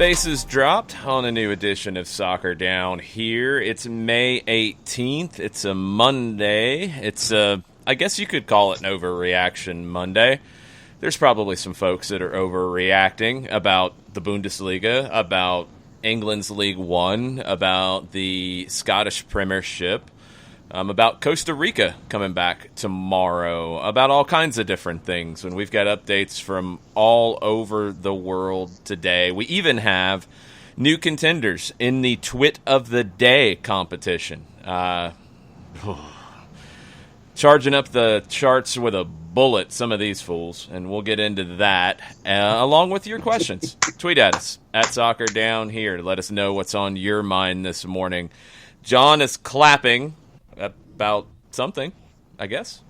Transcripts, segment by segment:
bases dropped on a new edition of Soccer Down here. It's May 18th. It's a Monday. It's I guess you could call it an overreaction Monday. There's probably some folks that are overreacting about the Bundesliga, about England's League One, about the Scottish Premiership, about Costa Rica coming back tomorrow, about all kinds of different things. And we've got updates from all over the world today. We even have new contenders in the Twit of the Day competition. Charging up the charts with a bullet, some of these fools, and we'll get into that along with your questions. Tweet at us at Soccer Down here to let us know what's on your mind this morning. John is clapping about something, I guess.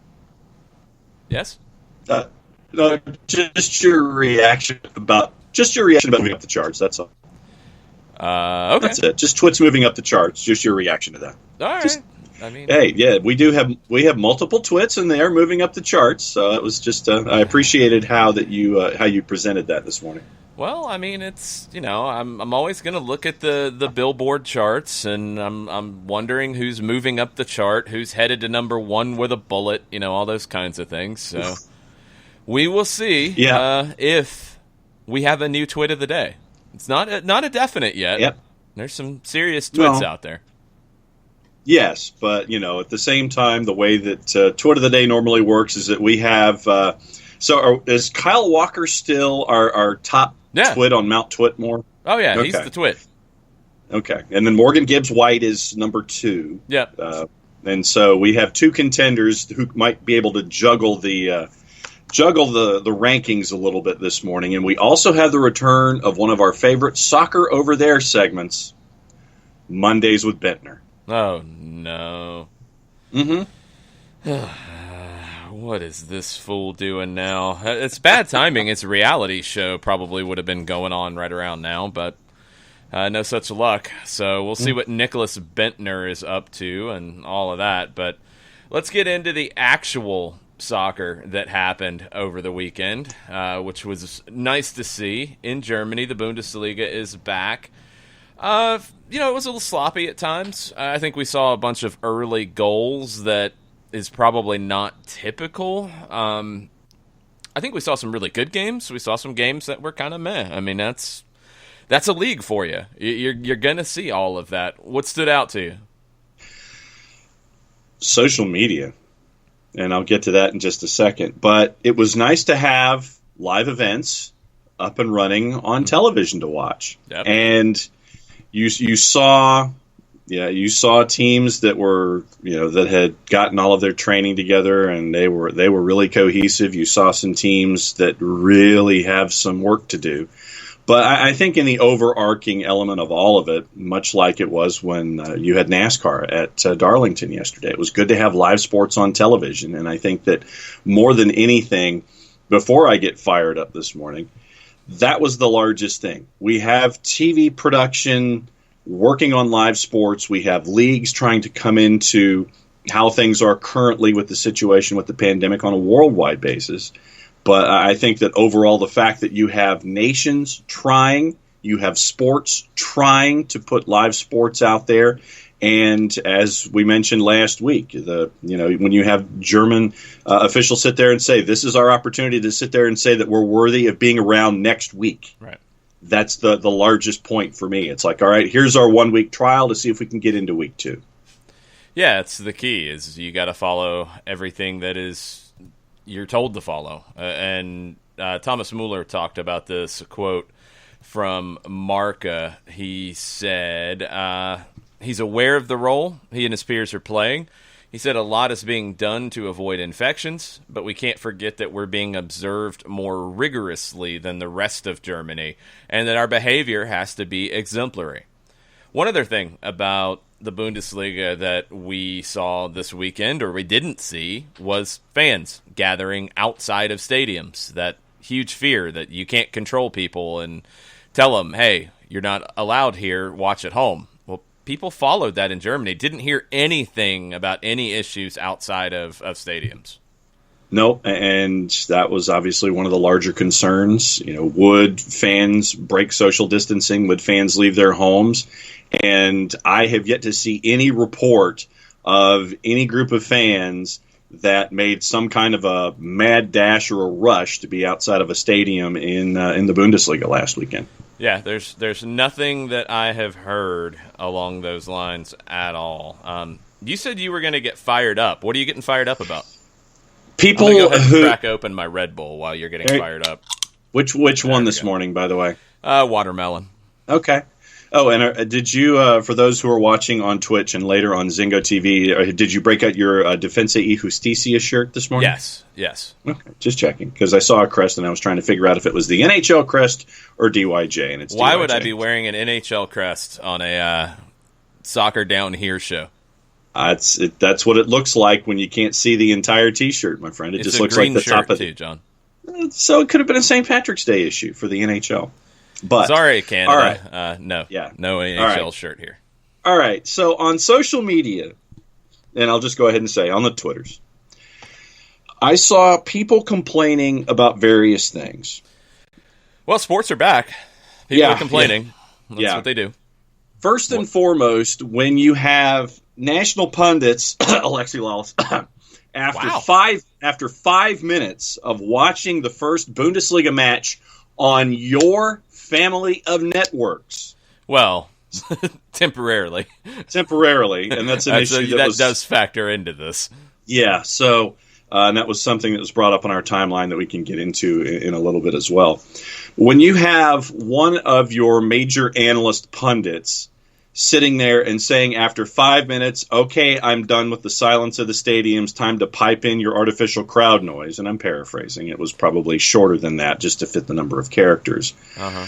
Yes? No, just your reaction about moving up the charts. That's all. Okay. That's it. Just Twit's moving up the charts. Just your reaction to that. All right. Hey, yeah, we have multiple Twits, and they are moving up the charts. So it was just I appreciated how you presented that this morning. Well, I mean, it's, I'm always going to look at the Billboard charts, and I'm wondering who's moving up the chart, who's headed to number one with a bullet, all those kinds of things. So we will see if we have a new Twit of the day. It's not a definite yet. Yep. There's some serious Twits out there. Yes, but at the same time, the way that Twit of the day normally works is that we have. Is Kyle Walker still our top Twit on Mount Twitmore? Oh, yeah, okay. He's the Twit. Okay, and then Morgan Gibbs White is number 2. Yep. And so we have two contenders who might be able to juggle the rankings a little bit this morning. And we also have the return of one of our favorite Soccer Over There segments, Mondays with Bentner. Oh, no. Mm-hmm. What is this fool doing now? It's bad timing. It's a reality show. Probably would have been going on right around now, but no such luck. So we'll see what Nicholas Bentner is up to and all of that. But let's get into the actual soccer that happened over the weekend, which was nice to see. In Germany, the Bundesliga is back. It was a little sloppy at times. I think we saw a bunch of early goals that is probably not typical. I think we saw some really good games. We saw some games that were kind of meh. I mean, that's a league for you. You're going to see all of that. What stood out to you? Social media, and I'll get to that in just a second. But it was nice to have live events up and running on television to watch. Yep. And you saw teams that were, that had gotten all of their training together, and they were really cohesive. You saw some teams that really have some work to do. But I think in the overarching element of all of it, much like it was when you had NASCAR at Darlington yesterday, it was good to have live sports on television. And I think that more than anything, before I get fired up this morning, that was the largest thing. We have TV production working on live sports. We have leagues trying to come into how things are currently with the situation with the pandemic on a worldwide basis. But I think that overall, the fact that you have nations trying, you have sports trying to put live sports out there. And as we mentioned last week, when you have German officials sit there and say, this is our opportunity to sit there and say that we're worthy of being around next week. Right. That's the largest point for me. It's like, all right, here's our 1 week trial to see if we can get into week 2. Yeah, it's the key is you got to follow everything that is you're told to follow. And Thomas Muller talked about this, a quote from Marca. He said he's aware of the role he and his peers are playing. He said a lot is being done to avoid infections, but we can't forget that we're being observed more rigorously than the rest of Germany, and that our behavior has to be exemplary. One other thing about the Bundesliga that we saw this weekend, or we didn't see, was fans gathering outside of stadiums. That huge fear that you can't control people and tell them, hey, you're not allowed here, watch at home. People followed that in Germany. Didn't hear anything about any issues outside of stadiums. No, and that was obviously one of the larger concerns. Would fans break social distancing? Would fans leave their homes? And I have yet to see any report of any group of fans that made some kind of a mad dash or a rush to be outside of a stadium in the Bundesliga last weekend. Yeah, there's nothing that I have heard along those lines at all. You said you were going to get fired up. What are you getting fired up about? People I'm gonna go ahead and who crack open my Red Bull while you're getting fired up. Which one this morning, by the way? Watermelon. Okay. Oh, and did you, for those who are watching on Twitch and later on Zingo TV, did you break out your Defensa y Justicia shirt this morning? Yes. Okay, just checking, because I saw a crest and I was trying to figure out if it was the NHL crest or DYJ, and it's Why DYJ. would I be wearing an NHL crest on a Soccer Down Here show? That's what it looks like when you can't see the entire T-shirt, my friend. It just looks like the top of it, John. So it could have been a St. Patrick's Day issue for the NHL. But sorry, Canada. All right. No NHL right. shirt here. All right. So on social media, and I'll just go ahead and say on the Twitters, I saw people complaining about various things. Well, sports are back. People are complaining. Yeah. That's what they do. First and foremost, when you have national pundits, Alexi Lawless, after 5 minutes of watching the first Bundesliga match on your family of networks. Well, temporarily, and that's an issue that does factor into this. Yeah, so and that was something that was brought up on our timeline that we can get into in a little bit as well. When you have one of your major analyst pundits sitting there and saying after 5 minutes, okay, I'm done with the silence of the stadiums, time to pipe in your artificial crowd noise, and I'm paraphrasing. It was probably shorter than that just to fit the number of characters. Uh-huh.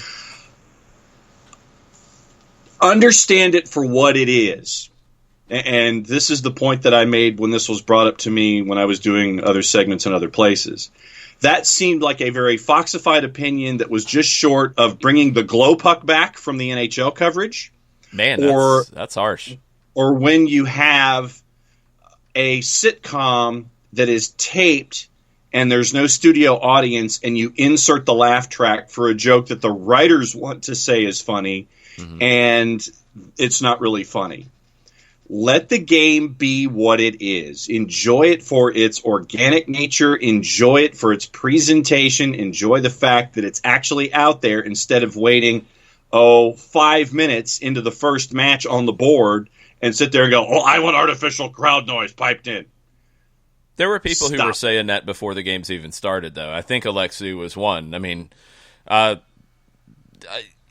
Understand it for what it is. And this is the point that I made when this was brought up to me when I was doing other segments in other places. That seemed like a very foxified opinion that was just short of bringing the glow puck back from the NHL coverage. Man, that's harsh. Or when you have a sitcom that is taped and there's no studio audience and you insert the laugh track for a joke that the writers want to say is funny, and it's not really funny. Let the game be what it is. Enjoy it for its organic nature. Enjoy it for its presentation. Enjoy the fact that it's actually out there instead of waiting 5 minutes into the first match on the board and sit there and go, I want artificial crowd noise piped in. There were people who were saying that before the games even started, though. I think Alexi was one. I mean,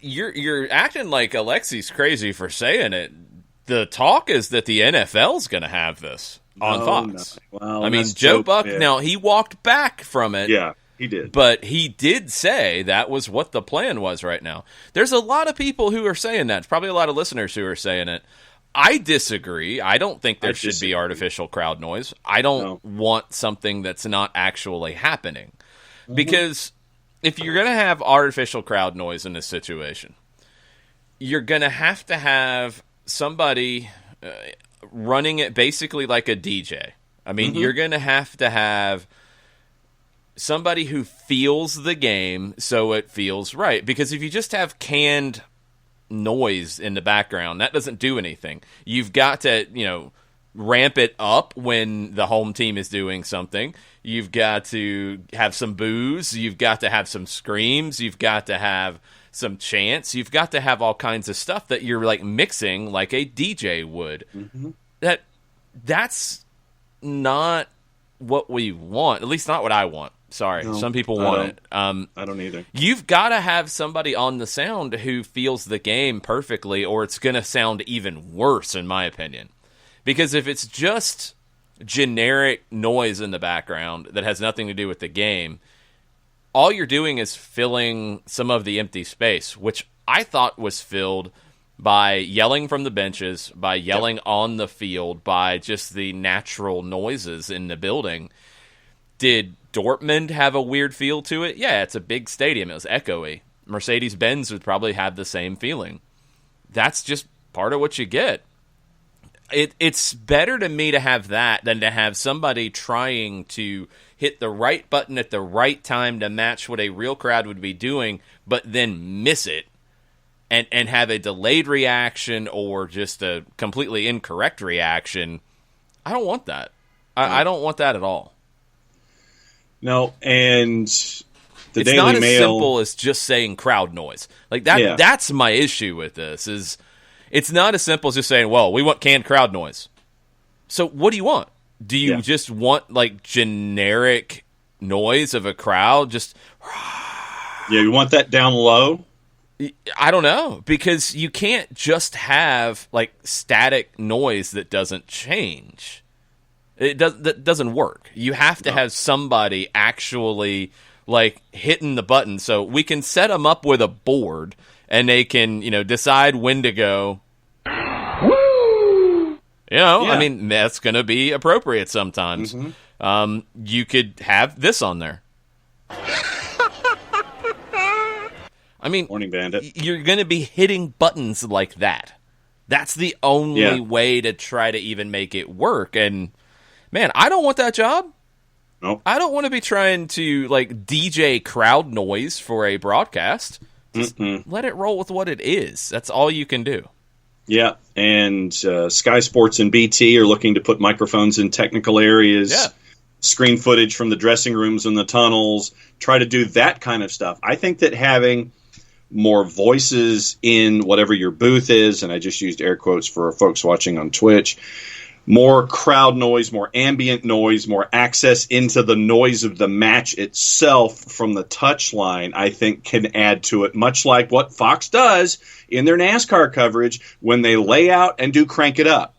you're acting like Alexi's crazy for saying it. The talk is that the NFL's going to have this on Fox. No. Well, I mean, Joe Buck, yeah. Now, he walked back from it. Yeah, he did. But he did say that was what the plan was right now. There's a lot of people who are saying that. Probably a lot of listeners who are saying it. I disagree. I don't think there should be artificial crowd noise. I don't want something that's not actually happening. Mm-hmm. Because if you're going to have artificial crowd noise in this situation, you're going to have somebody running it basically like a DJ. I mean, you're going to have somebody who feels the game so it feels right. Because if you just have canned noise in the background, that doesn't do anything. You've got to, ramp it up when the home team is doing something. You've got to have some boos. You've got to have some screams. You've got to have some chants. You've got to have all kinds of stuff that you're like mixing like a DJ would. Mm-hmm. That's not what we want. At least not what I want. Sorry. No, some people want it. I don't either. You've got to have somebody on the sound who feels the game perfectly, or it's going to sound even worse, in my opinion. Because if it's just generic noise in the background that has nothing to do with the game, all you're doing is filling some of the empty space, which I thought was filled by yelling from the benches, by yelling on the field, by just the natural noises in the building. Did Dortmund have a weird feel to it? Yeah, it's a big stadium. It was echoey. Mercedes-Benz would probably have the same feeling. That's just part of what you get. It's better to me to have that than to have somebody trying to hit the right button at the right time to match what a real crowd would be doing, but then miss it and have a delayed reaction or just a completely incorrect reaction. I don't want that. I don't want that at all. No, and the it's Daily not as Mail, simple as just saying crowd noise. Like that. Yeah. That's my issue with this. Is it's not as simple as just saying, "Well, we want canned crowd noise." So, what do you want? Do you just want like generic noise of a crowd? Just you want that down low? I don't know, because you can't just have like static noise that doesn't change. That doesn't work. You have to have somebody actually like hitting the button. So we can set them up with a board, and they can decide when to go. Woo! I mean, that's going to be appropriate sometimes. Mm-hmm. You could have this on there. I mean, Morning Bandit. You're going to be hitting buttons like that. That's the only way to try to even make it work. And man, I don't want that job. Nope. I don't want to be trying to like DJ crowd noise for a broadcast. Just let it roll with what it is. That's all you can do. Yeah, and Sky Sports and BT are looking to put microphones in technical areas. Yeah. Screen footage from the dressing rooms and the tunnels. Try to do that kind of stuff. I think that having more voices in whatever your booth is, and I just used air quotes for folks watching on Twitch, more crowd noise, more ambient noise, more access into the noise of the match itself from the touchline, I think can add to it, much like what Fox does in their NASCAR coverage when they lay out and do Crank It Up.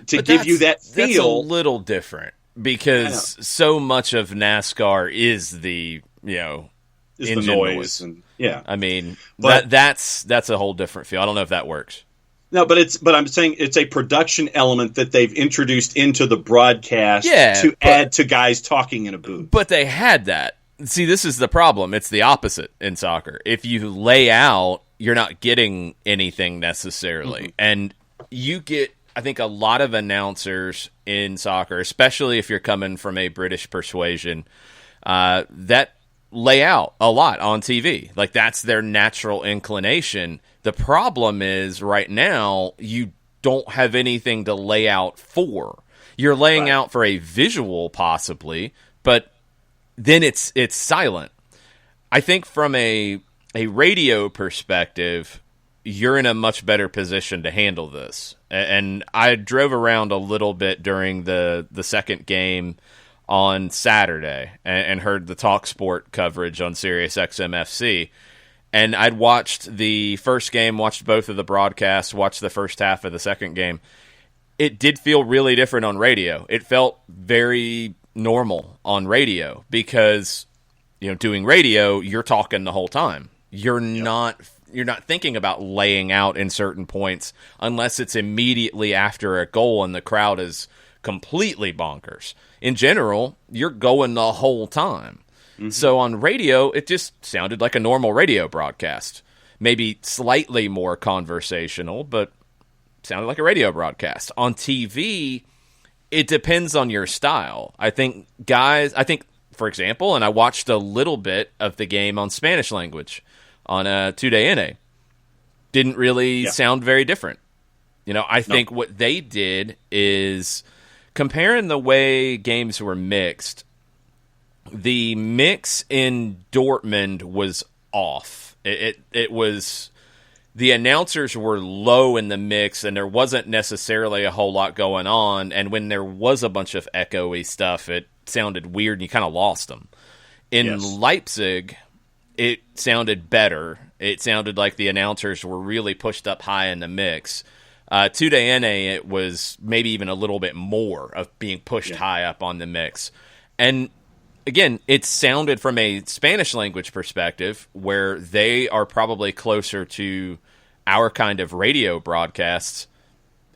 To give you that feel. That's a little different, because so much of NASCAR is the, is engine the noise. And, I mean, that's a whole different feel. I don't know if that works. No, but I'm saying it's a production element that they've introduced into the broadcast to add to guys talking in a booth. But they had that. See, this is the problem. It's the opposite in soccer. If you lay out, you're not getting anything necessarily. Mm-hmm. And you get, I think, a lot of announcers in soccer, especially if you're coming from a British persuasion, that lay out a lot on TV. Like, that's their natural inclination. The problem is right now you don't have anything to lay out for. You're laying out for a visual possibly, but then it's silent. I think from a radio perspective, you're in a much better position to handle this. And I drove around a little bit during the second game on Saturday and heard the TalkSport coverage on Sirius XM-FC. And I'd watched the first game, watched both of the broadcasts, watched the first half of the second game. It did feel really different on radio. It felt very normal on radio because, doing radio, you're talking the whole time. You're not thinking about laying out in certain points unless it's immediately after a goal and the crowd is completely bonkers. In general, you're going the whole time. Mm-hmm. So on radio, it just sounded like a normal radio broadcast. Maybe slightly more conversational, but sounded like a radio broadcast. On TV, it depends on your style. I think, for example, and I watched a little bit of the game on Spanish language on TUDN. Didn't really sound very different. I think what they did is comparing the way games were mixed. The mix in Dortmund was off. It was, the announcers were low in the mix, and there wasn't necessarily a whole lot going on. And when there was a bunch of echoey stuff, it sounded weird, and you kind of lost them. In Leipzig, it sounded better. It sounded like the announcers were really pushed up high in the mix. TUDN, it was maybe even a little bit more of being pushed high up on the mix. And again, it sounded from a Spanish language perspective where they are probably closer to our kind of radio broadcasts.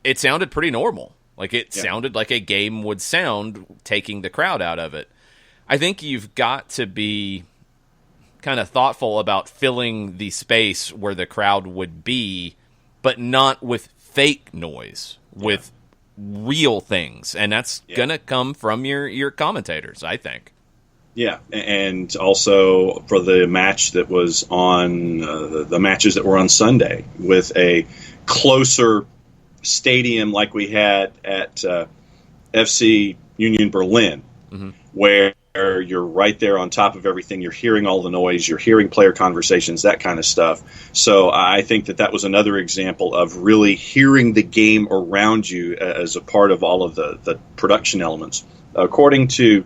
It sounded pretty normal. Like it sounded like a game would sound, taking the crowd out of it. I think you've got to be kind of thoughtful about filling the space where the crowd would be but not with fake noise, with real things. And that's going to come from your commentators, I think. Yeah, and also for the match that was on, the matches that were on Sunday, with a closer stadium like we had at FC Union Berlin, where you're right there on top of everything. You're hearing all the noise. You're hearing player conversations, that kind of stuff. So I think that was another example of really hearing the game around you as a part of all of the production elements. According to,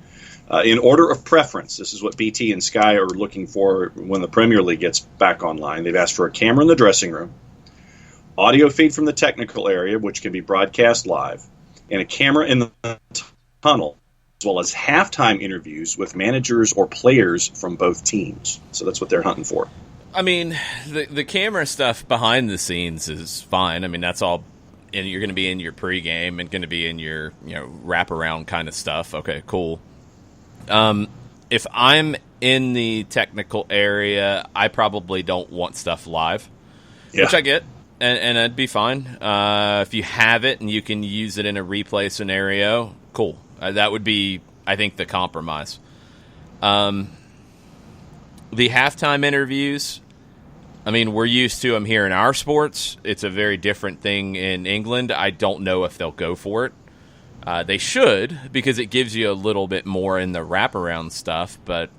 in order of preference, this is what BT and Sky are looking for when the Premier League gets back online. They've asked for a camera in the dressing room, audio feed from the technical area, which can be broadcast live, and a camera in the tunnel, as well as halftime interviews with managers or players from both teams. So that's what they're hunting for. I mean, the camera stuff behind the scenes is fine. I mean, that's all, and you're going to be in your pregame and going to be in your wraparound kind of stuff. Okay, cool. If I'm in the technical area, I probably don't want stuff live, which I get, and that'd be fine. If you have it and you can use it in a replay scenario, cool. That would be, I think, the compromise. The halftime interviews, I mean, we're used to them here in our sports. It's a very different thing in England. I don't know if they'll go for it. They should, because it gives you a little bit more in the wraparound stuff. But,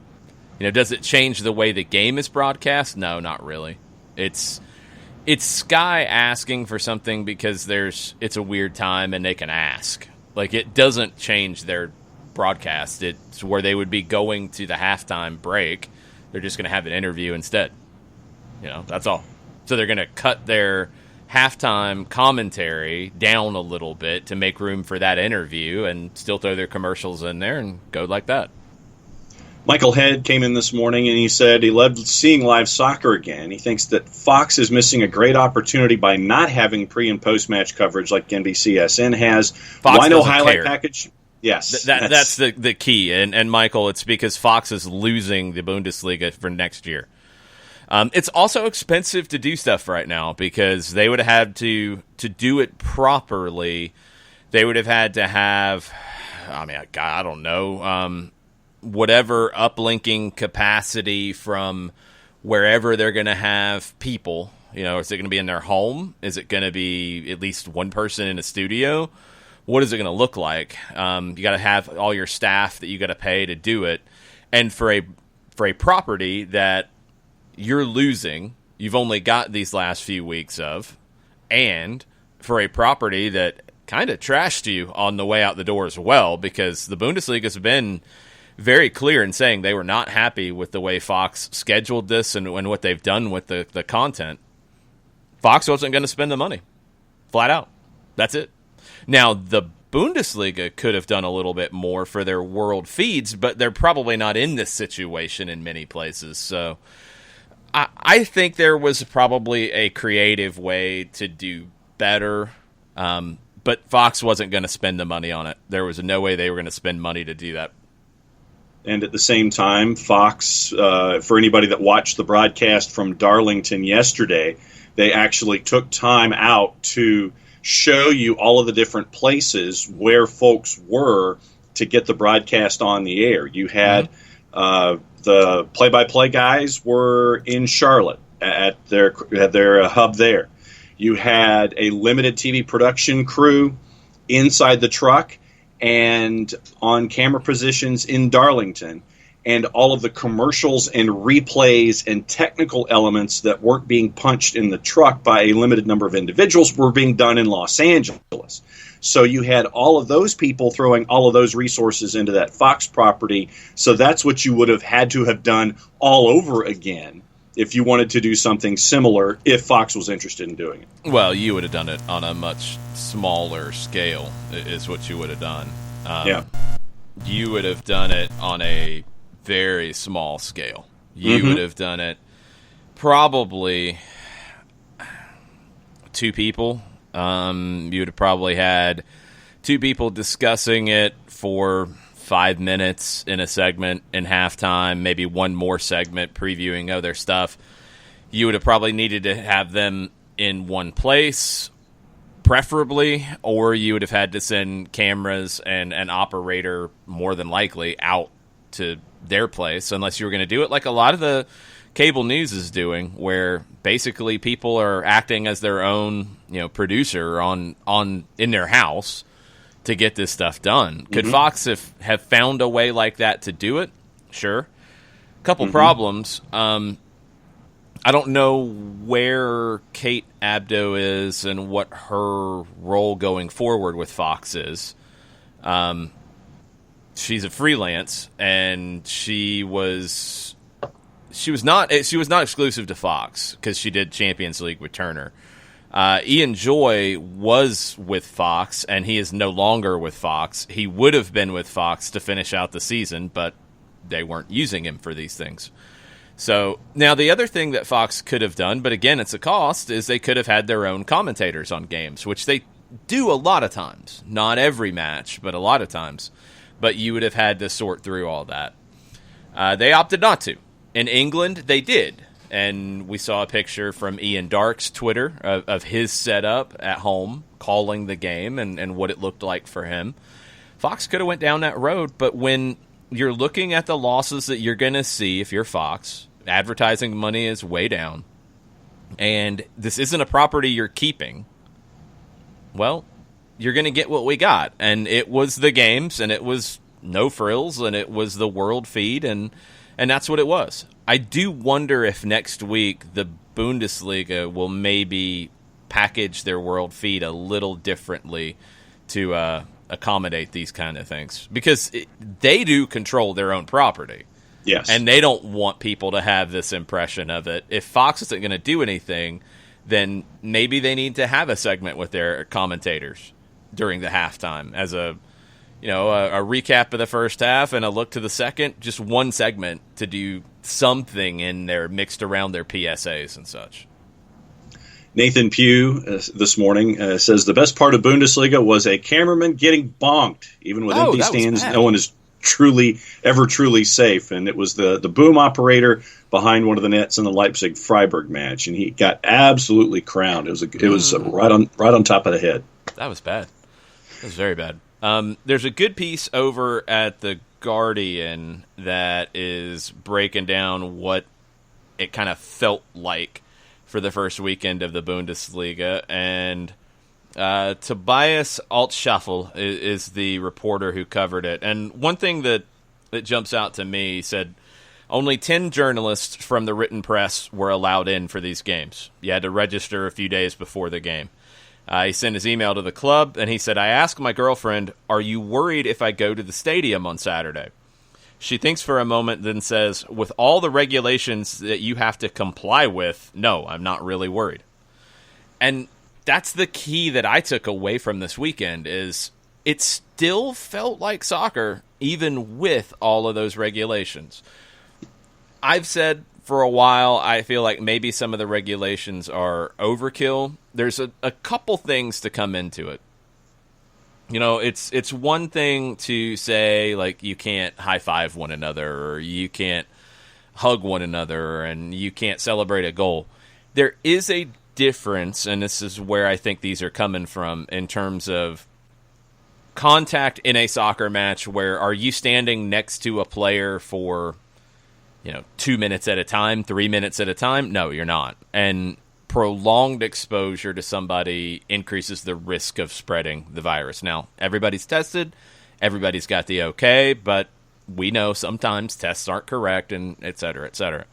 does it change the way the game is broadcast? No, not really. It's Sky asking for something because it's a weird time and they can ask. Like, it doesn't change their broadcast. It's where they would be going to the halftime break. They're just going to have an interview instead. That's all. So they're going to cut their halftime commentary down a little bit to make room for that interview and still throw their commercials in there and go like that. Michael Head came in this morning and he said he loved seeing live soccer again. He thinks that Fox is missing a great opportunity by not having pre- and post-match coverage like NBCSN has. Fox Why no highlight care. package? Yes. That's the key. And Michael, it's because Fox is losing the Bundesliga for next year. It's also expensive to do stuff right now because they would have had to do it properly. They would have had to have, I don't know, whatever uplinking capacity from wherever they're going to have people. Is it going to be in their home? Is it going to be at least one person in a studio? What is it going to look like? You got to have all your staff that you got to pay to do it. And for a property that you're losing, you've only got these last few weeks of, and for a property that kind of trashed you on the way out the door as well, because the Bundesliga's been very clear in saying they were not happy with the way Fox scheduled this and what they've done with the content. Fox wasn't going to spend the money. Flat out. That's it. Now, the Bundesliga could have done a little bit more for their world feeds, but they're probably not in this situation in many places. So I think there was probably a creative way to do better, but Fox wasn't going to spend the money on it. There was no way they were going to spend money to do that. And at the same time, Fox, for anybody that watched the broadcast from Darlington yesterday, they actually took time out to show you all of the different places where folks were to get the broadcast on the air. You had the play-by-play guys were in Charlotte at their hub there. You had a limited TV production crew inside the truck and on camera positions in Darlington, and all of the commercials and replays and technical elements that weren't being punched in the truck by a limited number of individuals were being done in Los Angeles. So you had all of those people throwing all of those resources into that Fox property. So that's what you would have had to have done all over again if you wanted to do something similar, if Fox was interested in doing it. Well, you would have done it on a much smaller scale, is what you would have done. You would have done it on a very small scale. You would have done it probably 2 people. You would have probably had 2 people discussing it for 5 minutes in a segment in halftime, maybe one more segment previewing other stuff. You would have probably needed to have them in one place, preferably, or you would have had to send cameras and an operator, more than likely, out to their place, unless you were going to do it like a lot of the cable news is doing, where basically people are acting as their own, producer on in their house to get this stuff done. Could Fox have found a way like that to do it? Sure. Couple problems. I don't know where Kate Abdo is and what her role going forward with Fox is. She's a freelance, and she was not exclusive to Fox because she did Champions League with Turner. Ian Joy was with Fox, and he is no longer with Fox. He would have been with Fox to finish out the season, but they weren't using him for these things. So now the other thing that Fox could have done, but again, it's a cost, is they could have had their own commentators on games, which they do a lot of times. Not every match, but a lot of times. But you would have had to sort through all that. They opted not to. In England, they did. And we saw a picture from Ian Darke's Twitter of his setup at home, calling the game and what it looked like for him. Fox could have went down that road, but when you're looking at the losses that you're going to see if you're Fox, advertising money is way down, and this isn't a property you're keeping, well, you're going to get what we got. And it was the games, and it was no frills, and it was the world feed, and that's what it was. I do wonder if next week the Bundesliga will maybe package their world feed a little differently to accommodate these kind of things, because they do control their own property. Yes. And they don't want people to have this impression of it. If Fox isn't going to do anything, then maybe they need to have a segment with their commentators during the halftime as a recap of the first half and a look to the second, just one segment to do something in there mixed around their PSAs and such. Nathan Pugh this morning says the best part of Bundesliga was a cameraman getting bonked. Even with empty stands, no one is truly safe. And it was the boom operator behind one of the nets in the Leipzig-Freiburg match, and he got absolutely crowned. It was right on top of the head. That was bad. That was very bad. There's a good piece over at The Guardian that is breaking down what it kind of felt like for the first weekend of the Bundesliga, and Tobias Altschaffel is the reporter who covered it. And one thing that jumps out to me, he said only 10 journalists from the written press were allowed in for these games. You had to register a few days before the game. He sent his email to the club, and he said, I asked my girlfriend, are you worried if I go to the stadium on Saturday? She thinks for a moment, then says, with all the regulations that you have to comply with, no, I'm not really worried. And that's the key that I took away from this weekend, is it still felt like soccer, even with all of those regulations. I've said for a while, I feel like maybe some of the regulations are overkill. There's a couple things to come into it. It's one thing to say, like, you can't high-five one another, or you can't hug one another, and you can't celebrate a goal. There is a difference, and this is where I think these are coming from, in terms of contact in a soccer match, where are you standing next to a player for 2 minutes at a time, 3 minutes at a time? No, you're not. And prolonged exposure to somebody increases the risk of spreading the virus. Now, everybody's tested, everybody's got the okay, but we know sometimes tests aren't correct, and et cetera, et cetera.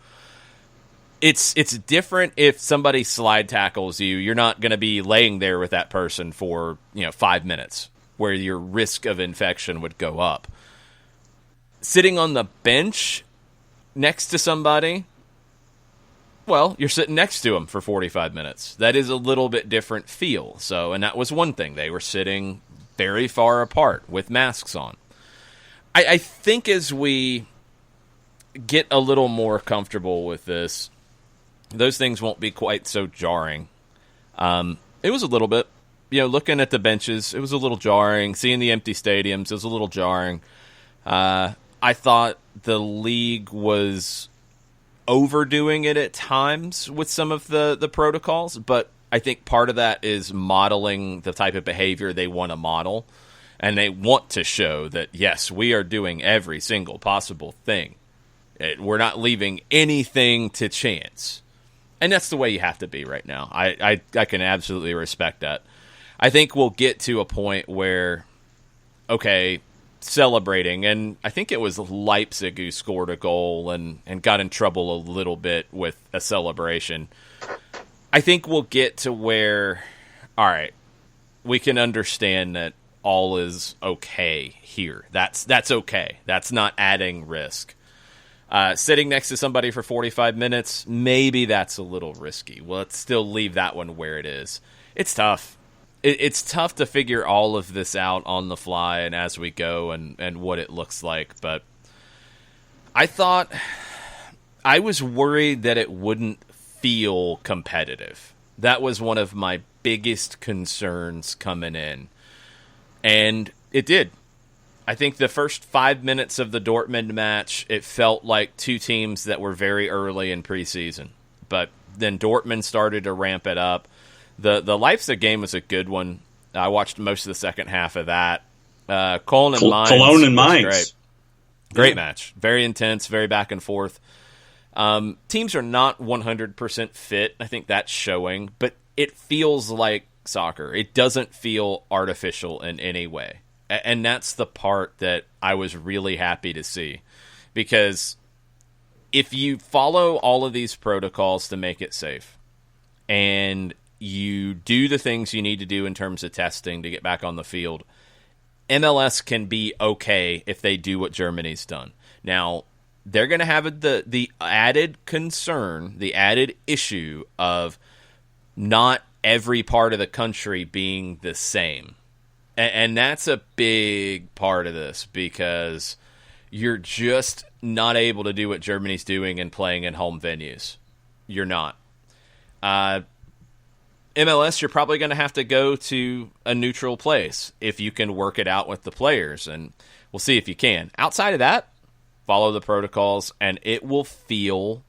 It's different if somebody slide tackles you. You're not going to be laying there with that person for 5 minutes, where your risk of infection would go up. Sitting on the bench next to somebody, well, you're sitting next to them for 45 minutes. That is a little bit different feel. So, and that was one thing. They were sitting very far apart with masks on. I think as we get a little more comfortable with this, those things won't be quite so jarring. It was a little bit, looking at the benches, it was a little jarring. Seeing the empty stadiums, it was a little jarring. I thought the league was overdoing it at times with some of the protocols, but I think part of that is modeling the type of behavior they want to model. And they want to show that, yes, we are doing every single possible thing. We're not leaving anything to chance. And that's the way you have to be right now. I can absolutely respect that. I think we'll get to a point where, okay, celebrating, and I think it was Leipzig who scored a goal and got in trouble a little bit with a celebration. I think we'll get to where, all right, we can understand that all is okay here. That's okay. That's not adding risk. Sitting next to somebody for 45 minutes, maybe that's a little risky. Well, let's still leave that one where it is. It's tough. It's tough to figure all of this out on the fly and as we go and what it looks like. But I was worried that it wouldn't feel competitive. That was one of my biggest concerns coming in. And it did. I think the first 5 minutes of the Dortmund match, it felt like two teams that were very early in preseason. But then Dortmund started to ramp it up. The Leipzig game was a good one. I watched most of the second half of that. Cologne and Mainz. Great match. Very intense, very back and forth. Teams are not 100% fit. I think that's showing. But it feels like soccer. It doesn't feel artificial in any way. And that's the part that I was really happy to see. Because if you follow all of these protocols to make it safe, and you do the things you need to do in terms of testing to get back on the field, MLS can be okay if they do what Germany's done. Now, they're going to have the added concern, the added issue of not every part of the country being the same. And that's a big part of this, because you're just not able to do what Germany's doing and playing in home venues. You're not. MLS, you're probably going to have to go to a neutral place if you can work it out with the players, and we'll see if you can. Outside of that, follow the protocols, and it will feel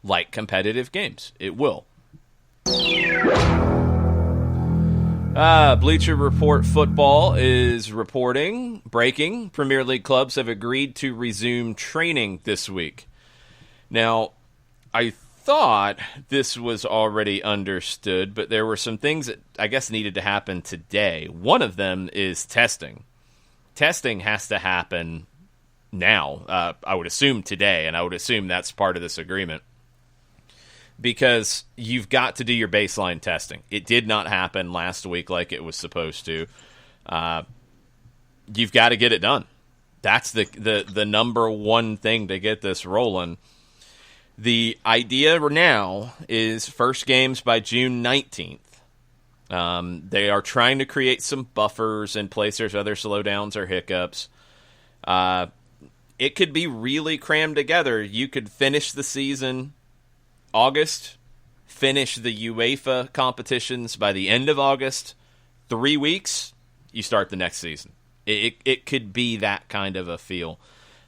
like competitive games. It will. Bleacher Report Football is breaking. Premier League clubs have agreed to resume training this week. Now, I thought this was already understood, but there were some things that I guess needed to happen today. One of them is testing. Testing has to happen now. I would assume today, and I would assume that's part of this agreement. Because you've got to do your baseline testing. It did not happen last week like it was supposed to. You've got to get it done. That's the number one thing to get this rolling. The idea now is first games by June 19th. They are trying to create some buffers in place. There's other slowdowns or hiccups. It could be really crammed together. You could finish the season August, finish the UEFA competitions by the end of August. 3 weeks, you start the next season. It could be that kind of a feel.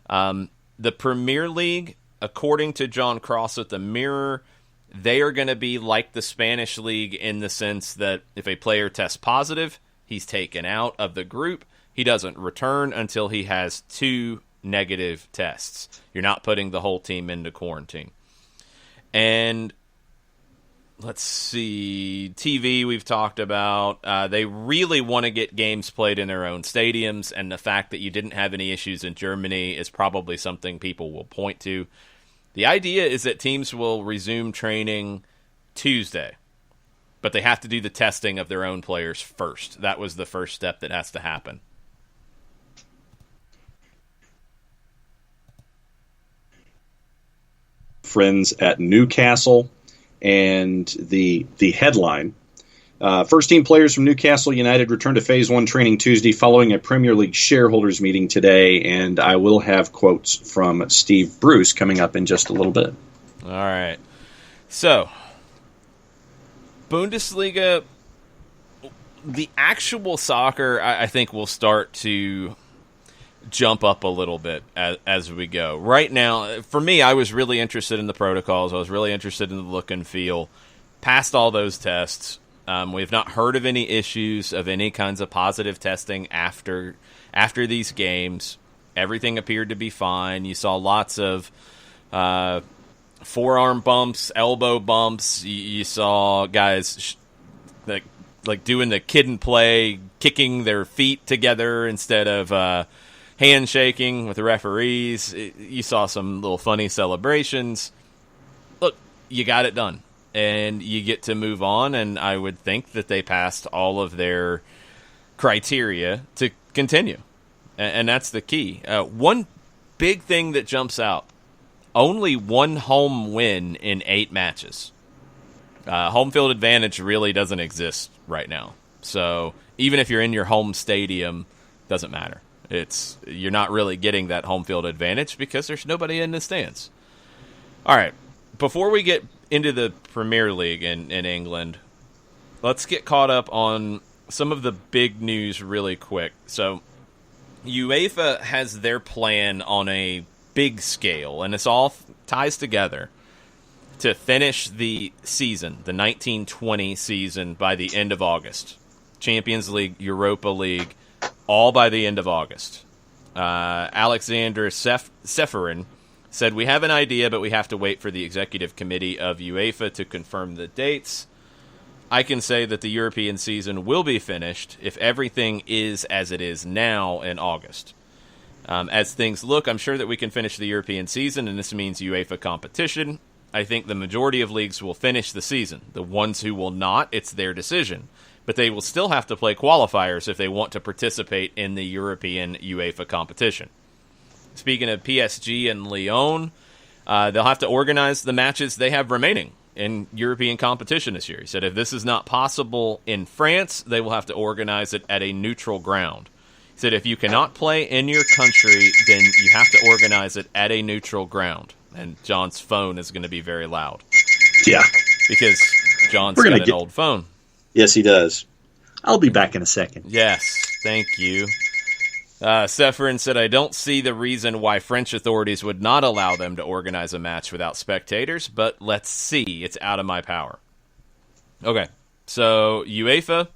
The Premier League, according to John Cross at the Mirror, they are going to be like the Spanish League in the sense that if a player tests positive, he's taken out of the group. He doesn't return until he has 2 negative tests. You're not putting the whole team into quarantine. And let's see, TV we've talked about. They really want to get games played in their own stadiums, and the fact that you didn't have any issues in Germany is probably something people will point to. The idea is that teams will resume training Tuesday, but they have to do the testing of their own players first. That was the first step that has to happen. Friends at Newcastle, and the headline: first team players from Newcastle United return to Phase 1 training Tuesday following a Premier League shareholders meeting today, and I will have quotes from Steve Bruce coming up in just a little bit. All right. So, Bundesliga, the actual soccer, I think will start to jump up a little bit as we go. Right now, for me, I was really interested in the protocols. I was really interested in the look and feel. Passed all those tests. We have not heard of any issues of any kinds of positive testing after these games. Everything appeared to be fine. You saw lots of forearm bumps, elbow bumps. You saw guys like doing the kid and play, kicking their feet together instead of handshaking with the referees. You saw some little funny celebrations. Look, you got it done, and you get to move on, and I would think that they passed all of their criteria to continue, and that's the key. One big thing that jumps out, only one home win in 8 matches. Home field advantage really doesn't exist right now. So even if you're in your home stadium, doesn't matter. You're not really getting that home field advantage because there's nobody in the stands. All right, before we get into the Premier League in England, let's get caught up on some of the big news really quick. So UEFA has their plan on a big scale, and this all ties together to finish the season, the 1920 season, by the end of August. Champions League, Europa League, all by the end of August. Alexander Seferin said, "We have an idea, but we have to wait for the executive committee of UEFA to confirm the dates. I can say that the European season will be finished if everything is as it is now in August. As things look, I'm sure that we can finish the European season, and this means UEFA competition. I think the majority of leagues will finish the season. The ones who will not, it's their decision. But they will still have to play qualifiers if they want to participate in the European UEFA competition." Speaking of PSG and Lyon, they'll have to organize the matches they have remaining in European competition this year. He said if this is not possible in France, they will have to organize it at a neutral ground. He said if you cannot play in your country, then you have to organize it at a neutral ground. And John's phone is going to be very loud. Yeah. Because John's got an old phone. Yes, he does. I'll be back in a second. Yes, thank you. Seferin said, I don't see the reason why French authorities would not allow them to organize a match without spectators, but let's see. It's out of my power. Okay, so UEFA,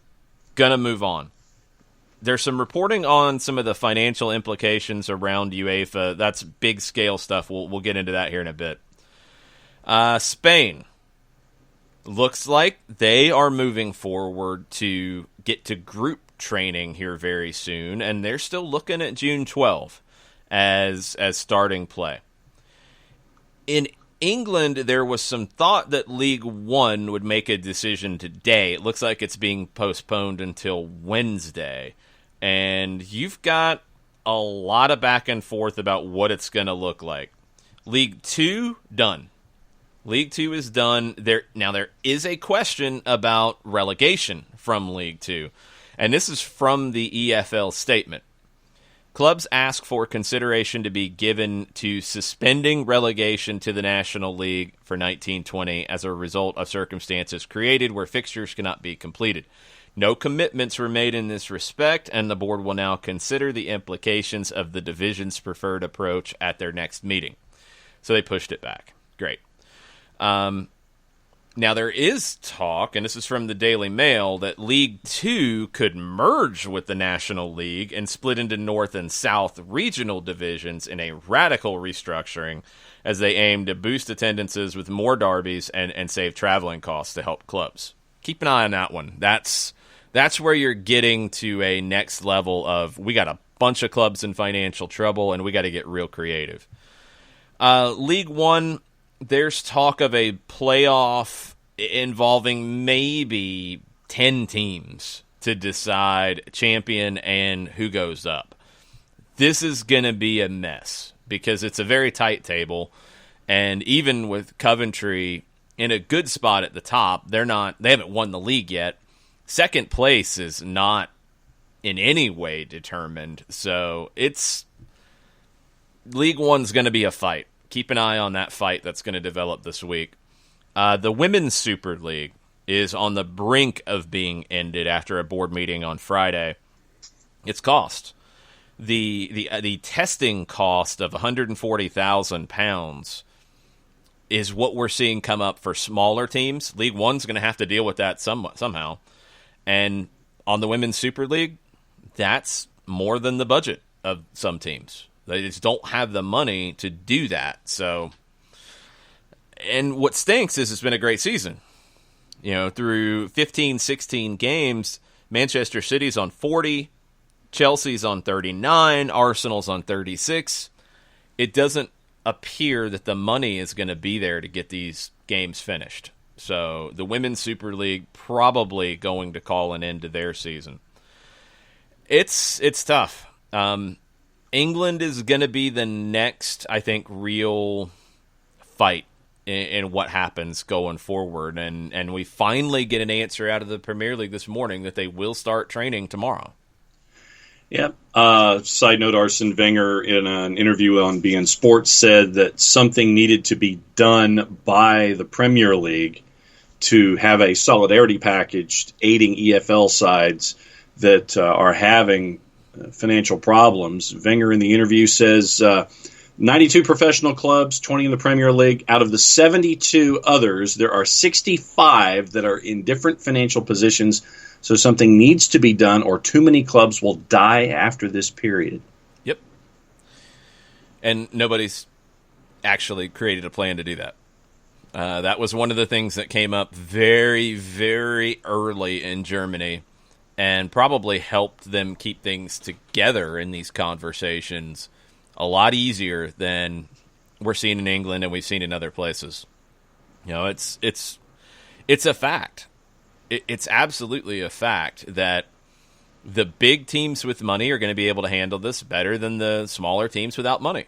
gonna move on. There's some reporting on some of the financial implications around UEFA. That's big-scale stuff. We'll get into that here in a bit. Spain. Looks like they are moving forward to get to group training here very soon, and they're still looking at June 12 as starting play. In England, there was some thought that League One would make a decision today. It looks like it's being postponed until Wednesday. And you've got a lot of back and forth about what it's going to look like. League Two, done. League Two is done. Now, there is a question about relegation from League Two. And this is from the EFL statement. Clubs ask for consideration to be given to suspending relegation to the National League for 1920 as a result of circumstances created where fixtures cannot be completed. No commitments were made in this respect, and the board will now consider the implications of the division's preferred approach at their next meeting. So they pushed it back. Great. Now, there is talk, and this is from the Daily Mail, that League Two could merge with the National League and split into North and South regional divisions in a radical restructuring as they aim to boost attendances with more derbies and save traveling costs to help clubs. Keep an eye on that one. That's where you're getting to a next level of we got a bunch of clubs in financial trouble and we got to get real creative. League One, there's talk of a playoff involving maybe 10 teams to decide champion and who goes up. This is going to be a mess because it's a very tight table, and even with Coventry in a good spot at the top, they haven't won the league yet. Second place is not in any way determined, so League One's going to be a fight. Keep an eye on that fight that's going to develop this week. The Women's Super League is on the brink of being ended after a board meeting on Friday. It's cost. The testing cost of £140,000 is what we're seeing come up for smaller teams. League One's going to have to deal with that somehow. And on the Women's Super League, that's more than the budget of some teams. They just don't have the money to do that. So, and what stinks is it's been a great season. Through 15, 16 games, Manchester City's on 40, Chelsea's on 39, Arsenal's on 36. It doesn't appear that the money is going to be there to get these games finished. So the Women's Super League probably going to call an end to their season. It's tough. England is going to be the next, I think, real fight in what happens going forward. And we finally get an answer out of the Premier League this morning that they will start training tomorrow. Yeah. Side note, Arsene Wenger, in an interview on beIN Sports, said that something needed to be done by the Premier League to have a solidarity package aiding EFL sides that are having financial problems. Wenger in the interview says 92 professional clubs, 20 in the Premier League. Out of the 72 others, there are 65 that are in different financial positions. So something needs to be done, or too many clubs will die after this period. Yep. And nobody's actually created a plan to do that. That was one of the things that came up very, very early in Germany and probably helped them keep things together in these conversations a lot easier than we're seeing in England and we've seen in other places. It's a fact. It's absolutely a fact that the big teams with money are going to be able to handle this better than the smaller teams without money.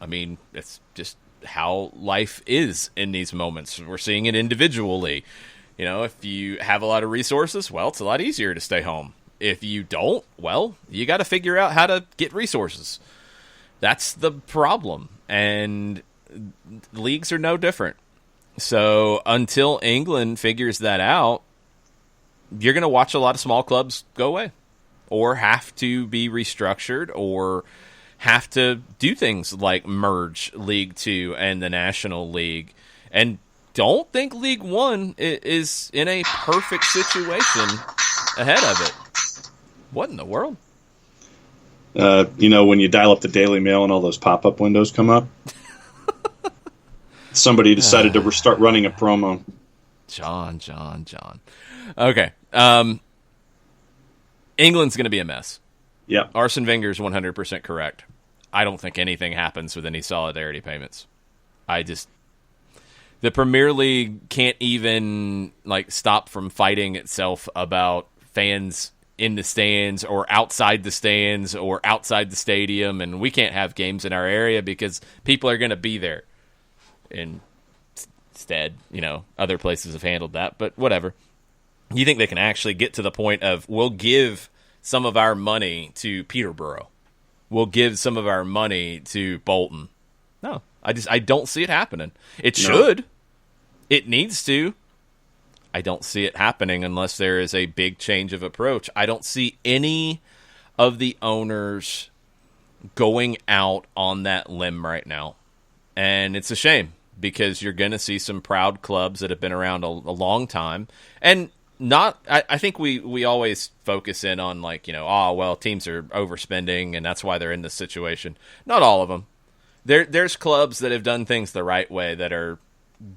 I mean, it's just how life is in these moments. We're seeing it individually. If you have a lot of resources, well, it's a lot easier to stay home. If you don't, well, you got to figure out how to get resources. That's the problem. And leagues are no different. So until England figures that out, you're going to watch a lot of small clubs go away or have to be restructured or have to do things like merge League Two and the National League. And don't think League One is in a perfect situation ahead of it. What in the world? When you dial up the Daily Mail and all those pop-up windows come up, somebody decided to start running a promo. John. Okay. England's going to be a mess. Yeah. Arsene Wenger is 100% correct. I don't think anything happens with any solidarity payments. The Premier League can't even stop from fighting itself about fans in the stands or outside the stands or outside the stadium, and we can't have games in our area because people are going to be there. Instead, other places have handled that, but whatever. You think they can actually get to the point of, we'll give some of our money to Peterborough. We'll give some of our money to Bolton. No, I don't see it happening. It should. It needs to. I don't see it happening unless there is a big change of approach. I don't see any of the owners going out on that limb right now. And it's a shame because you're going to see some proud clubs that have been around a long time. And I think we always focus in on teams are overspending and that's why they're in this situation. Not all of them. There's clubs that have done things the right way that are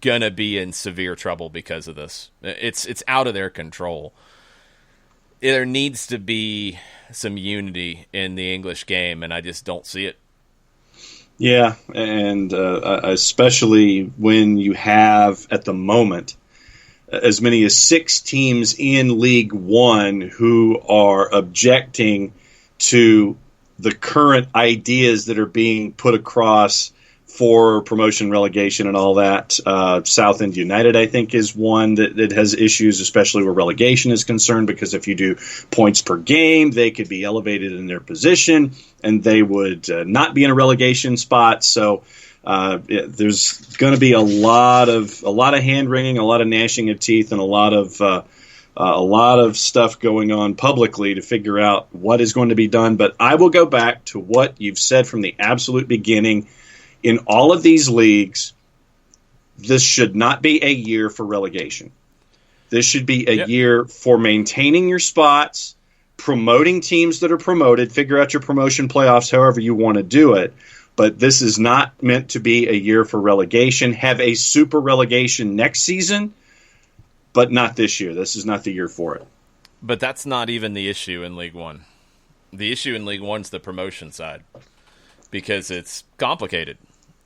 gonna be in severe trouble because of this. It's out of their control. There needs to be some unity in the English game, and I just don't see it. Yeah, and especially when you have at the moment as many as 6 teams in League One who are objecting to the current ideas that are being put across for promotion, relegation, and all that. Southend United, I think, is one that has issues, especially where relegation is concerned, because if you do points per game, they could be elevated in their position, and they would not be in a relegation spot. So there's going to be a lot of hand-wringing, a lot of gnashing of teeth, and a lot of stuff going on publicly to figure out what is going to be done. But I will go back to what you've said from the absolute beginning. In all of these leagues, this should not be a year for relegation. This should be a Yep. year for maintaining your spots, promoting teams that are promoted, figure out your promotion playoffs however you want to do it. But this is not meant to be a year for relegation. Have a super relegation next season, but not this year. This is not the year for it. But that's not even the issue in League One. The issue in League One's the promotion side because it's complicated.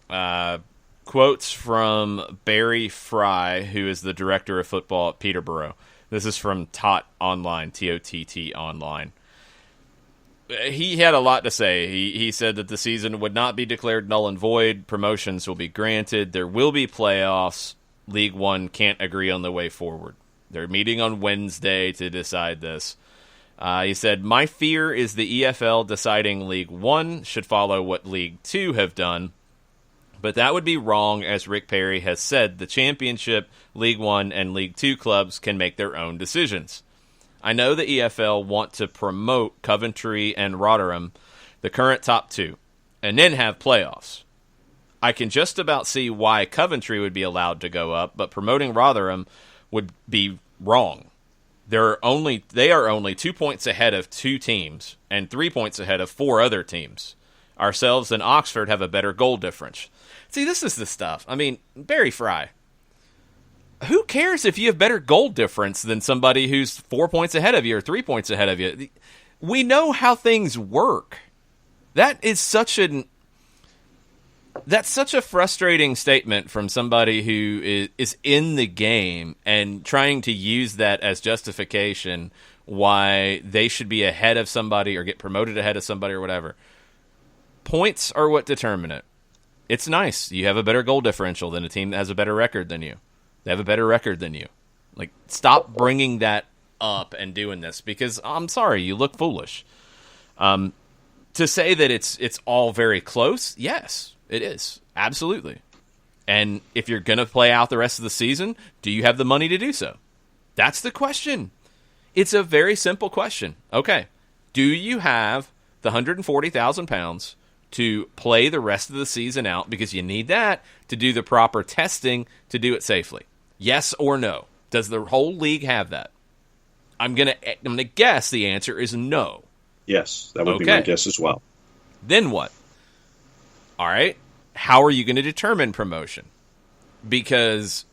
Quotes from Barry Fry, who is the director of football at Peterborough. This is from TOT Online, T-O-T-T Online. He had a lot to say. He said that the season would not be declared null and void. Promotions will be granted. There will be playoffs. League One can't agree on the way forward. They're meeting on Wednesday to decide this. He said, my fear is the EFL deciding League One should follow what League Two have done. But that would be wrong, as Rick Perry has said. The Championship, League One, and League Two clubs can make their own decisions. I know the EFL want to promote Coventry and Rotherham, the current top two, and then have playoffs. I can just about see why Coventry would be allowed to go up, but promoting Rotherham would be wrong. They are only 2 points ahead of 2 teams and 3 points ahead of 4 other teams. Ourselves and Oxford have a better goal difference. See, this is the stuff. I mean, Barry Fry. Who cares if you have better goal difference than somebody who's 4 points ahead of you or 3 points ahead of you? We know how things work. That's such a frustrating statement from somebody who is in the game and trying to use that as justification why they should be ahead of somebody or get promoted ahead of somebody or whatever. Points are what determine it. It's nice. You have a better goal differential than a team that has a better record than you. They have a better record than you. Like, stop bringing that up and doing this because, I'm sorry, you look foolish. To say that it's all very close, yes, it is. Absolutely. And if you're going to play out the rest of the season, do you have the money to do so? That's the question. It's a very simple question. Okay, do you have the £140,000 to play the rest of the season out because you need that to do the proper testing to do it safely? Yes or no? Does the whole league have that? I'm gonna guess the answer is no. Yes, that would be my guess as well. Then what? All right. How are you going to determine promotion? Because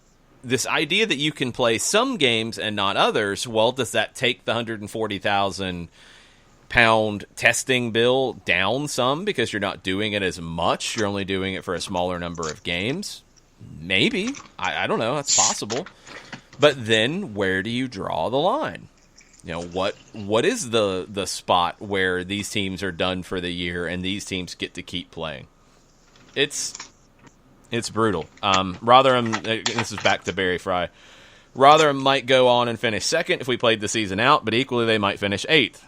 this idea that you can play some games and not others, well, does that take the £140,000 testing bill down some because you're not doing it as much? You're only doing it for a smaller number of games? Maybe. I don't know. That's possible. But then where do you draw the line? You know, what is the spot where these teams are done for the year and these teams get to keep playing? It's brutal. Rotherham, this is back to Barry Fry. Rotherham might go on and finish second if we played the season out, but equally they might finish 8th.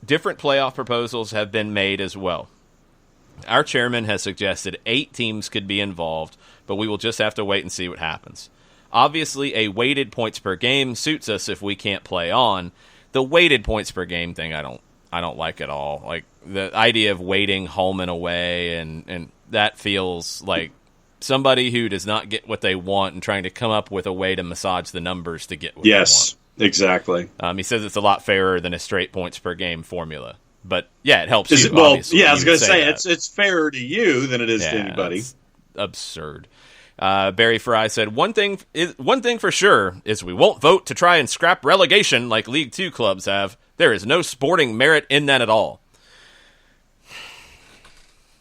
Different playoff proposals have been made as well. Our chairman has suggested 8 teams could be involved, but we will just have to wait and see what happens. Obviously, a weighted points per game suits us if we can't play on. The weighted points per game thing, I don't like at all. Like the idea of weighting home and away, and that feels like somebody who does not get what they want and trying to come up with a way to massage the numbers to get what they want. Yes, exactly. He says it's a lot fairer than a straight points per game formula. But yeah, it helps you. Well, obviously. yeah, I was going to say that. it's fairer to you than it is to anybody. It's absurd. Barry Fry said, one thing for sure is we won't vote to try and scrap relegation like League Two clubs have. There is no sporting merit in that at all.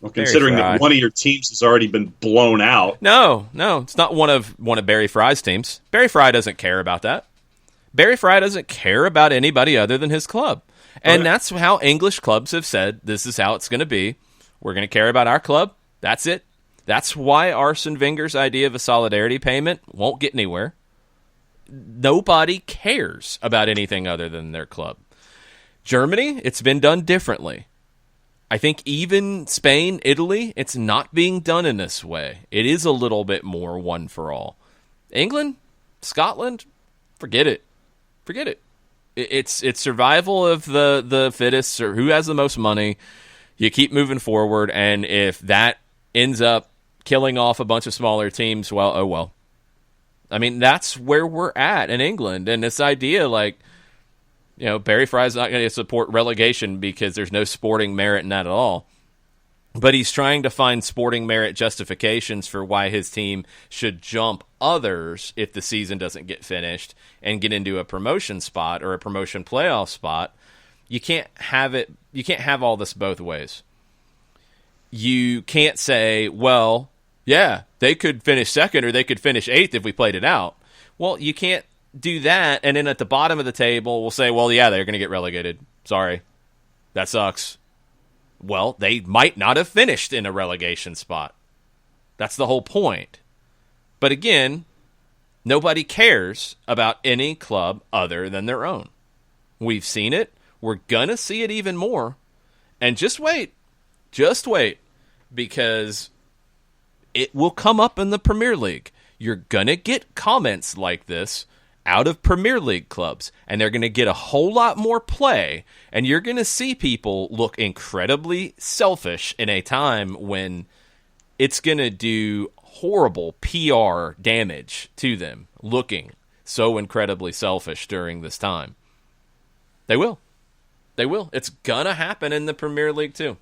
Well, considering that one of your teams has already been blown out. No, it's not one of Barry Fry's teams. Barry Fry doesn't care about that. Barry Fry doesn't care about anybody other than his club. And that's how English clubs have said this is how it's going to be. We're going to care about our club. That's it. That's why Arsene Wenger's idea of a solidarity payment won't get anywhere. Nobody cares about anything other than their club. Germany, it's been done differently. I think even Spain, Italy, it's not being done in this way. It is a little bit more one for all. England, Scotland, forget it. Forget it. It's survival of the fittest or who has the most money. You keep moving forward, and if that ends up killing off a bunch of smaller teams, well, oh well. I mean, that's where we're at in England. And this idea, like, Barry Fry's not going to support relegation because there's no sporting merit in that at all. But he's trying to find sporting merit justifications for why his team should jump others if the season doesn't get finished and get into a promotion spot or a promotion playoff spot. You can't have it. You can't have all this both ways. You can't say, well, yeah, they could finish second or they could finish eighth if we played it out. Well, you can't do that. And then at the bottom of the table, we'll say, well, yeah, they're going to get relegated. Sorry. That sucks. Well, they might not have finished in a relegation spot. That's the whole point. But again, nobody cares about any club other than their own. We've seen it. We're going to see it even more. And just wait. Just wait. Because it will come up in the Premier League. You're going to get comments like this out of Premier League clubs, and they're going to get a whole lot more play, and you're going to see people look incredibly selfish in a time when it's going to do horrible PR damage to them, looking so incredibly selfish during this time. They will. They will. It's going to happen in the Premier League too.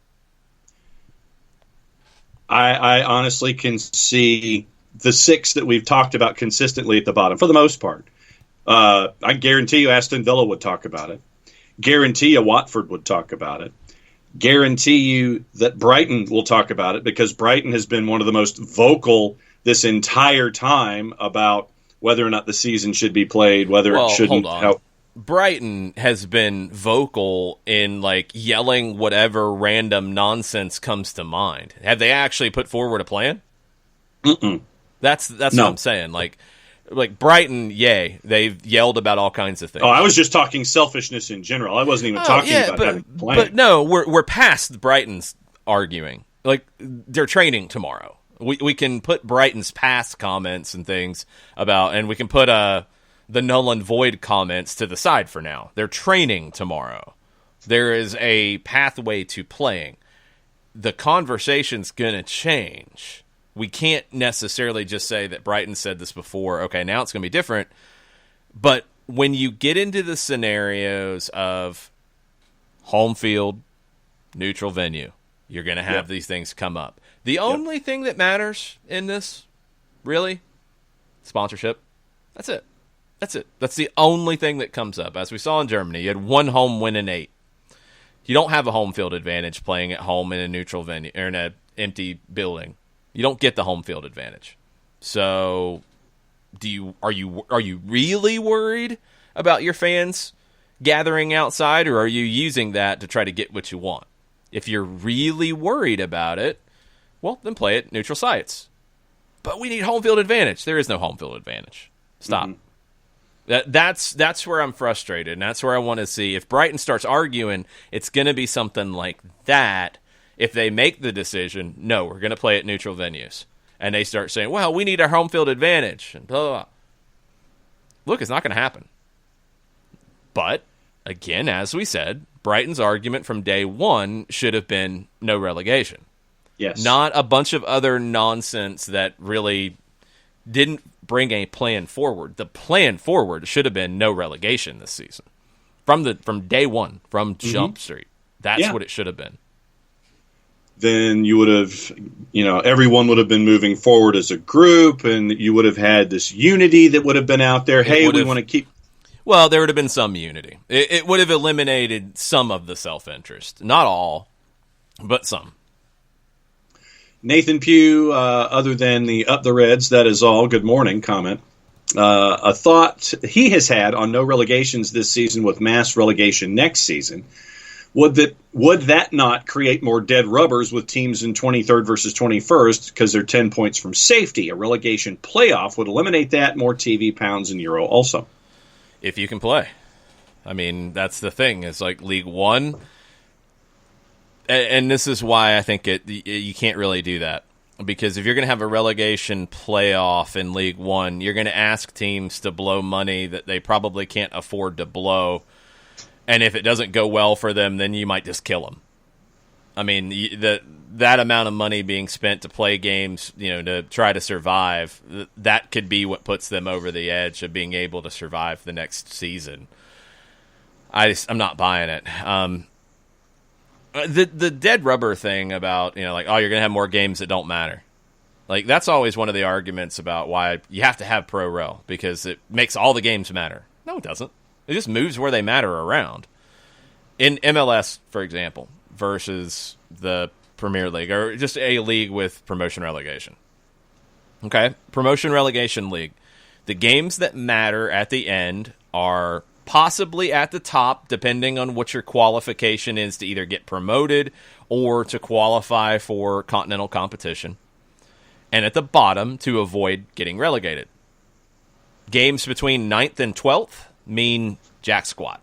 I honestly can see the six that we've talked about consistently at the bottom, for the most part. I guarantee you Aston Villa would talk about it. Guarantee you Watford would talk about it. Guarantee you that Brighton will talk about it, because Brighton has been one of the most vocal this entire time about whether or not the season should be played, whether it shouldn't. Hold on. Brighton has been vocal in like yelling whatever random nonsense comes to mind. Have they actually put forward a plan? Mm-mm. That's what I'm saying. Like Brighton, yay, they've yelled about all kinds of things. Oh, I was just talking selfishness in general. I wasn't even talking about having a plan. But no, we're past Brighton's arguing. Like, they're training tomorrow. We can put Brighton's past comments and things about, and we can put the null and void comments to the side for now. They're training tomorrow. There is a pathway to playing. The conversation's going to change. We can't necessarily just say that Brighton said this before. Okay, now it's going to be different. But when you get into the scenarios of home field, neutral venue, you're going to have these things come up. The only thing that matters in this, really, sponsorship. That's it. That's it. That's the only thing that comes up. As we saw in Germany, you had one home win in 8. You don't have a home field advantage playing at home in a neutral venue or in an empty building. You don't get the home field advantage. So, are you really worried about your fans gathering outside, or are you using that to try to get what you want? If you're really worried about it, well, then play at neutral sites. But we need home field advantage. There is no home field advantage. Stop. Mm-hmm. That's where I'm frustrated, and that's where I want to see. If Brighton starts arguing, it's going to be something like that. If they make the decision, no, we're going to play at neutral venues, and they start saying, well, we need our home field advantage, and blah, blah, blah. Look, it's not going to happen. But, again, as we said, Brighton's argument from day one should have been no relegation. Yes. Not a bunch of other nonsense that really didn't bring a plan forward. The plan forward should have been no relegation this season. From day one, from Jump Street. That's what it should have been. Then you would have, everyone would have been moving forward as a group, and you would have had this unity that would have been out there. Hey, we want to keep... Well, there would have been some unity. It would have eliminated some of the self-interest. Not all, but some. Nathan Pugh, other than the Up the Reds, that is all, good morning comment. A thought he has had on no relegations this season with mass relegation next season. Would that not create more dead rubbers with teams in 23rd versus 21st because they're 10 points from safety? A relegation playoff would eliminate that, more TV pounds and euro also. If you can play. I mean, that's the thing. It's like League One, and this is why I think you can't really do that. Because if you're going to have a relegation playoff in League One, you're going to ask teams to blow money that they probably can't afford to blow. And if it doesn't go well for them, then you might just kill them. I mean, that amount of money being spent to play games, to try to survive, that could be what puts them over the edge of being able to survive the next season. I'm not buying it. The dead rubber thing about, you're going to have more games that don't matter. Like, that's always one of the arguments about why you have to have Pro Rel, because it makes all the games matter. No, it doesn't. It just moves where they matter around. In MLS, for example, versus the Premier League, or just a league with promotion relegation. Okay? Promotion relegation league. The games that matter at the end are possibly at the top, depending on what your qualification is to either get promoted or to qualify for continental competition. And at the bottom to avoid getting relegated. Games between 9th and 12th mean jack squat.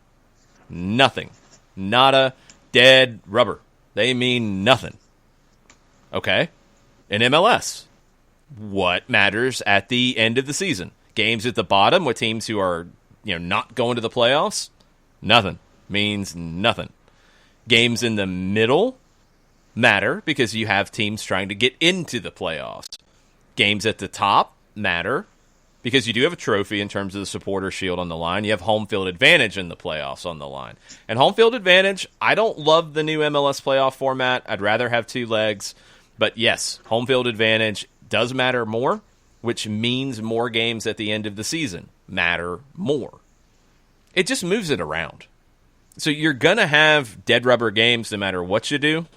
Nothing. Nada. Dead rubber. They mean nothing. Okay? In MLS, what matters at the end of the season? Games at the bottom with teams who are, not going to the playoffs? Nothing. Means nothing. Games in the middle matter because you have teams trying to get into the playoffs. Games at the top matter because you do have a trophy in terms of the supporter shield on the line. You have home field advantage in the playoffs on the line. And home field advantage, I don't love the new MLS playoff format. I'd rather have two legs. But yes, home field advantage does matter more, which means more games at the end of the season matter more. It just moves it around. So you're going to have dead rubber games no matter what you do.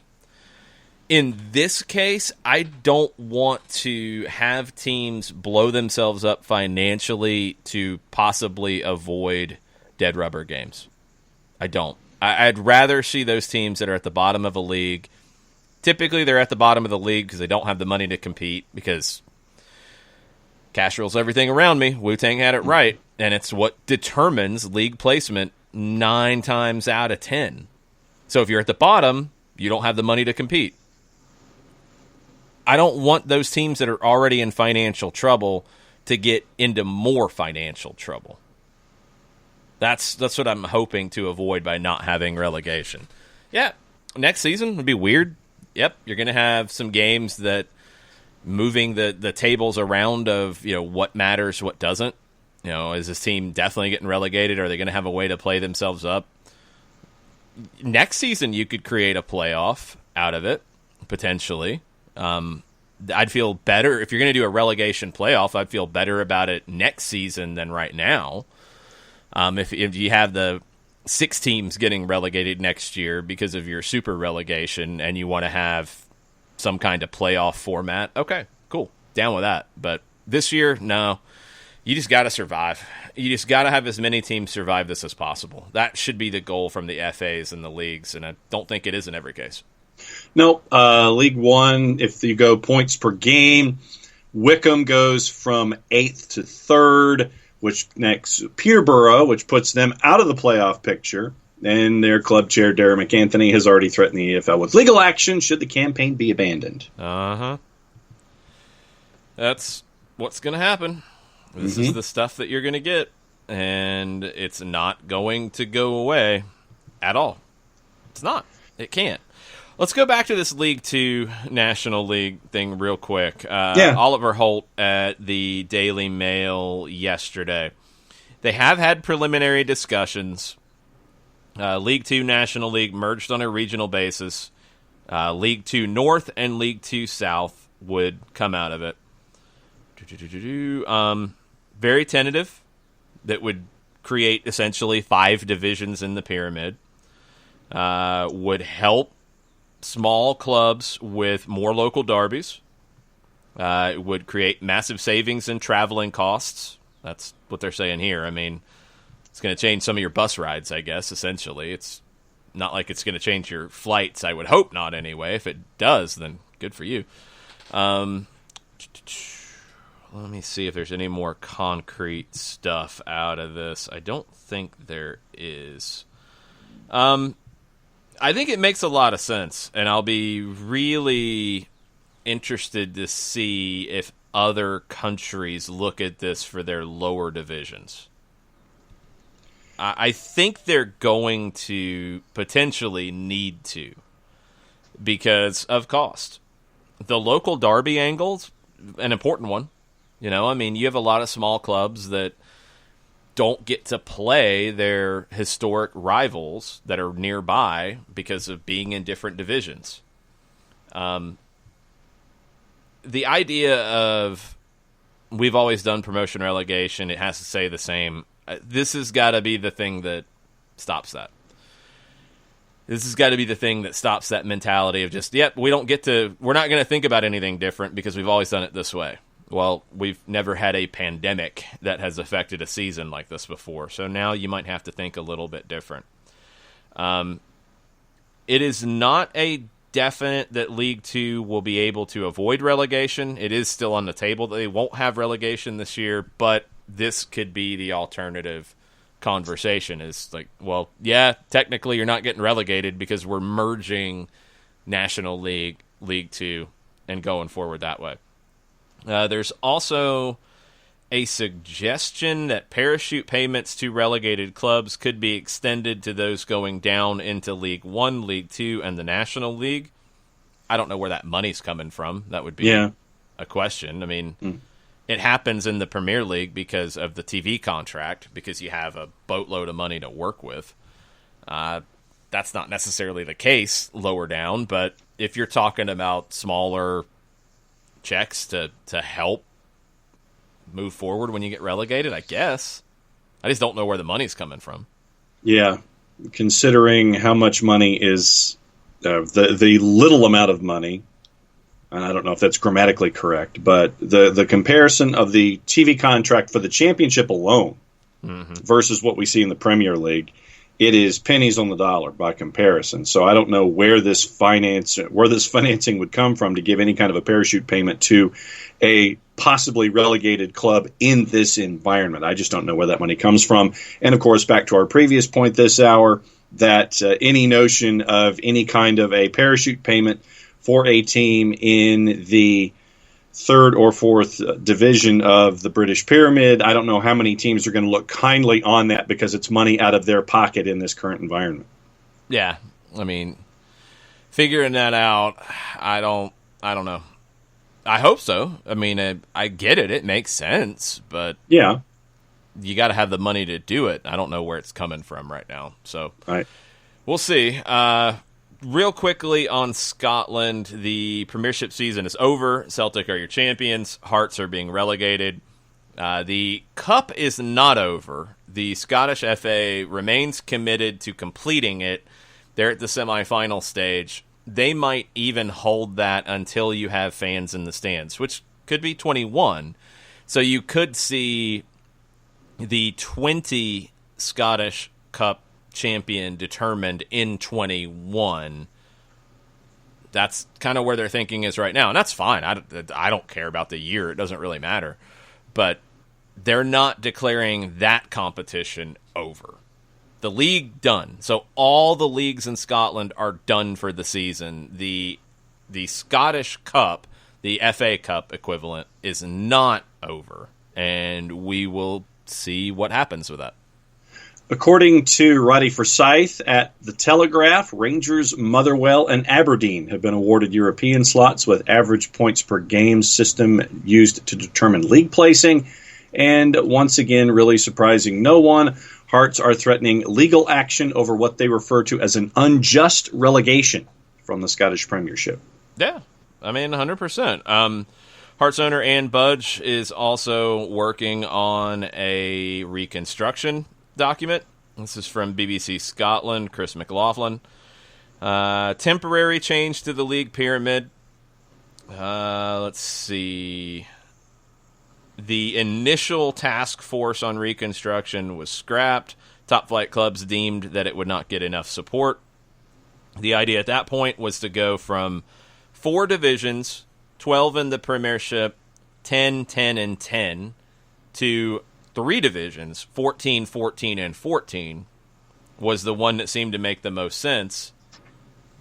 In this case, I don't want to have teams blow themselves up financially to possibly avoid dead rubber games. I don't. I'd rather see those teams that are at the bottom of a league. Typically, they're at the bottom of the league because they don't have the money to compete, because cash rules everything around me. Wu-Tang had it right, and it's what determines league placement 9 times out of 10. So if you're at the bottom, you don't have the money to compete. I don't want those teams that are already in financial trouble to get into more financial trouble. That's what I'm hoping to avoid by not having relegation. Yeah, next season would be weird. Yep, you're going to have some games that moving the tables around of, what matters, what doesn't. Is this team definitely getting relegated? Are they going to have a way to play themselves up? Next season, you could create a playoff out of it, potentially. I'd feel better if you're going to do a relegation playoff. I'd feel better about it next season than right now. If you have the 6 teams getting relegated next year because of your super relegation and you want to have some kind of playoff format, okay, cool, down with that. But this year, no. You just got to survive. You just got to have as many teams survive this as possible. That should be the goal from the FAs and the leagues, and I don't think it is in every case. No, League One, if you go points per game, Wickham goes from 8th to 3rd, which next Peterborough, which puts them out of the playoff picture. And their club chair, Darren McAnthony, has already threatened the EFL with legal action should the campaign be abandoned. Uh-huh. That's what's going to happen. This is the stuff that you're going to get, and it's not going to go away at all. It's not. It can't. Let's go back to this League Two National League thing real quick. Oliver Holt at the Daily Mail yesterday. They have had preliminary discussions. League Two National League merged on a regional basis. League Two North and League Two South would come out of it. Very tentative. That would create essentially 5 divisions in the pyramid. Would help small clubs with more local derbies. It would create massive savings in traveling costs. That's what they're saying here. I mean, it's going to change some of your bus rides, I guess, essentially. It's not like it's going to change your flights. I would hope not anyway. If it does, then good for you. Let me see if there's any more concrete stuff out of this. I don't think there is. I think it makes a lot of sense, and I'll be really interested to see if other countries look at this for their lower divisions. I think they're going to potentially need to. because of cost. The local derby angle's an important one. You know, I mean, you have a lot of small clubs that don't get to play their historic rivals that are nearby because of being in different divisions. The idea of we've always done promotion relegation, it has to stay the same. This has got to be the thing that stops that. This has got to be the thing that stops that mentality of just, we're not going to think about anything different because we've always done it this way. Well, we've never had a pandemic that has affected a season like this before, so now you might have to think a little bit different. It is not a definite that League Two will be able to avoid relegation. It is still on the table that they won't have relegation this year, but this could be the alternative conversation. Is like, well, yeah, technically you're not getting relegated because we're merging National League, League Two, and going forward that way. There's also a suggestion that parachute payments to relegated clubs could be extended to those going down into League One, League Two, and the National League. I don't know where that money's coming from. That would be a question. I mean, it happens in the Premier League because of the TV contract, because you have a boatload of money to work with. That's not necessarily the case lower down, but if you're talking about smaller checks to help move forward when you get relegated, I guess. I just don't know where the money's coming from. Yeah, considering how much money is the little amount of money, and I don't know if that's grammatically correct, but the comparison of the TV contract for the championship alone versus what we see in the Premier League, it is pennies on the dollar by comparison. So I don't know where this financing would come from to give any kind of a parachute payment to a possibly relegated club in this environment. I just don't know where that money comes from. And of course, back to our previous point this hour, that any notion of any kind of a parachute payment for a team in the third or fourth division of the British Pyramid, I don't know how many teams are going to look kindly on that because it's money out of their pocket in this current environment. Yeah, I mean, figuring that out, I don't know. I hope so. I mean, I get it. It makes sense, but yeah, you got to have the money to do it. I don't know where it's coming from right now, so right. We'll see. Real quickly on Scotland, the Premiership season is over. Celtic are your champions. Hearts are being relegated. The Cup is not over. The Scottish FA remains committed to completing it. They're at the semi-final stage. They might even hold that until you have fans in the stands, which could be 21. So you could see the 20 Scottish Cup champion determined in 21. That's kind of where their thinking is right now, and that's fine. I don't care about the year. It doesn't really matter. But they're not declaring that competition over. The league done. So all the leagues in Scotland are done for the season. The Scottish Cup, the FA Cup equivalent, is not over, and we will see what happens with that. According to Roddy Forsyth at The Telegraph, Rangers, Motherwell, and Aberdeen have been awarded European slots with average points per game system used to determine league placing. And once again, really surprising no one, Hearts are threatening legal action over what they refer to as an unjust relegation from the Scottish Premiership. Yeah, I mean, 100%. Hearts owner Ann Budge is also working on a reconstruction document. This is from BBC Scotland, Chris McLaughlin. Temporary change to the league pyramid. Let's see. The initial task force on reconstruction was scrapped. Top flight clubs deemed that it would not get enough support. The idea at that point was to go from 4 divisions, 12 in the Premiership, 10, 10, and 10, to 3 divisions, 14, 14, and 14, was the one that seemed to make the most sense,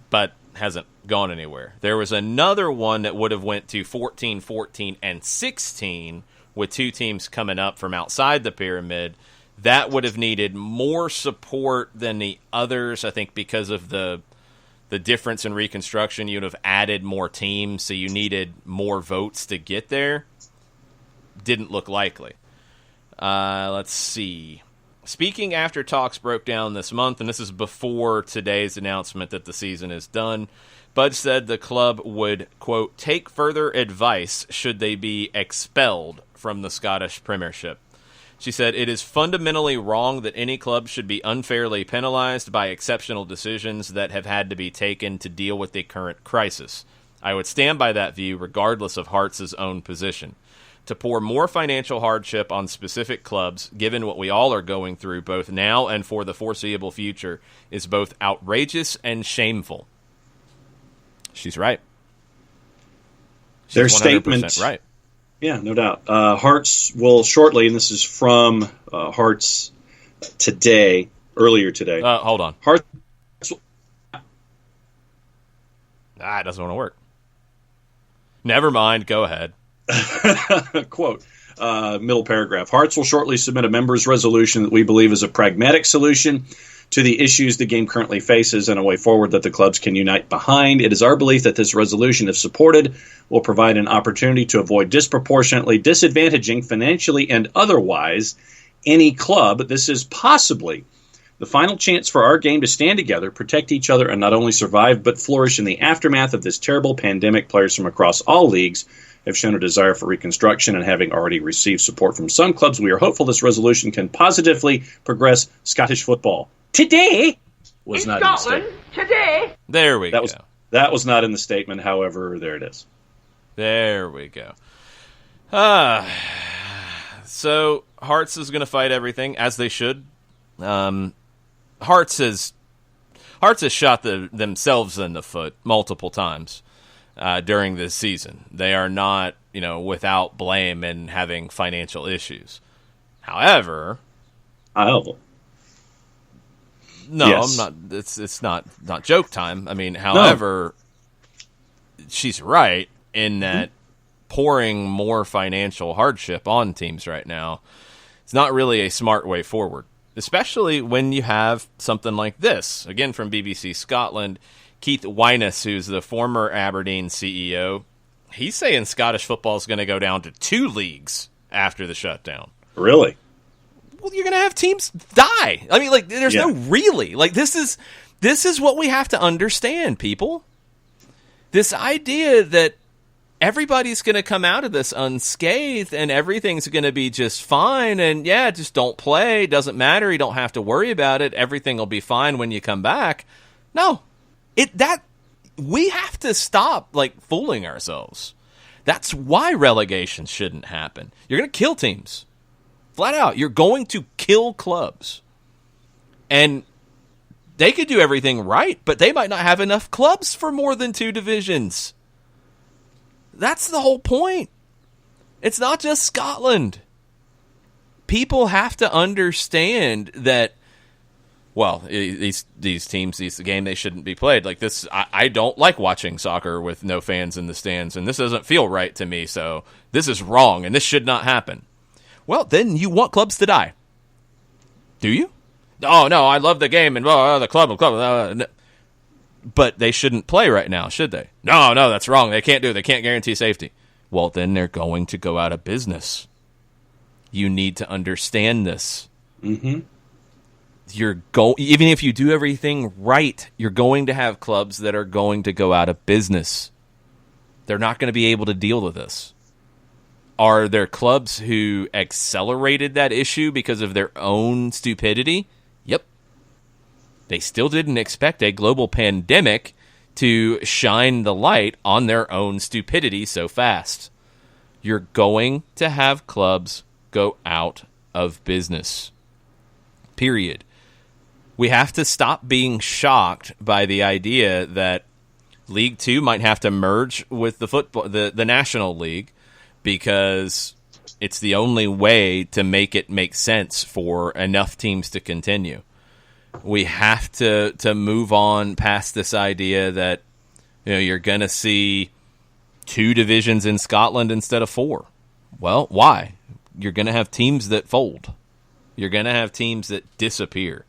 but hasn't gone anywhere. There was another one that would have went to 14, 14, and 16, with 2 teams coming up from outside the pyramid. That would have needed more support than the others, I think, because of the the difference in reconstruction, you'd have added more teams, so you needed more votes to get there. Didn't look likely. Let's see. Speaking after talks broke down this month, and this is before today's announcement that the season is done, Budge said the club would, quote, take further advice should they be expelled from the Scottish Premiership. She said, it is fundamentally wrong that any club should be unfairly penalized by exceptional decisions that have had to be taken to deal with the current crisis. I would stand by that view regardless of Hearts' own position. To pour more financial hardship on specific clubs, given what we all are going through both now and for the foreseeable future, is both outrageous and shameful. She's right. She's Their 100% statement, right. Yeah, no doubt. Hearts will shortly, and this is from Hearts today, earlier today. Hold on. Hearts. It doesn't want to work. Never mind. Go ahead. Quote, middle paragraph. Hearts will shortly submit a members' resolution that we believe is a pragmatic solution to the issues the game currently faces and a way forward that the clubs can unite behind. It is our belief that this resolution, if supported, will provide an opportunity to avoid disproportionately disadvantaging financially and otherwise any club. This is possibly the final chance for our game to stand together, protect each other, and not only survive but flourish in the aftermath of this terrible pandemic. Players from across all leagues have shown a desire for reconstruction, and having already received support from some clubs, we are hopeful this resolution can positively progress Scottish football. Today was in not Scotland, in the statement. today. There we go. That was not in the statement. However, there it is. There we go. So Hearts is going to fight everything, as they should. Hearts has shot themselves in the foot multiple times during this season. They are not, without blame in having financial issues. However, no, yes. I'm not. It's not joke time. I mean, however, she's right in that pouring more financial hardship on teams right now is not really a smart way forward, especially when you have something like this. Again, from BBC Scotland, Keith Wyness, who's the former Aberdeen CEO, he's saying Scottish football is going to go down to 2 leagues after the shutdown. Really? Well, you're going to have teams die. I mean, there's no really. This is what we have to understand, people. This idea that everybody's going to come out of this unscathed and everything's going to be just fine, and just don't play, doesn't matter, you don't have to worry about it, everything will be fine when you come back. No. We have to stop fooling ourselves. That's why relegation shouldn't happen. You're going to kill teams. Flat out, you're going to kill clubs. And they could do everything right, but they might not have enough clubs for more than 2 divisions. That's the whole point. It's not just Scotland. People have to understand that, these teams, the game, they shouldn't be played. Like this, I don't like watching soccer with no fans in the stands, and this doesn't feel right to me, so this is wrong, and this should not happen. Well, then you want clubs to die. Do you? Oh, no, I love the game, and the club. But they shouldn't play right now, should they? No, that's wrong. They can't do it. They can't guarantee safety. Well, then they're going to go out of business. You need to understand this. Mm-hmm. Even if you do everything right, you're going to have clubs that are going to go out of business. They're not going to be able to deal with this. Are there clubs who accelerated that issue because of their own stupidity? Yep. They still didn't expect a global pandemic to shine the light on their own stupidity so fast. You're going to have clubs go out of business. Period. We have to stop being shocked by the idea that League Two might have to merge with the National League, because it's the only way to make it make sense for enough teams to continue. We have to move on past this idea that you're going to see 2 divisions in Scotland instead of 4. Well, why? You're going to have teams that fold. You're going to have teams that disappear.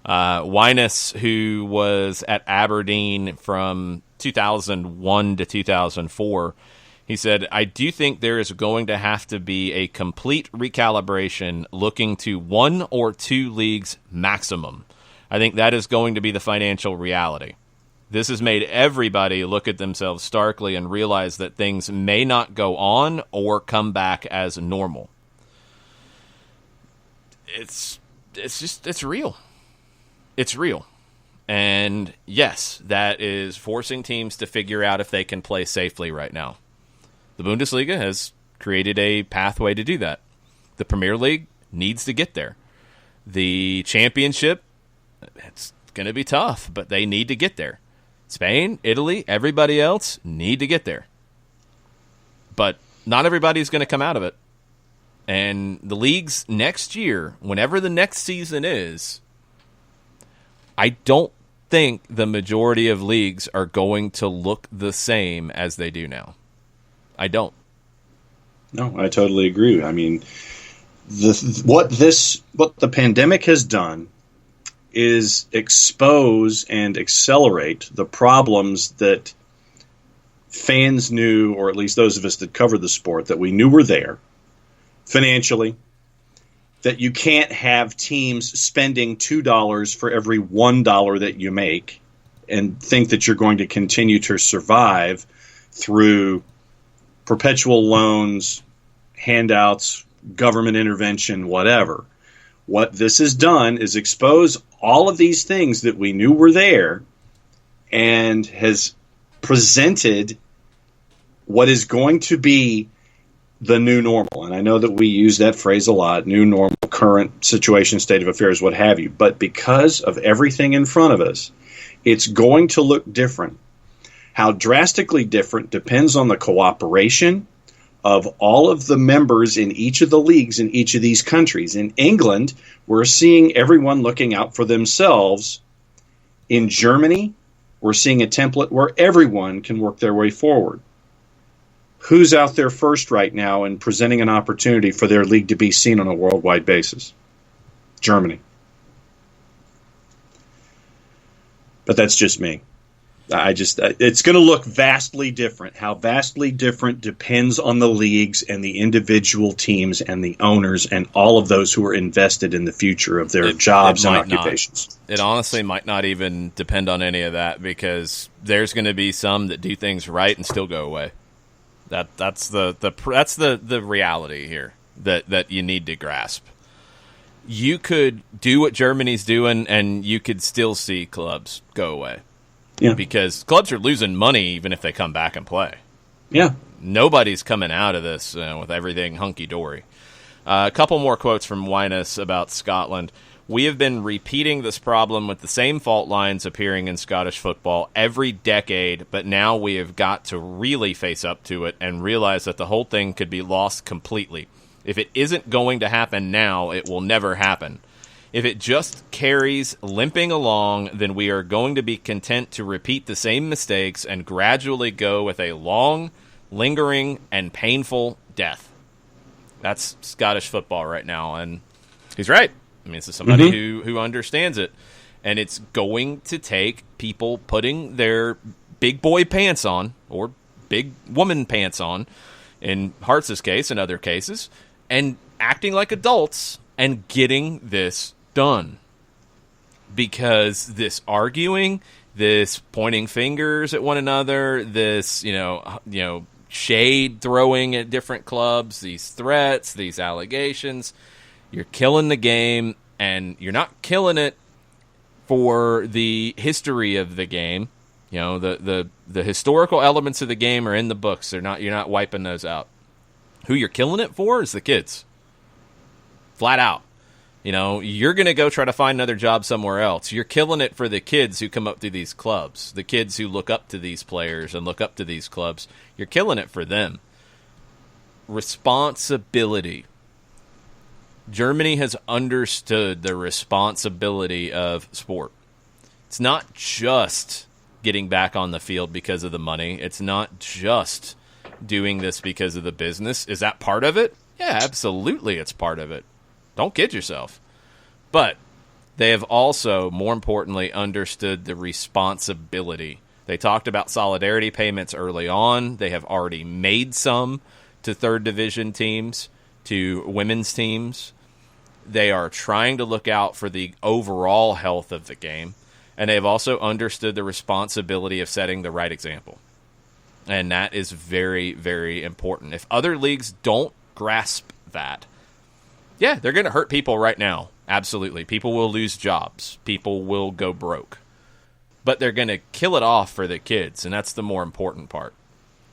Wyness, who was at Aberdeen from 2001 to 2004, he said, I do think there is going to have to be a complete recalibration looking to 1 or 2 leagues maximum. I think that is going to be the financial reality. This has made everybody look at themselves starkly and realize that things may not go on or come back as normal. It's real. It's real. And yes, that is forcing teams to figure out if they can play safely right now. The Bundesliga has created a pathway to do that. The Premier League needs to get there. The Championship, it's going to be tough, but they need to get there. Spain, Italy, everybody else need to get there. But not everybody's going to come out of it. And the leagues next year, whenever the next season is, I don't think the majority of leagues are going to look the same as they do now. I don't. No, I totally agree. I mean, what the pandemic has done is expose and accelerate the problems that fans knew, or at least those of us that covered the sport, that we knew were there financially, that you can't have teams spending $2 for every $1 that you make and think that you're going to continue to survive through perpetual loans, handouts, government intervention, whatever. What this has done is expose all of these things that we knew were there and has presented what is going to be the new normal. And I know that we use that phrase a lot, new normal, current situation, state of affairs, what have you. But because of everything in front of us, it's going to look different. How drastically different depends on the cooperation of all of the members in each of the leagues in each of these countries. In England, we're seeing everyone looking out for themselves. In Germany, we're seeing a template where everyone can work their way forward. Who's out there first right now and presenting an opportunity for their league to be seen on a worldwide basis? Germany. But that's just me. It's going to look vastly different. How vastly different depends on the leagues and the individual teams and the owners and all of those who are invested in the future of their jobs and occupations. It honestly might not even depend on any of that, because there's going to be some that do things right and still go away. That's the reality here that you need to grasp. You could do what Germany's doing, and you could still see clubs go away. Yeah. Because clubs are losing money even if they come back and play. Yeah. Nobody's coming out of this with everything hunky-dory. A couple more quotes from Wyness about Scotland. We have been repeating this problem with the same fault lines appearing in Scottish football every decade, but now we have got to really face up to it and realize that the whole thing could be lost completely. If it isn't going to happen now, it will never happen. If it just carries limping along, then we are going to be content to repeat the same mistakes and gradually go with a long, lingering, and painful death. That's Scottish football right now, and he's right. I mean, this is somebody who understands it, and it's going to take people putting their big boy pants on, or big woman pants on, in Hartz's case and other cases, and acting like adults and getting this done. Because this arguing, this pointing fingers at one another, this shade throwing at different clubs, these threats, these allegations, you're killing the game, and you're not killing it for the history of the game. You know, the historical elements of the game are in the books. You're not wiping those out. Who you're killing it for is the kids. Flat out. You know, you're going to go try to find another job somewhere else. You're killing it for the kids who come up through these clubs, the kids who look up to these players and look up to these clubs. You're killing it for them. Responsibility. Germany has understood the responsibility of sport. It's not just getting back on the field because of the money. It's not just doing this because of the business. Is that part of it? Yeah, absolutely it's part of it. Don't kid yourself. But They have also, more importantly, understood the responsibility. They talked about solidarity payments early on. They have already made some to third division teams, to women's teams. They are trying to look out for the overall health of the game. And they've also understood the responsibility of setting the right example. And that is very, very important. If other leagues don't grasp that, yeah, they're going to hurt people right now. Absolutely. People will lose jobs. People will go broke. But they're going to kill it off for the kids, and that's the more important part.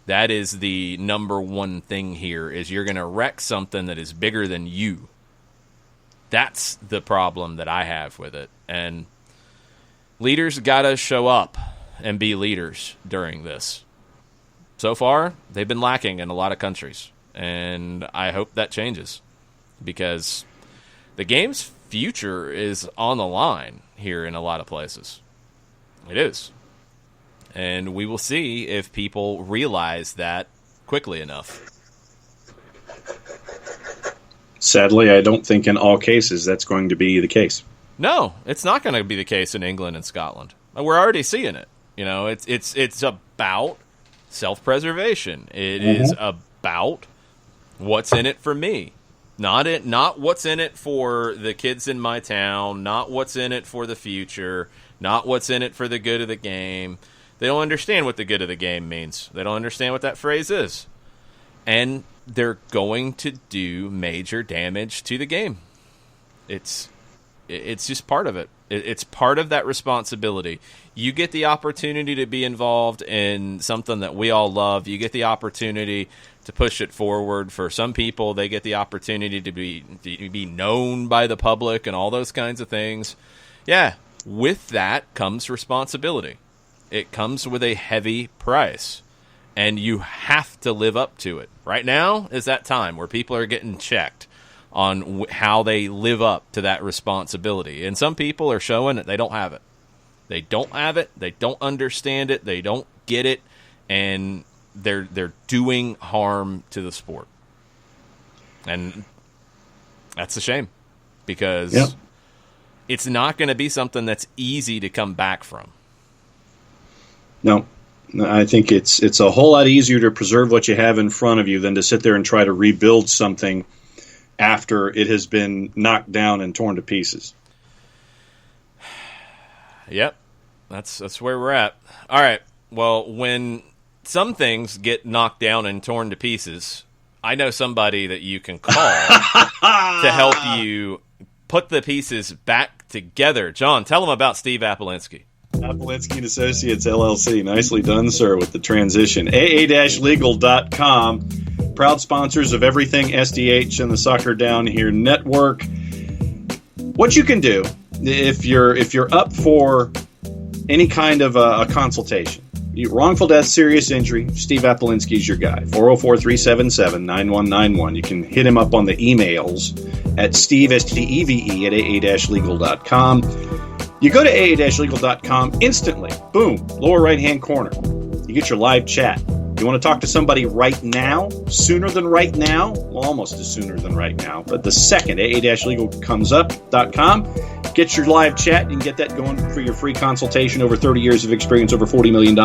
That is the number one thing here, is you're going to wreck something that is bigger than you. That's the problem that I have with it. And leaders got to show up and be leaders during this. So far, they've been lacking in a lot of countries, and I hope that changes, because the game's future is on the line here in a lot of places. It is. And we will see if people realize that quickly enough. Sadly, I don't think in all cases that's going to be the case. No, it's not going to be the case in England and Scotland. We're already seeing it. You know, it's about self-preservation. It is about what's in it for me. Not what's in it for the kids in my town, not what's in it for the future, not what's in it for the good of the game. They don't understand what the good of the game means. They don't understand what that phrase is. And they're going to do major damage to the game. It's just part of it. It's part of that responsibility. You get the opportunity to be involved in something that we all love. You get the opportunity to push it forward. For some people, they get the opportunity to be known by the public and all those kinds of things. Yeah, with that comes responsibility. It comes with a heavy price, and you have to live up to it. Right now is that time where people are getting checked on how they live up to that responsibility. And some people are showing that they don't have it. They don't have it. They don't understand it. They don't get it. And they're doing harm to the sport. And that's a shame, because it's not going to be something that's easy to come back from. No, I think it's a whole lot easier to preserve what you have in front of you than to sit there and try to rebuild something after it has been knocked down and torn to pieces. Yep, that's where we're at. All right, well, when some things get knocked down and torn to pieces, I know somebody that you can call to help you put the pieces back together. John, tell them about Steve Apolinsky. Apolinsky & Associates, LLC. Nicely done, sir, with the transition. AA-legal.com. Proud sponsors of everything SDH and the Soccer Down Here Network. What you can do, if you're up for any kind of a consultation, wrongful death, serious injury, Steve Apolinsky's your guy. 404-377-9191. You can hit him up on the emails at steve, S-T-E-V-E, at AA-legal.com. You go to AA-legal.com instantly. Boom. Lower right-hand corner. You get your live chat. You want to talk to somebody right now? Sooner than right now? Well, almost as sooner than right now. But the second AA-legal comes up.com, get your live chat. You can get that going for your free consultation. Over 30 years of experience, over $40 million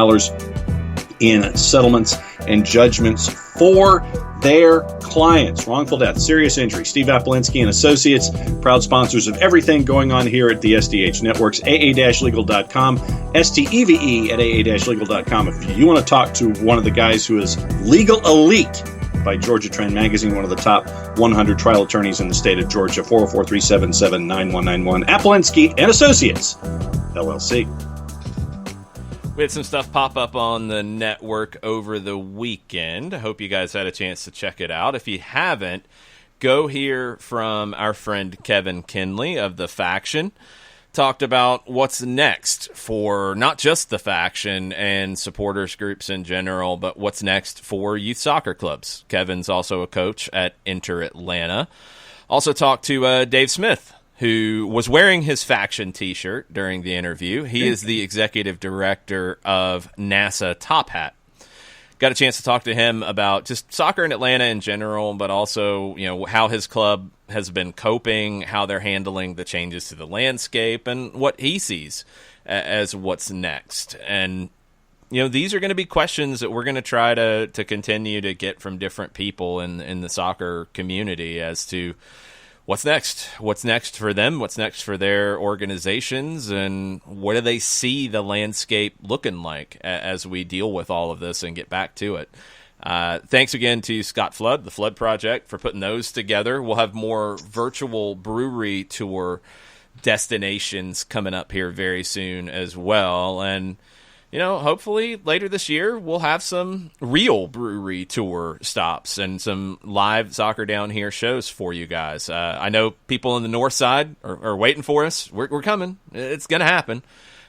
in settlements and judgments for their clients. Wrongful death, serious injury. Steve Apolinsky & Associates, proud sponsors of everything going on here at the SDH Networks. AA-legal.com, STEVE at AA-legal.com. If you want to talk to one of the guys who is Legal Elite by Georgia Trend Magazine, one of the top 100 trial attorneys in the state of Georgia, 404-377-9191. Apolinsky & Associates, LLC. We had some stuff pop up on the network over the weekend. I hope you guys had a chance to check it out. If you haven't, go hear from our friend Kevin Kinley of The Faction. Talked about what's next for not just The Faction and supporters groups in general, but what's next for youth soccer clubs. Kevin's also a coach at Inter Atlanta. Also talked to Dave Smith, who was wearing his Faction t-shirt during the interview. He is the executive director of NASA Top Hat. got a chance to talk to him about just soccer in Atlanta in general, but also, how his club has been coping, how they're handling the changes to the landscape, and what he sees as what's next. And, these are going to be questions that we're going to try to continue to get from different people in the soccer community as to what's next? What's next for them? What's next for their organizations? And what do they see the landscape looking like as we deal with all of this and get back to it? Thanks again to Scott Flood, the Flood Project, for putting those together. We'll have more virtual brewery tour destinations coming up here very soon as well. And hopefully later this year, we'll have some real brewery tour stops and some live Soccer Down Here shows for you guys. I know people on the north side are waiting for us. We're coming. It's going to happen.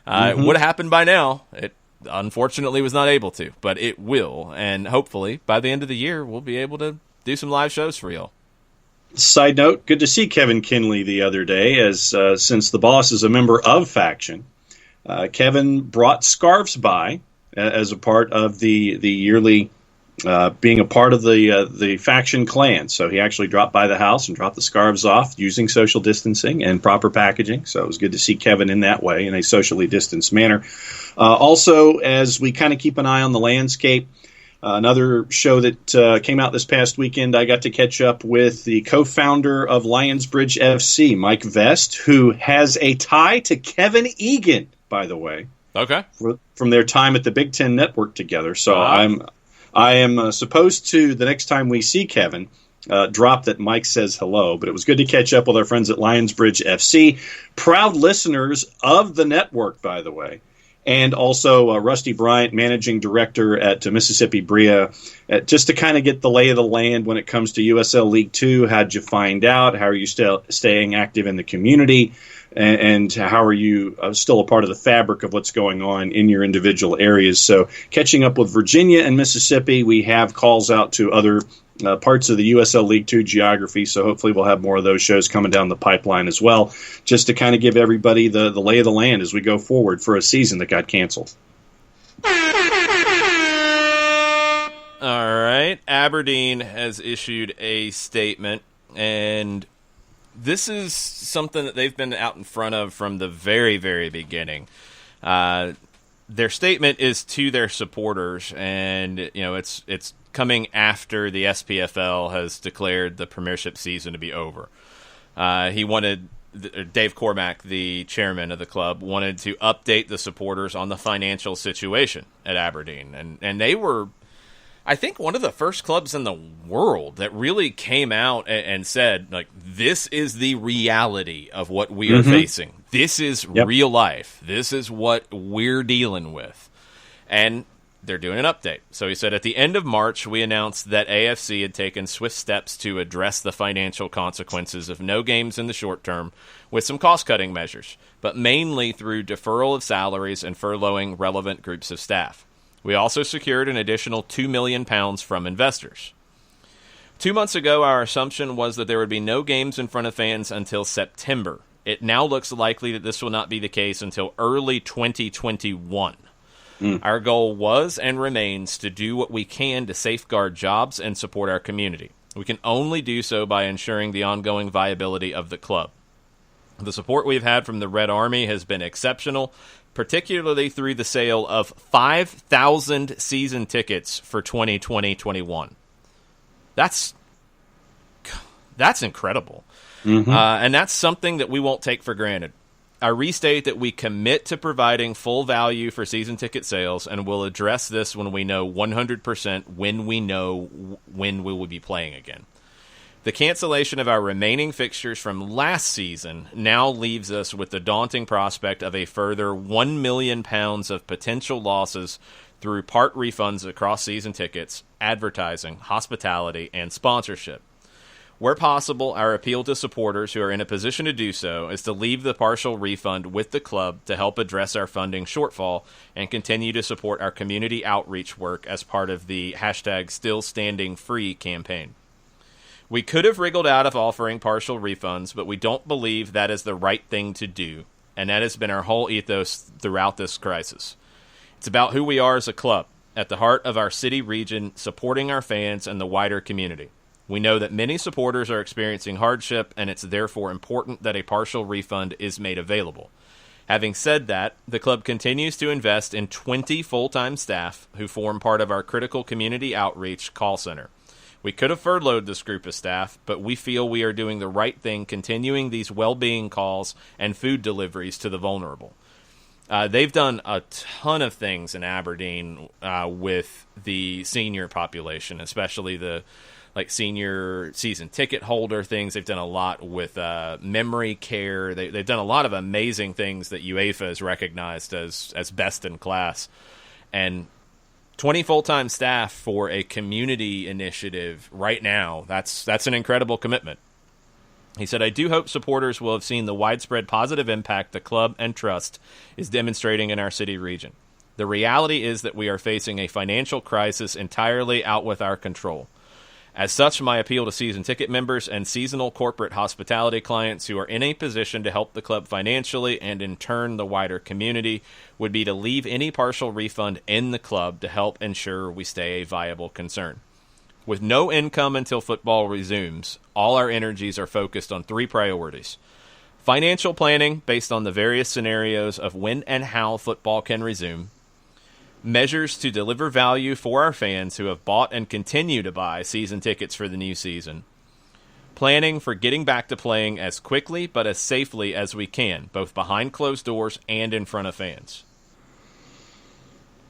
It would have happened by now. It unfortunately was not able to, but it will. And hopefully by the end of the year, we'll be able to do some live shows for y'all. Side note, good to see Kevin Kinley the other day, as since the boss is a member of Faction. Kevin brought scarves by as a part of the yearly being a part of the Faction clan. So he actually dropped by the house and dropped the scarves off using social distancing and proper packaging. So it was good to see Kevin in that way, in a socially distanced manner. Also, as we kind of keep an eye on the landscape, another show that came out this past weekend, I got to catch up with the co-founder of Lionsbridge FC, Mike Vest, who has a tie to Kevin Egan, by the way. Okay. From their time at the Big Ten Network together. So I am supposed to, the next time we see Kevin, drop that Mike says hello. But it was good to catch up with our friends at Lionsbridge FC. Proud listeners of the network, by the way. And also Rusty Bryant, managing director at Mississippi Bria, just to kind of get the lay of the land when it comes to USL League Two. How'd you find out? How are you staying active in the community? And how are you still a part of the fabric of what's going on in your individual areas? So catching up with Virginia and Mississippi, we have calls out to other parts of the USL League Two geography. So hopefully we'll have more of those shows coming down the pipeline as well, just to kind of give everybody the lay of the land as we go forward for a season that got canceled. All right. Aberdeen has issued a statement, and this is something that they've been out in front of from the very, very beginning. Their statement is to their supporters, and it's coming after the SPFL has declared the Premiership season to be over. He wanted Dave Cormack, the chairman of the club, wanted to update the supporters on the financial situation at Aberdeen, and they were, I think, one of the first clubs in the world that really came out and said, like, this is the reality of what we are facing. This is real life. This is what we're dealing with. And they're doing an update. So he said, at the end of March, we announced that AFC had taken swift steps to address the financial consequences of no games in the short term with some cost-cutting measures, but mainly through deferral of salaries and furloughing relevant groups of staff. We also secured an additional £2 million from investors. 2 months ago, our assumption was that there would be no games in front of fans until September. It now looks likely that this will not be the case until early 2021. Our goal was and remains to do what we can to safeguard jobs and support our community. We can only do so by ensuring the ongoing viability of the club. The support we've had from the Red Army has been exceptional, particularly through the sale of 5,000 season tickets for 2020-21. That's incredible. And that's something that we won't take for granted. I restate that we commit to providing full value for season ticket sales, and we'll address this when we know 100% when we will be playing again. The cancellation of our remaining fixtures from last season now leaves us with the daunting prospect of a further £1 million of potential losses through part refunds across season tickets, advertising, hospitality, and sponsorship. Where possible, our appeal to supporters who are in a position to do so is to leave the partial refund with the club to help address our funding shortfall and continue to support our community outreach work as part of the #StillStandingFree campaign. We could have wriggled out of offering partial refunds, but we don't believe that is the right thing to do, and that has been our whole ethos throughout this crisis. It's about who we are as a club. at the heart of our city region, supporting our fans and the wider community. We know that many supporters are experiencing hardship, and it's therefore important that a partial refund is made available. Having said that, the club continues to invest in 20 full-time staff who form part of our critical community outreach call center. We could have furloughed this group of staff, but we feel we are doing the right thing continuing these well-being calls and food deliveries to the vulnerable. They've done a ton of things in Aberdeen with the senior population, especially the senior season ticket holder things. They've done a lot with memory care. They've done a lot of amazing things that UEFA has recognized as best in class. And 20 full-time staff for a community initiative right now, that's an incredible commitment. He said, I do hope supporters will have seen the widespread positive impact the club and trust is demonstrating in our city region. The reality is that we are facing a financial crisis entirely out with our control. As such, my appeal to season ticket members and seasonal corporate hospitality clients who are in a position to help the club financially and in turn the wider community would be to leave any partial refund in the club to help ensure we stay a viable concern. With no income until football resumes, all our energies are focused on 3 priorities. Financial planning based on the various scenarios of when and how football can resume. Measures to deliver value for our fans who have bought and continue to buy season tickets for the new season. Planning for getting back to playing as quickly but as safely as we can, both behind closed doors and in front of fans.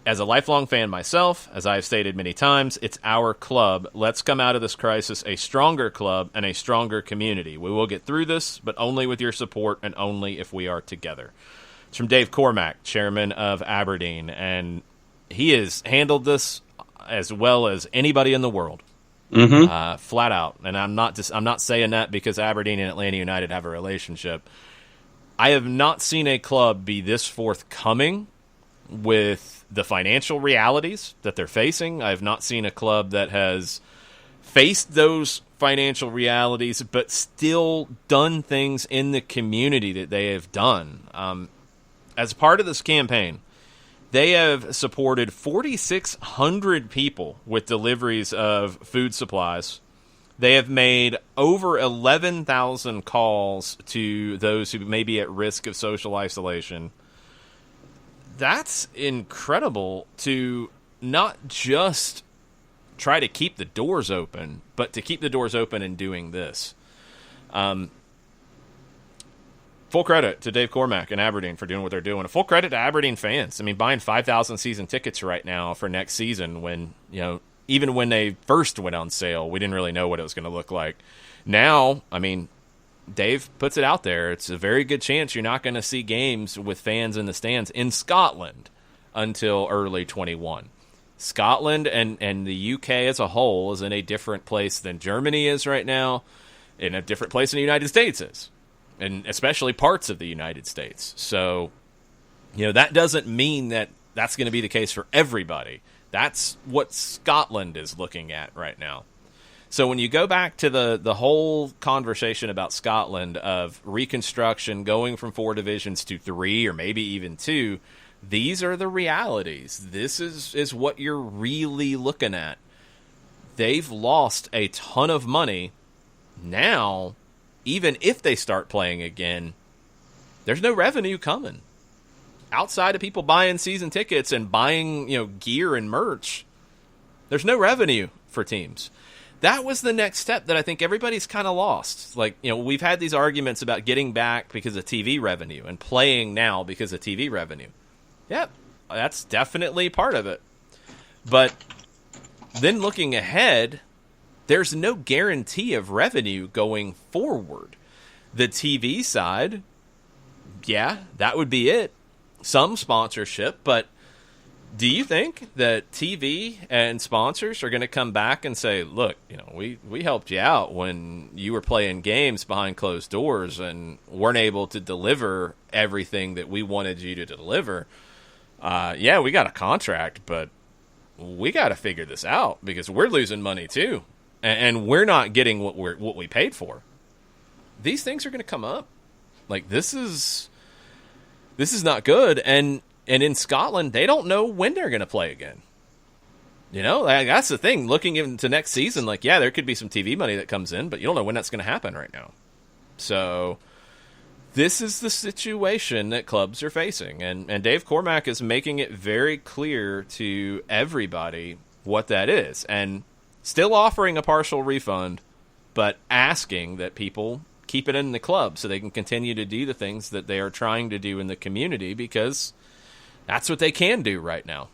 As a lifelong fan myself, as I have stated many times, it's our club. Let's come out of this crisis a stronger club and a stronger community. We will get through this, but only with your support and only if we are together. It's from Dave Cormack, chairman of Aberdeen, and he has handled this as well as anybody in the world, flat out. And I'm not saying that because Aberdeen and Atlanta United have a relationship. I have not seen a club be this forthcoming with the financial realities that they're facing. I have not seen a club that has faced those financial realities, but still done things in the community that they have done. As part of this campaign, they have supported 4,600 people with deliveries of food supplies. They have made over 11,000 calls to those who may be at risk of social isolation. That's incredible to not just try to keep the doors open, but to keep the doors open and doing this. Full credit to Dave Cormack and Aberdeen for doing what they're doing. Full credit to Aberdeen fans. I mean, buying 5,000 season tickets right now for next season when, even when they first went on sale, we didn't really know what it was going to look like. Now, I mean, Dave puts it out there. It's a very good chance you're not going to see games with fans in the stands in Scotland until early 21. Scotland and the UK as a whole is in a different place than Germany is right now, in a different place than the United States is. And especially parts of the United States. So, that doesn't mean that that's going to be the case for everybody. That's what Scotland is looking at right now. So when you go back to the whole conversation about Scotland of reconstruction, going from 4 divisions to 3 or maybe even 2, these are the realities. This is what you're really looking at. They've lost a ton of money. Now, even if they start playing again, there's no revenue coming. Outside of people buying season tickets and buying, gear and merch, there's no revenue for teams. That was the next step that I think everybody's kind of lost. We've had these arguments about getting back because of TV revenue and playing now because of TV revenue. Yep, that's definitely part of it. But then looking ahead, there's no guarantee of revenue going forward. The TV side, yeah, that would be it. Some sponsorship, but do you think that TV and sponsors are going to come back and say, look, we helped you out when you were playing games behind closed doors and weren't able to deliver everything that we wanted you to deliver? Yeah, we got a contract, but we got to figure this out because we're losing money too. And we're not getting what we paid for. These things are going to come up. This is not good. And in Scotland, they don't know when they're going to play again. That's the thing. Looking into next season, there could be some TV money that comes in, but you don't know when that's going to happen right now. So this is the situation that clubs are facing. And Dave Cormack is making it very clear to everybody what that is. And still offering a partial refund, but asking that people keep it in the club so they can continue to do the things that they are trying to do in the community, because that's what they can do right now.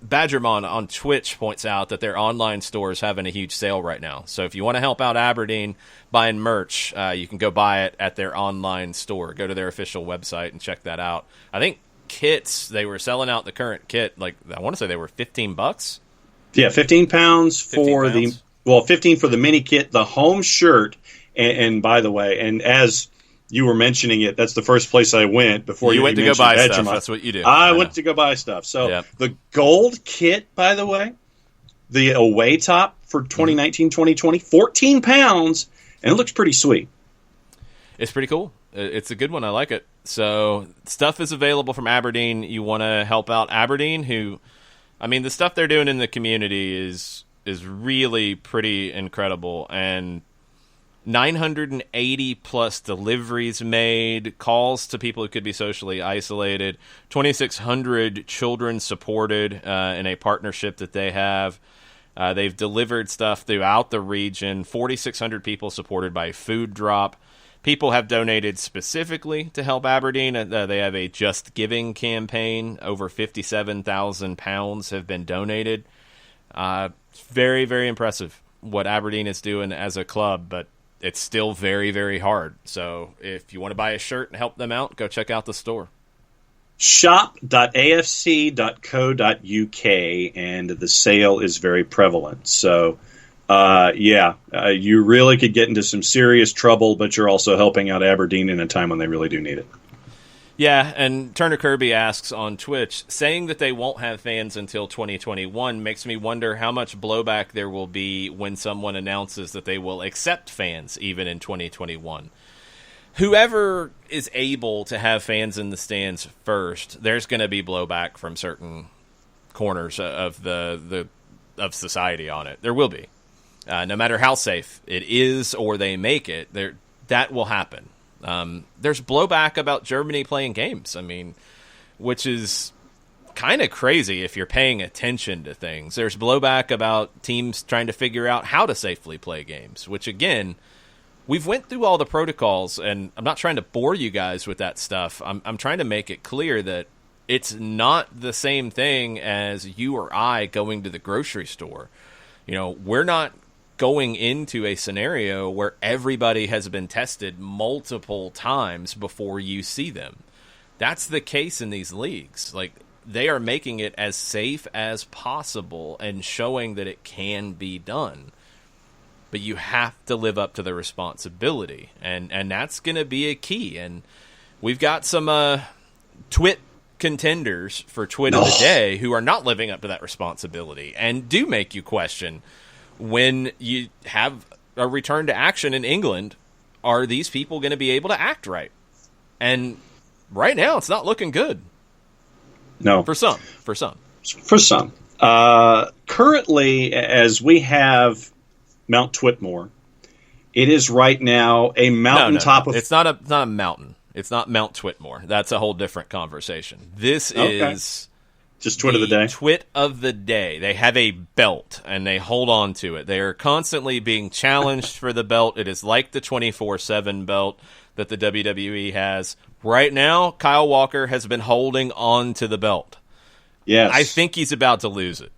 Badgermon on Twitch points out that their online store is having a huge sale right now. So if you want to help out Aberdeen buying merch, you can go buy it at their online store. Go to their official website and check that out. I think kits, they were selling out the current kit, I want to say they were $15. Yeah, £15 for 15 for the mini kit, the home shirt, and by the way, and as you were mentioning it, that's the first place I went before you went to go buy stuff. That's what you do. I went to go buy stuff. So the gold kit, by the way, the away top for 2019-2020, £14, and it looks pretty sweet. It's pretty cool. It's a good one. I like it. So stuff is available from Aberdeen. You want to help out Aberdeen, the stuff they're doing in the community is really pretty incredible. And 980 plus deliveries made, calls to people who could be socially isolated, 2,600 children supported in a partnership that they have. They've delivered stuff throughout the region, 4,600 people supported by food drop. People have donated specifically to help Aberdeen. They have a Just Giving campaign. Over £57,000 have been donated. Very, very impressive what Aberdeen is doing as a club, but it's still very, very hard. So if you want to buy a shirt and help them out, go check out the store. Shop.afc.co.uk, and the sale is very prevalent. So, you really could get into some serious trouble, but you're also helping out Aberdeen in a time when they really do need it. Yeah, and Turner Kirby asks on Twitch, saying that they won't have fans until 2021 makes me wonder how much blowback there will be when someone announces that they will accept fans even in 2021. Whoever is able to have fans in the stands first, there's going to be blowback from certain corners of of society on it. There will be. No matter how safe it is or they make it, that will happen. There's blowback about Germany playing games, which is kind of crazy if you're paying attention to things. There's blowback about teams trying to figure out how to safely play games, which, again, we've went through all the protocols, and I'm not trying to bore you guys with that stuff. I'm trying to make it clear that it's not the same thing as you or I going to the grocery store. We're not going into a scenario where everybody has been tested multiple times before you see them. That's the case in these leagues. They are making it as safe as possible and showing that it can be done. But you have to live up to the responsibility, and that's going to be a key. And we've got some Twit contenders for Twit of the Day who are not living up to that responsibility and do make you question, when you have a return to action in England, are these people going to be able to act right? And right now, it's not looking good. No. For some. Currently, as we have Mount Twitmore, it is right now a mountaintop of... It's not a mountain. It's not Mount Twitmore. That's a whole different conversation. This is... Just Twit of the Day? Twit of the Day. They have a belt, and they hold on to it. They are constantly being challenged for the belt. It is like the 24/7 belt that the WWE has. Right now, Kyle Walker has been holding on to the belt. Yes. I think he's about to lose it.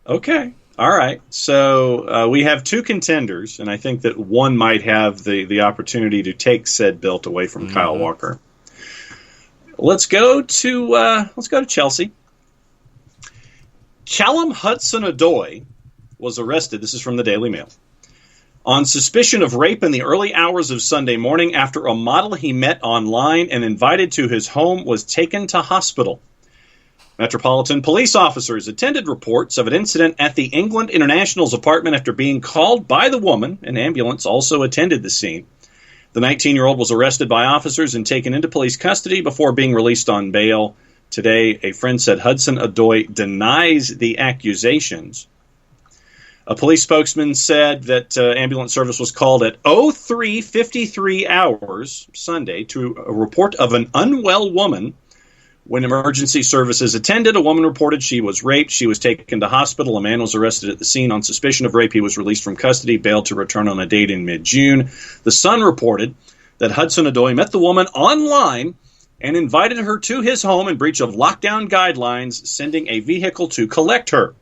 Okay. All right. So we have two contenders, and I think that one might have the opportunity to take said belt away from Kyle Walker. Let's go to Chelsea. Callum Hudson-Odoi was arrested, this is from the Daily Mail, on suspicion of rape in the early hours of Sunday morning after a model he met online and invited to his home was taken to hospital. Metropolitan police officers attended reports of an incident at the England International's apartment after being called by the woman. An ambulance also attended the scene. The 19-year-old was arrested by officers and taken into police custody before being released on bail. Today, a friend said Hudson-Odoi denies the accusations. A police spokesman said that ambulance service was called at 03:53 hours Sunday to a report of an unwell woman. When emergency services attended, a woman reported she was raped. She was taken to hospital. A man was arrested at the scene on suspicion of rape. He was released from custody, bailed to return on a date in mid-June. The Sun reported that Hudson-Odoi met the woman online and invited her to his home in breach of lockdown guidelines, sending a vehicle to collect her.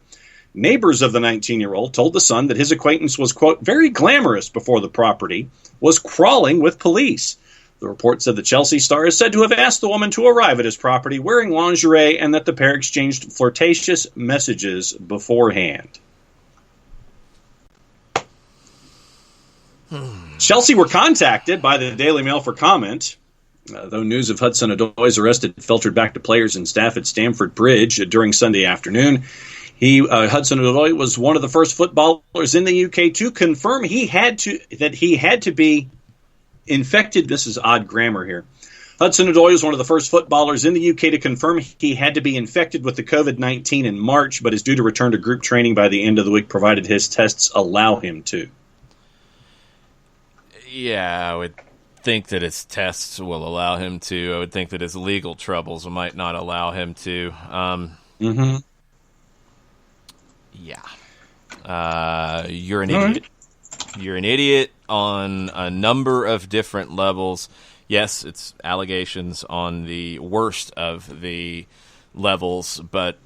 Neighbors of the 19-year-old told The Sun that his acquaintance was, quote, very glamorous before the property was crawling with police. The report said the Chelsea star is said to have asked the woman to arrive at his property wearing lingerie and that the pair exchanged flirtatious messages beforehand. Chelsea were contacted by the Daily Mail for comment. Though news of Hudson-Odoi's arrest had filtered back to players and staff at Stamford Bridge during Sunday afternoon, Hudson-Odoi was one of the first footballers in the UK to confirm that he had to be infected. This is odd grammar here. Hudson-Odoi was one of the first footballers in the UK to confirm he had to be infected with the COVID-19 in March, but is due to return to group training by the end of the week, provided his tests allow him to. Yeah, I would think that his tests will allow him to. I would think that his legal troubles might not allow him to. Yeah. You're an idiot. You're an idiot on a number of different levels. Yes, it's allegations on the worst of the levels, but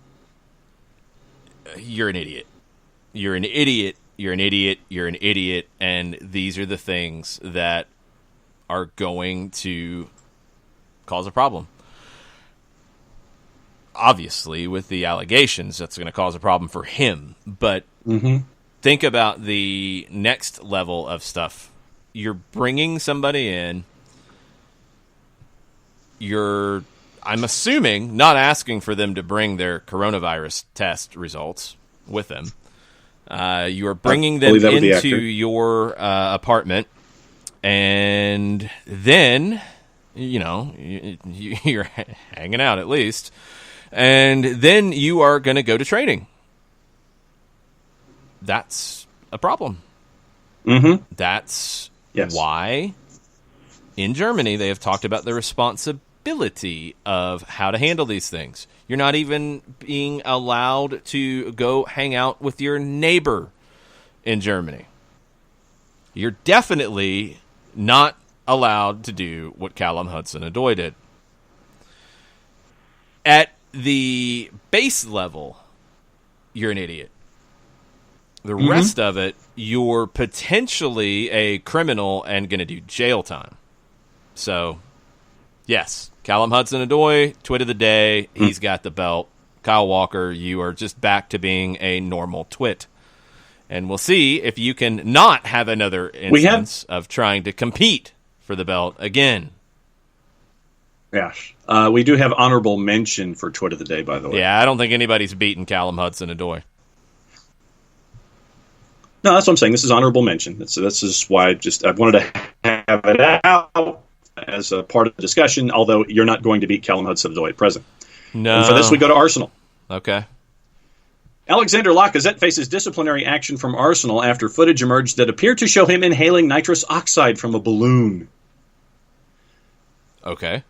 you're an idiot. You're an idiot. You're an idiot. You're an idiot. And these are the things that are going to cause a problem. Obviously, with the allegations, that's going to cause a problem for him. But think about the next level of stuff. You're bringing somebody in. I'm assuming, not asking for them to bring their coronavirus test results with them. You are bringing them into your apartment, and then, you're hanging out at least, and then you are going to go to training. That's a problem. That's why in Germany they have talked about the responsibility of how to handle these things. You're not even being allowed to go hang out with your neighbor in Germany. You're definitely not allowed to do what Callum Hudson-Odoi did. At the base level, you're an idiot. The rest of it, you're potentially a criminal and going to do jail time. So, yes, Callum Hudson-Odoi, Twit of the day, he's got the belt. Kyle Walker, you are just back to being a normal Twit. And we'll see if you can not have another instance of trying to compete for the belt again. Yes. We do have honorable mention for Twit of the day, by the way. Yeah, I don't think anybody's beaten Callum Hudson-Odoi. No, that's what I'm saying. This is honorable mention. This is why I wanted to have it out as a part of the discussion, although you're not going to beat Callum Hudson-Odoi at present. No. And for this, we go to Arsenal. Okay. Alexander Lacazette faces disciplinary action from Arsenal after footage emerged that appeared to show him inhaling nitrous oxide from a balloon. Okay.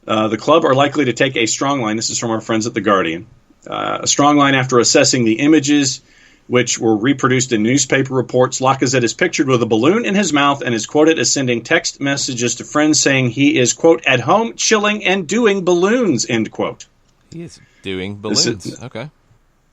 The club are likely to take a strong line. This is from our friends at The Guardian. A strong line after assessing the images, which were reproduced in newspaper reports. Lacazette is pictured with a balloon in his mouth and is quoted as sending text messages to friends saying he is, quote, at home chilling and doing balloons, end quote. He is doing balloons. Okay.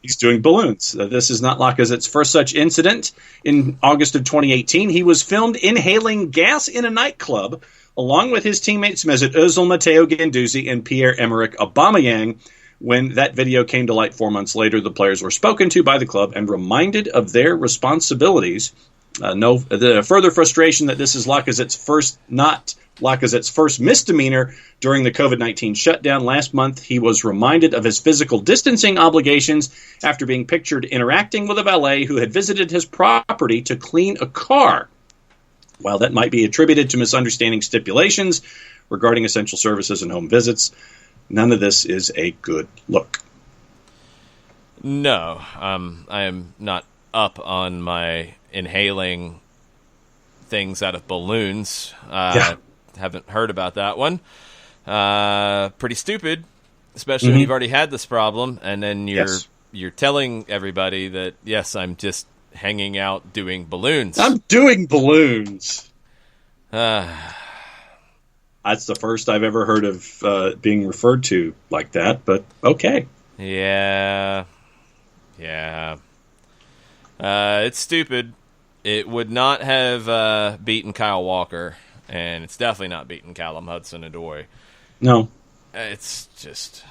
He's doing balloons. This is not Lacazette's first such incident. In August of 2018, he was filmed inhaling gas in a nightclub, along with his teammates Mesut Ozil, Matteo Guendouzi, and Pierre-Emerick Aubameyang. When that video came to light 4 months later, the players were spoken to by the club and reminded of their responsibilities. The further frustration that this is Lacazette's first misdemeanor during the COVID-19 shutdown. Last month, he was reminded of his physical distancing obligations after being pictured interacting with a valet who had visited his property to clean a car. While that might be attributed to misunderstanding stipulations regarding essential services and home visits, none of this is a good look. No, I am not up on my inhaling things out of balloons. Haven't heard about that one. Pretty stupid, especially when you've already had this problem, and then you're telling everybody that, yes, I'm just hanging out doing balloons. I'm doing balloons. That's the first I've ever heard of being referred to like that, but okay. Yeah. It's stupid. It would not have beaten Kyle Walker, and it's definitely not beaten Callum Hudson-Odoi. No. It's just...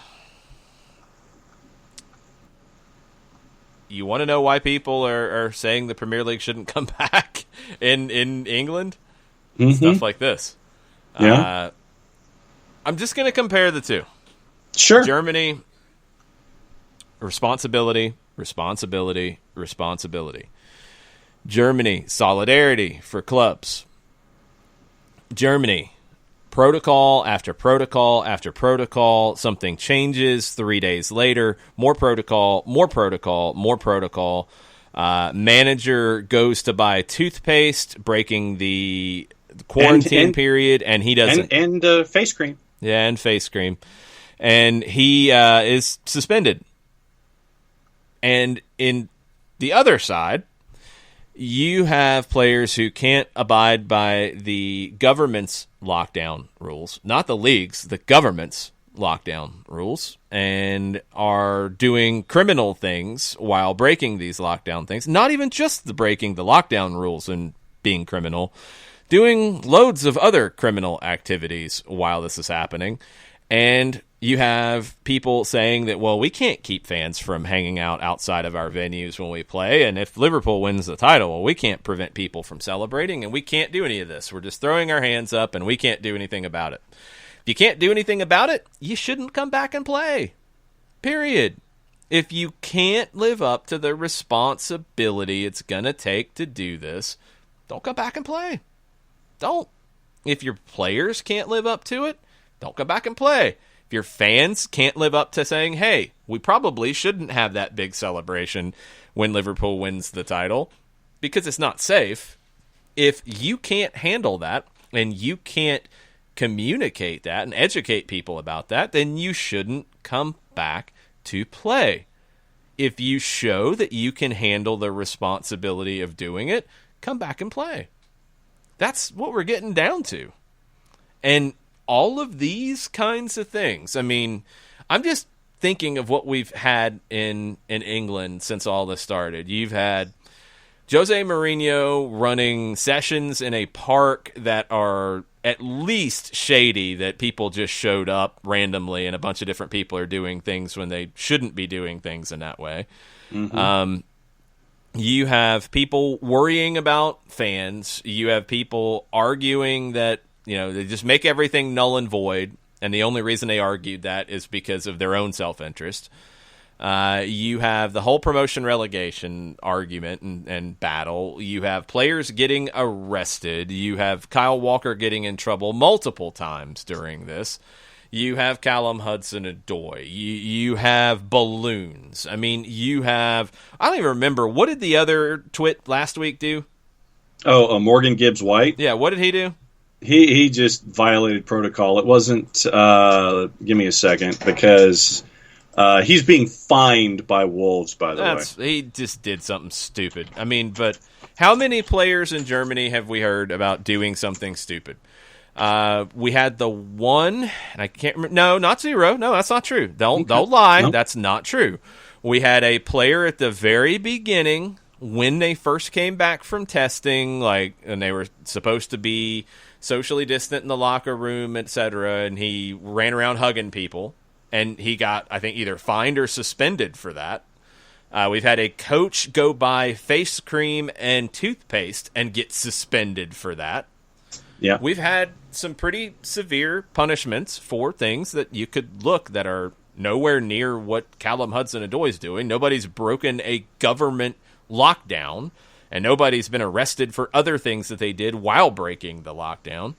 You want to know why people are saying the Premier League shouldn't come back in England? Stuff like this. Yeah. I'm just going to compare the two. Sure. Germany, responsibility. Germany, solidarity for clubs. Germany, protocol after protocol after protocol. Something changes 3 days later. More protocol. Manager goes to buy toothpaste, breaking the quarantine period, and he doesn't. And face cream. Yeah, and face cream. And he is suspended. And in the other side, you have players who can't abide by the government's lockdown rules, not the league's, the government's lockdown rules, and are doing criminal things while breaking these lockdown things. Not even just the breaking the lockdown rules and being criminal, doing loads of other criminal activities while this is happening. And you have people saying that, well, we can't keep fans from hanging out outside of our venues when we play, and if Liverpool wins the title, well, we can't prevent people from celebrating, and we can't do any of this. We're just throwing our hands up, and we can't do anything about it. If you can't do anything about it, you shouldn't come back and play. Period. If you can't live up to the responsibility it's going to take to do this, don't come back and play. Don't. If your players can't live up to it, don't come back and play. If your fans can't live up to saying, hey, we probably shouldn't have that big celebration when Liverpool wins the title because it's not safe. If you can't handle that and you can't communicate that and educate people about that, then you shouldn't come back to play. If you show that you can handle the responsibility of doing it, come back and play. That's what we're getting down to. And all of these kinds of things. I mean, I'm just thinking of what we've had in England since all this started. You've had Jose Mourinho running sessions in a park that are at least shady, that people just showed up randomly and a bunch of different people are doing things when they shouldn't be doing things in that way. You have people worrying about fans. You have people arguing that, you know, they just make everything null and void, and the only reason they argued that is because of their own self-interest. You have the whole promotion relegation argument and battle. You have players getting arrested. You have Kyle Walker getting in trouble multiple times during this. You have Callum Hudson-Odoi. You have balloons. I mean, you have... I don't even remember. What did the other Twit last week do? Oh, Morgan Gibbs-White? Yeah, what did he do? He just violated protocol. It wasn't... give me a second, because... he's being fined by Wolves, by the way. He just did something stupid. I mean, but how many players in Germany have we heard about doing something stupid? We had the one, and I can't remember. No, not zero. No, that's not true. Don't lie. No. That's not true. We had a player at the very beginning when they first came back from testing, and they were supposed to be socially distant in the locker room, etc., and he ran around hugging people. And he got, I think, either fined or suspended for that. We've had a coach go buy face cream and toothpaste and get suspended for that. Yeah. We've had some pretty severe punishments for things that you could look that are nowhere near what Callum Hudson-Odoi is doing. Nobody's broken a government lockdown, and nobody's been arrested for other things that they did while breaking the lockdown.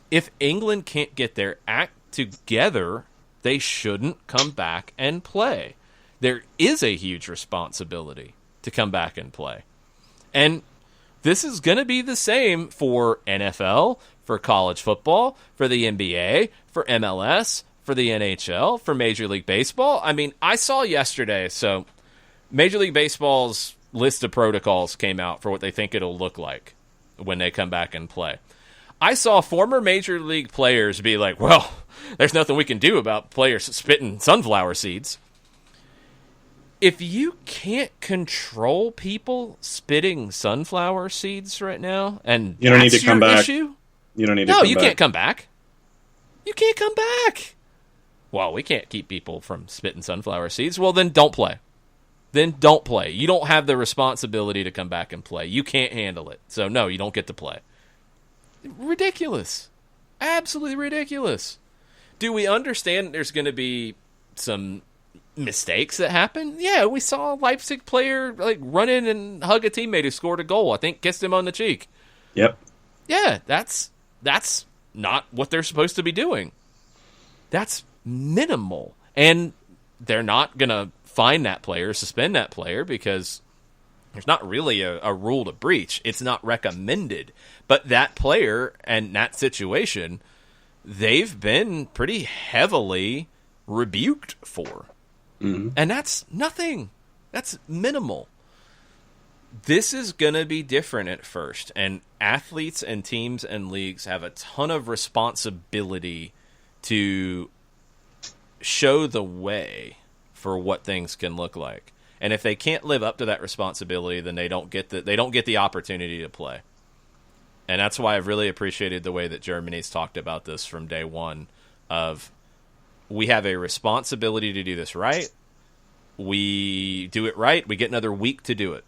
If England can't get their act together they shouldn't come back and play. There is a huge responsibility to come back and play. And this is going to be the same for NFL, for college football, for the NBA, for MLS, for the NHL, for Major League Baseball. I mean, I saw yesterday, so Major League Baseball's list of protocols came out for what they think it'll look like when they come back and play. I saw former Major League players be like, well, there's nothing we can do about players spitting sunflower seeds. If you can't control people spitting sunflower seeds right now, and you don't need to come back. Issue, you don't need to come back. No, you can't come back. You can't come back. Well, we can't keep people from spitting sunflower seeds. Well, then don't play. Then don't play. You don't have the responsibility to come back and play. You can't handle it. So, no, you don't get to play. Ridiculous. Absolutely ridiculous. Do we understand there's going to be some mistakes that happen? Yeah, we saw a Leipzig player run in and hug a teammate who scored a goal. I think kissed him on the cheek. Yep. Yeah, that's not what they're supposed to be doing. That's minimal. And they're not going to fine that player, suspend that player, because there's not really a rule to breach. It's not recommended. But that player and that situation, they've been pretty heavily rebuked for. Mm-hmm. And that's nothing. That's minimal. This is going to be different at first. And athletes and teams and leagues have a ton of responsibility to show the way for what things can look like. And if they can't live up to that responsibility, then they don't get the opportunity to play. And that's why I've really appreciated the way that Germany's talked about this from day one of, we have a responsibility to do this right. We do it right. We get another week to do it.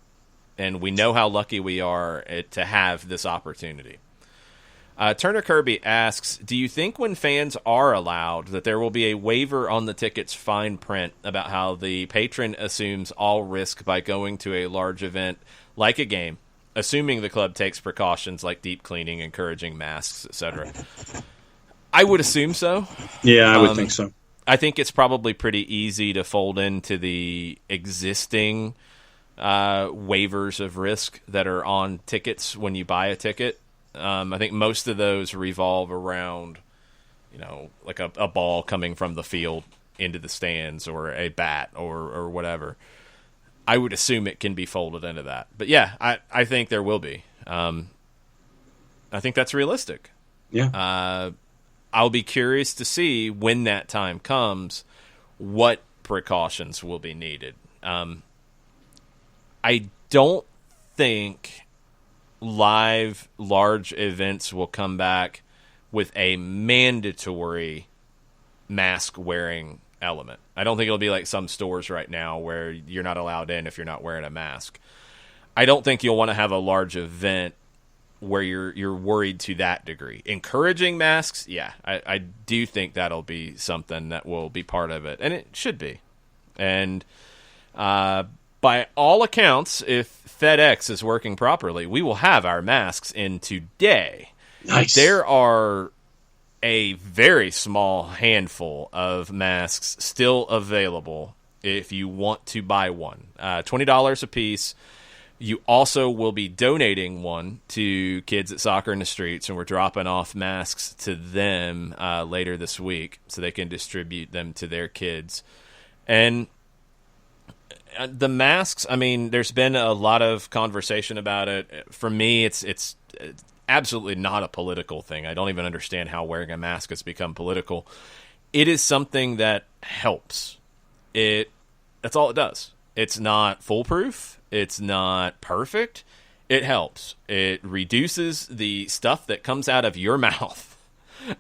And we know how lucky we are to have this opportunity. Turner Kirby asks, do you think when fans are allowed that there will be a waiver on the ticket's fine print about how the patron assumes all risk by going to a large event like a game, assuming the club takes precautions like deep cleaning, encouraging masks, etc.? I would assume so. Yeah, I would think so. I think it's probably pretty easy to fold into the existing waivers of risk that are on tickets when you buy a ticket. I think most of those revolve around, like a ball coming from the field into the stands or a bat or whatever. I would assume it can be folded into that. But yeah, I think there will be. I think that's realistic. Yeah. I'll be curious to see when that time comes, what precautions will be needed. I don't think live large events will come back with a mandatory mask wearing element. I don't think it'll be like some stores right now where you're not allowed in if you're not wearing a mask. I don't think you'll want to have a large event where you're worried to that degree. Encouraging masks, yeah, I do think that'll be something that will be part of it, and it should be. And by all accounts, if FedEx is working properly, we will have our masks in today. Nice. There are a very small handful of masks still available if you want to buy one. $20 a piece. You also will be donating one to Kids at Soccer in the Streets, and we're dropping off masks to them later this week so they can distribute them to their kids. And the masks, I mean, there's been a lot of conversation about it. For me, it's absolutely not a political thing. I don't even understand how wearing a mask has become political. It is something that helps. That's all it does. It's not foolproof. It's not perfect. It helps. It reduces the stuff that comes out of your mouth.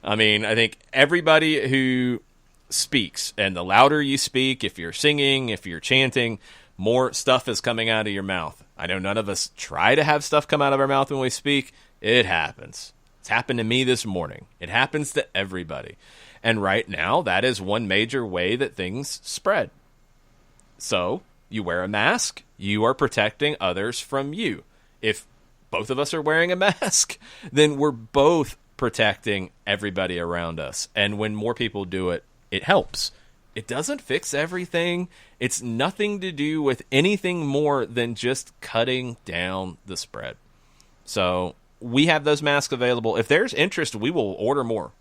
I mean, I think everybody who speaks, and the louder you speak, if you're singing, if you're chanting, more stuff is coming out of your mouth. I know none of us try to have stuff come out of our mouth when we speak. It happens. It's happened to me this morning. It happens to everybody. And right now, that is one major way that things spread. So, you wear a mask, you are protecting others from you. If both of us are wearing a mask, then we're both protecting everybody around us. And when more people do it, it helps. It doesn't fix everything. It's nothing to do with anything more than just cutting down the spread. So we have those masks available. If there's interest, we will order more.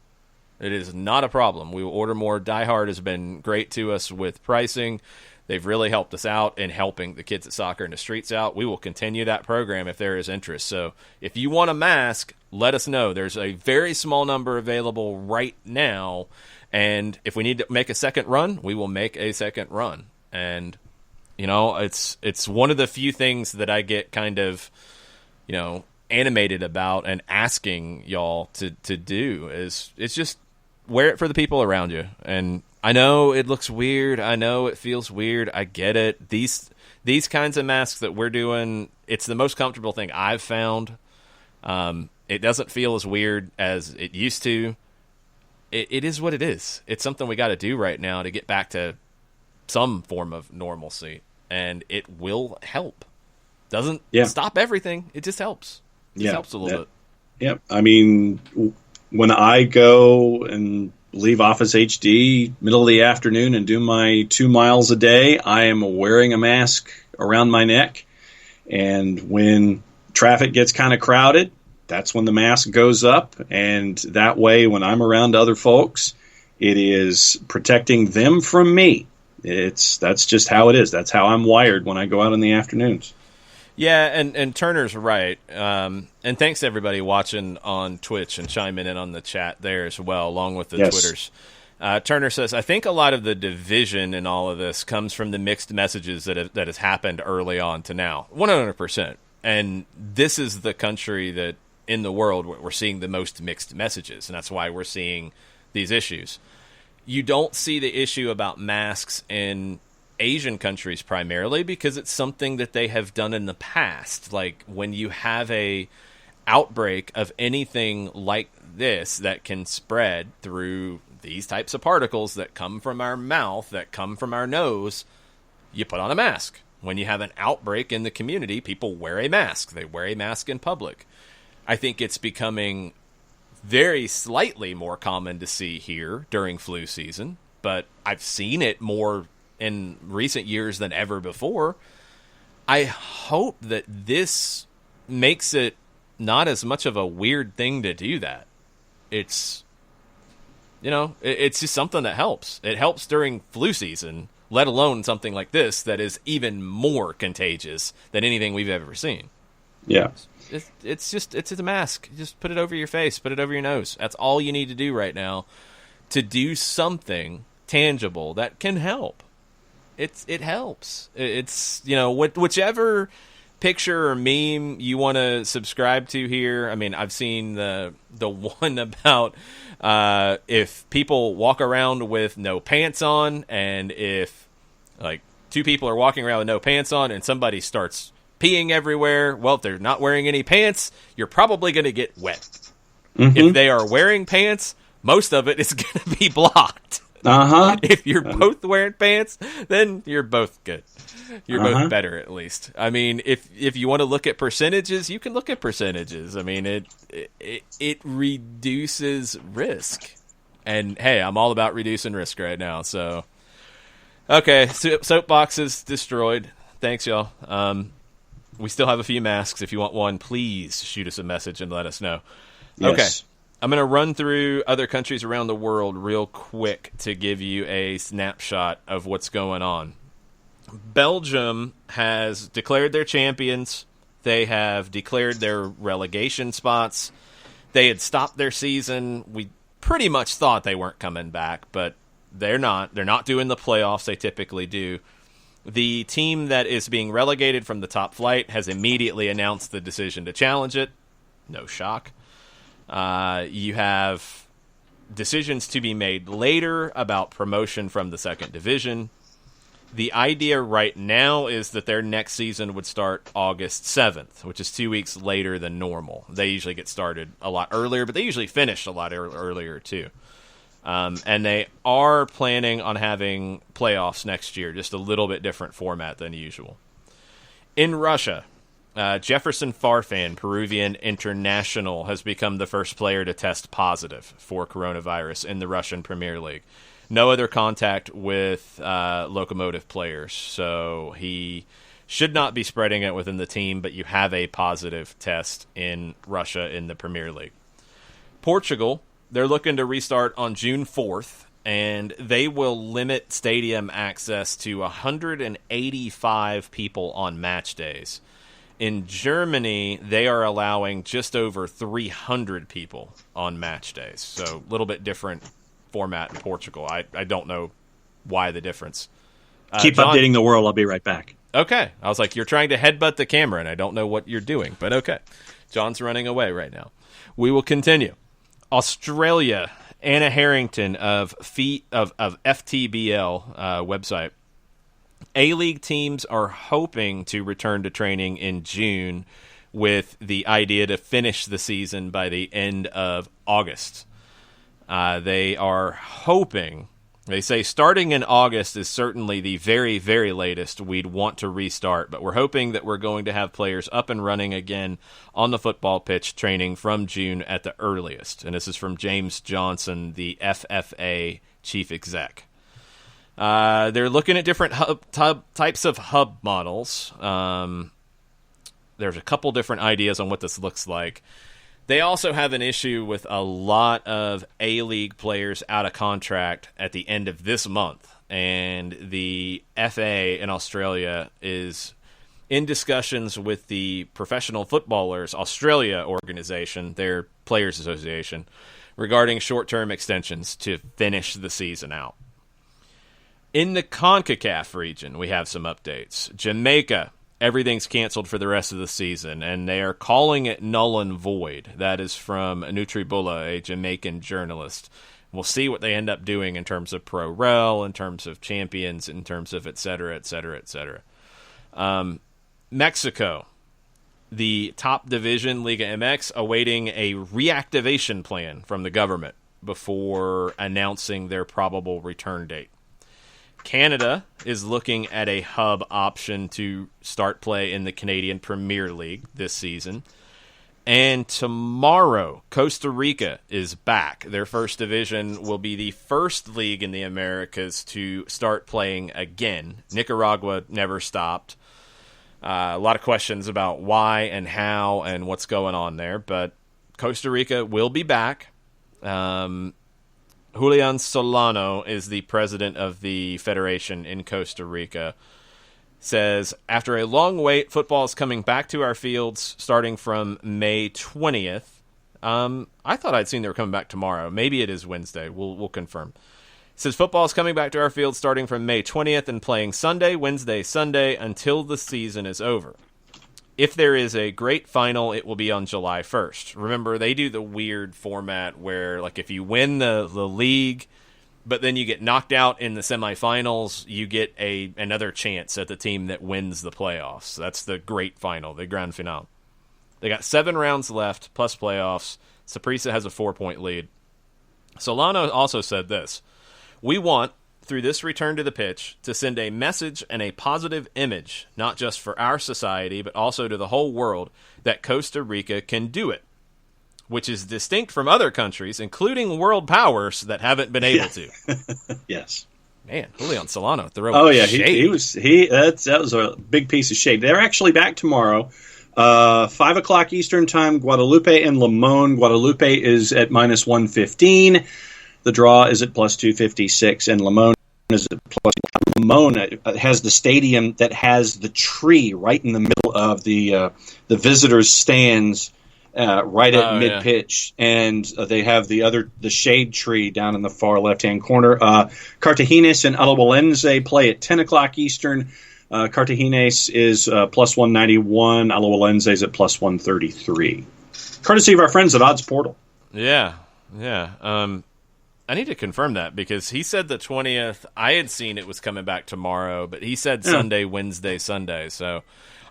It is not a problem. We will order more. Die Hard has been great to us with pricing. They've really helped us out in helping the kids at Soccer in the Streets out. We will continue that program if there is interest. So if you want a mask, let us know. There's a very small number available right now. And if we need to make a second run, we will make a second run. And, you know, it's one of the few things that I get kind of, you know, animated about and asking y'all to do is it's just wear it for the people around you. And I know it looks weird. I know it feels weird. I get it. These kinds of masks that we're doing, it's the most comfortable thing I've found. It doesn't feel as weird as it used to. It is what it is. It's something we got to do right now to get back to some form of normalcy, and it will help. Doesn't stop everything. It just helps. It just helps a little bit. Yep. I mean, when I go and leave Office HD middle of the afternoon and do my 2 miles a day, I am wearing a mask around my neck. And when traffic gets kind of crowded, that's when the mask goes up. And that way, when I'm around other folks, it is protecting them from me. That's just how it is. That's how I'm wired when I go out in the afternoons. Yeah, and Turner's right. And thanks to everybody watching on Twitch and chiming in on the chat there as well, along with the Twitters. Turner says, I think a lot of the division in all of this comes from the mixed messages that has happened early on to now. 100%. And this is the country that in the world where we're seeing the most mixed messages, and that's why we're seeing these issues. You don't see the issue about masks in Asian countries primarily because it's something that they have done in the past. Like when you have a outbreak of anything like this that can spread through these types of particles that come from our mouth, that come from our nose, you put on a mask. When you have an outbreak in the community, people wear a mask. They wear a mask in public. I think it's becoming very slightly more common to see here during flu season, but I've seen it more in recent years than ever before. I hope that this makes it not as much of a weird thing to do that. It's, you know, it's just something that helps. It helps during flu season, let alone something like this that is even more contagious than anything we've ever seen. Yeah. It's a mask. Just put it over your face, put it over your nose. That's all you need to do right now to do something tangible that can help. It helps. It's, you know, whichever picture or meme you want to subscribe to here. I mean, I've seen the one about if people walk around with no pants on, and if like two people are walking around with no pants on and somebody starts peeing everywhere, well, if they're not wearing any pants, you're probably going to get wet. Mm-hmm. If they are wearing pants, most of it is going to be blocked. Uh-huh. If you're both wearing pants, then you're both good. You're both better, at least. I mean, if you want to look at percentages, you can look at percentages. I mean, it reduces risk. And, hey, I'm all about reducing risk right now. So, okay, soapbox is destroyed. Thanks, y'all. We still have a few masks. If you want one, please shoot us a message and let us know. Yes. Okay. I'm going to run through other countries around the world real quick to give you a snapshot of what's going on. Belgium has declared their champions. They have declared their relegation spots. They had stopped their season. We pretty much thought they weren't coming back, but they're not. They're not doing the playoffs they typically do. The team that is being relegated from the top flight has immediately announced the decision to challenge it. No shock. You have decisions to be made later about promotion from the second division. The idea right now is that their next season would start August 7th, which is 2 weeks later than normal. They usually get started a lot earlier, but they usually finish a lot earlier too. And they are planning on having playoffs next year, just a little bit different format than usual. In Russia, Jefferson Farfan, Peruvian international, has become the first player to test positive for coronavirus in the Russian Premier League. no other contact with Lokomotiv players. So he should not be spreading it within the team, but you have a positive test in Russia in the Premier League. Portugal, they're looking to restart on June 4th, and they will limit stadium access to 185 people on match days. In Germany, they are allowing just over 300 people on match days. So a little bit different format in Portugal. I don't know why the difference. Keep John, updating the world. I'll be right back. Okay. I was like, you're trying to headbutt the camera, and I don't know what you're doing. But okay. John's running away right now. We will continue. Australia, Anna Harrington of FTBL website. A-League teams are hoping to return to training in June with the idea to finish the season by the end of August. They are hoping, they say starting in August is certainly the very, very latest we'd want to restart, but we're hoping that we're going to have players up and running again on the football pitch training from June at the earliest. And this is from James Johnson, the FFA chief exec. They're looking at different types of hub models. There's a couple different ideas on what this looks like. They also have an issue with a lot of A-League players out of contract at the end of this month. And the FA in Australia is in discussions with the Professional Footballers Australia organization, their players association, regarding short-term extensions to finish the season out. In the CONCACAF region, we have some updates. Jamaica, everything's canceled for the rest of the season, and they are calling it null and void. That is from Nutribullah, a Jamaican journalist. We'll see what they end up doing in terms of Pro Rel, in terms of champions, in terms of et cetera, et cetera, et cetera. Mexico, the top division, Liga MX, awaiting a reactivation plan from the government before announcing their probable return date. Canada is looking at a hub option to start play in the Canadian Premier League this season. And tomorrow, Costa Rica is back. Their first division will be the first league in the Americas to start playing again. Nicaragua never stopped. A lot of questions about why and how and what's going on there. But Costa Rica will be back. Julian Solano is the president of the federation in Costa Rica. Says, after a long wait, football is coming back to our fields starting from May 20th. I thought I'd seen they were coming back tomorrow. Maybe it is Wednesday. We'll confirm. Says, football is coming back to our fields starting from May 20th and playing Sunday, Wednesday, Sunday until the season is over. If there is a great final, it will be on July 1st. Remember, they do the weird format where, like, if you win the league, but then you get knocked out in the semifinals, you get another chance at the team that wins the playoffs. That's the great final, the grand finale. They got 7 rounds left, plus playoffs. Saprissa has a 4-point lead. Solano also said this: we want, through this return to the pitch, to send a message and a positive image, not just for our society, but also to the whole world, that Costa Rica can do it, which is distinct from other countries, including world powers, that haven't been able to. Yes. Man, Julian Solano throwing Oh yeah, shade. that was a big piece of shade. They're actually back tomorrow, 5:00 Eastern time. Guadalupe and Limon. Guadalupe is at -115. The draw is at +256, and Limon is at +. Limon has the stadium that has the tree right in the middle of the visitors' stands, right at mid-pitch, and they have the shade tree down in the far left-hand corner. Cartaginés and Alajuelense play at 10:00 Eastern. Cartaginés is +191. Alajuelense is at +133. Courtesy of our friends at Odds Portal. Yeah. I need to confirm that because he said the 20th. I had seen it was coming back tomorrow, but he said Sunday, Wednesday, Sunday. So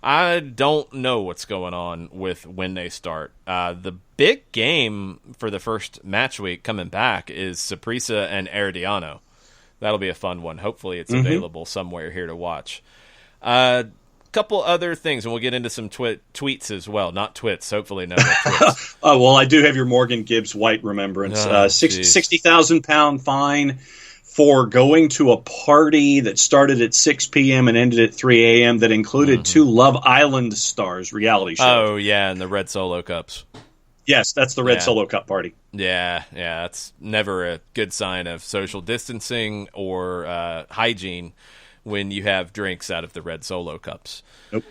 I don't know what's going on with when they start. The big game for the first match week coming back is Saprissa and Herediano. That'll be a fun one. Hopefully it's available somewhere here to watch. Couple other things, and we'll get into some tweets as well. Not twits, hopefully no twits. Oh, well, I do have your Morgan Gibbs White remembrance. £60,000 fine for going to a party that started at 6 p.m. and ended at 3 a.m. that included two Love Island stars reality shows. Oh, yeah, and the Red Solo Cups. Yes, that's the Red Solo Cup party. Yeah, that's never a good sign of social distancing or hygiene when you have drinks out of the Red Solo Cups. Nope.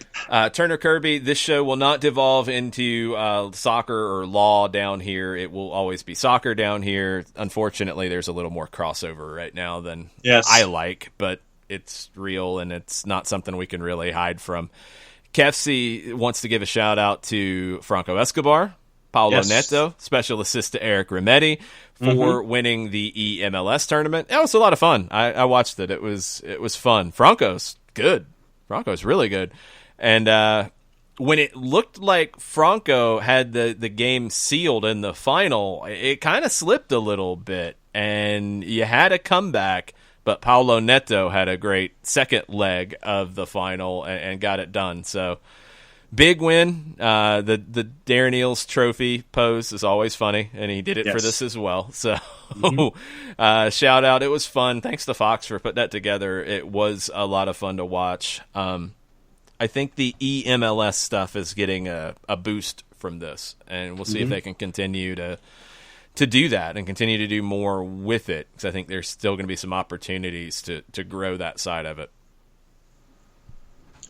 Turner Kirby, this show will not devolve into soccer or law down here. It will always be soccer down here. Unfortunately, there's a little more crossover right now than I like, but it's real and it's not something we can really hide from. Kefsi wants to give a shout out to Franco Escobar, Paulo Neto, special assist to Eric Remedi for winning the EMLS tournament. That was a lot of fun. I watched it. It was fun. Franco's good. Franco's really good. And when it looked like Franco had the game sealed in the final, it kind of slipped a little bit, and you had a comeback, but Paulo Neto had a great second leg of the final and got it done. So big win. The Darren Eales trophy pose is always funny, and he did it for this as well. So shout out. It was fun. Thanks to Fox for putting that together. It was a lot of fun to watch. I think the EMLS stuff is getting a boost from this, and we'll see if they can continue to do that and continue to do more with it, because I think there's still going to be some opportunities to grow that side of it.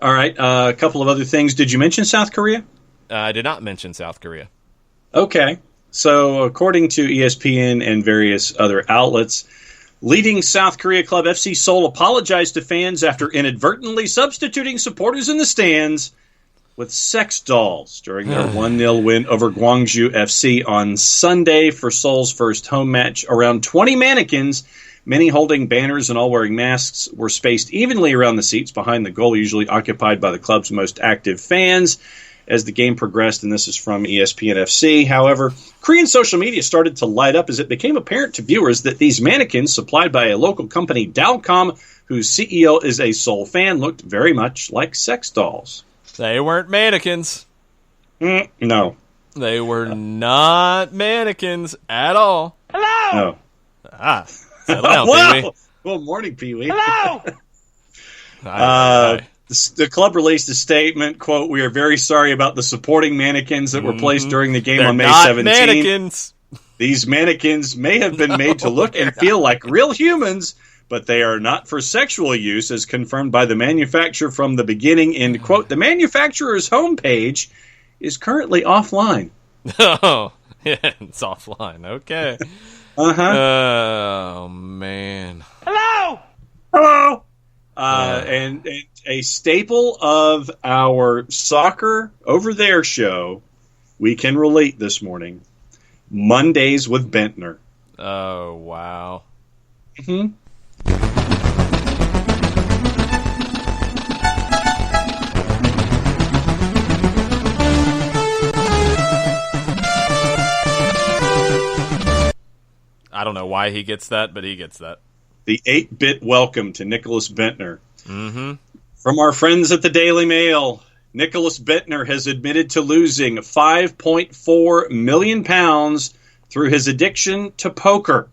All right, a couple of other things. Did you mention South Korea? I did not mention South Korea. Okay. So according to ESPN and various other outlets, leading South Korea club FC Seoul apologized to fans after inadvertently substituting supporters in the stands with sex dolls during their 1-0 win over Gwangju FC on Sunday for Seoul's first home match. Around 20 mannequins, many holding banners and all wearing masks, were spaced evenly around the seats behind the goal, usually occupied by the club's most active fans. As the game progressed, and this is from ESPN FC, however, Korean social media started to light up as it became apparent to viewers that these mannequins, supplied by a local company, Dalcom, whose CEO is a Seoul fan, looked very much like sex dolls. They weren't mannequins. No. They were not mannequins at all. Hello! No. Settle down, Pee-wee. Well, morning, Pee-wee. Hello! Hi. The club released a statement, quote, "We are very sorry about the supporting mannequins that were placed during the game on May 17th. Mannequins. These mannequins may have been made to look and feel like real humans, but they are not for sexual use, as confirmed by the manufacturer from the beginning," end quote. The manufacturer's homepage is currently offline. Oh, yeah, it's offline. Okay. Oh, man. Hello! And a staple of our Soccer Over There show, we can relate this morning, Mondays with Bentner. Oh, wow. I don't know why he gets that, but he gets that. The 8-bit welcome to Nicholas Bentner. From our friends at the Daily Mail, Nicholas Bentner has admitted to losing £5.4 million through his addiction to poker.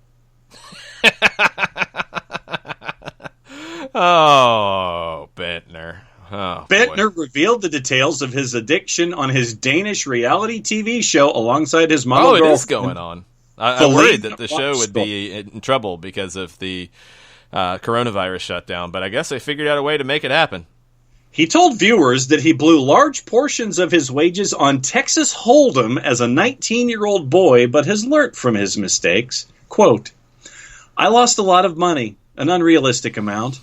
Oh, Bentner. Oh, Bentner revealed the details of his addiction on his Danish reality TV show alongside his model girlfriend. It is going on. I worried that the show would be in trouble because of the coronavirus shutdown, but I guess they figured out a way to make it happen. He told viewers that he blew large portions of his wages on Texas Hold'em as a 19-year-old boy, but has learnt from his mistakes. Quote, "I lost a lot of money, an unrealistic amount.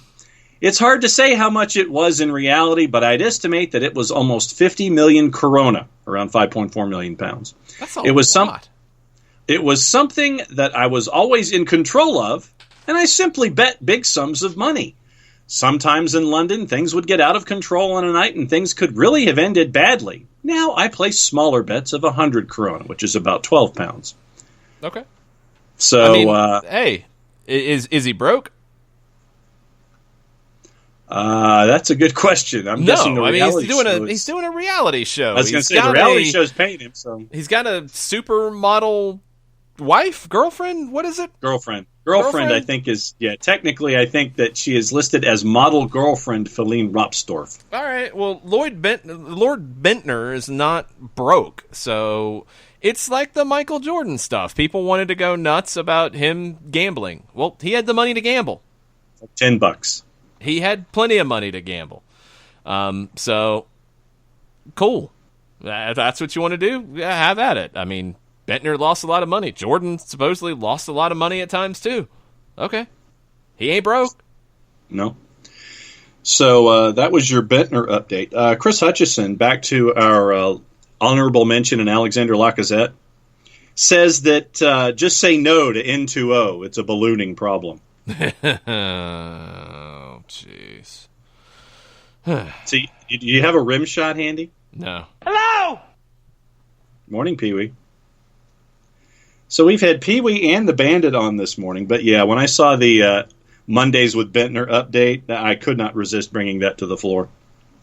It's hard to say how much it was in reality, but I'd estimate that it was almost 50 million corona, around 5.4 million pounds. That's a lot. It was something that I was always in control of, and I simply bet big sums of money. Sometimes in London, things would get out of control on a night, and things could really have ended badly. Now I place smaller bets of 100 corona, which is about 12 pounds. Okay. So, hey, is he broke? That's a good question. I'm guessing the reality he's doing a reality show. I was going to say, the reality show's paying him. So he's got a supermodel wife, girlfriend. What is it? Girlfriend. Girlfriend, I think, technically, I think that she is listed as model girlfriend Feline Ropsdorf. All right. Well, Lord Bentner is not broke, so it's like the Michael Jordan stuff. People wanted to go nuts about him gambling. Well, he had the money to gamble. $10. He had plenty of money to gamble. So, cool. If that's what you want to do, yeah, have at it. I mean, Bentner lost a lot of money. Jordan supposedly lost a lot of money at times, too. Okay. He ain't broke. No. So that was your Bentner update. Chris Hutchison, back to our honorable mention in Alexander Lacazette, says that just say no to N2O. It's a ballooning problem. Oh, jeez. So, do you have a rim shot handy? No. Hello! Morning, Pee-wee. So we've had Pee-wee and the Bandit on this morning, but yeah, when I saw the Mondays with Bentner update, I could not resist bringing that to the floor.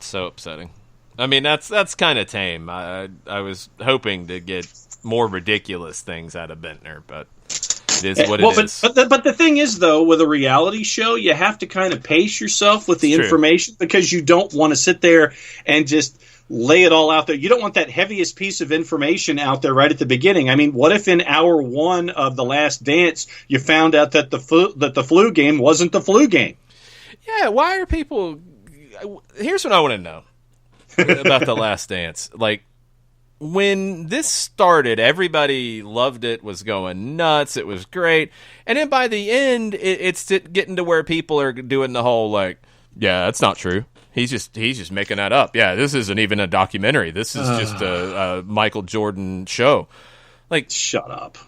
So upsetting. I mean, that's kind of tame. I was hoping to get more ridiculous things out of Bentner, but it is what it is. But the thing is, though, with a reality show, you have to kind of pace yourself with the information because you don't want to sit there and just lay it all out there. You don't want that heaviest piece of information out there right at the beginning. I mean, what if in hour one of The Last Dance you found out that the flu game wasn't the flu game? Yeah, why are people... Here's what I want to know about The Last Dance. Like, when this started, everybody loved it, was going nuts, it was great. And then by the end, it's getting to where people are doing the whole, like, yeah, that's not true. He's just making that up. Yeah, this isn't even a documentary. This is just a Michael Jordan show. Like, shut up.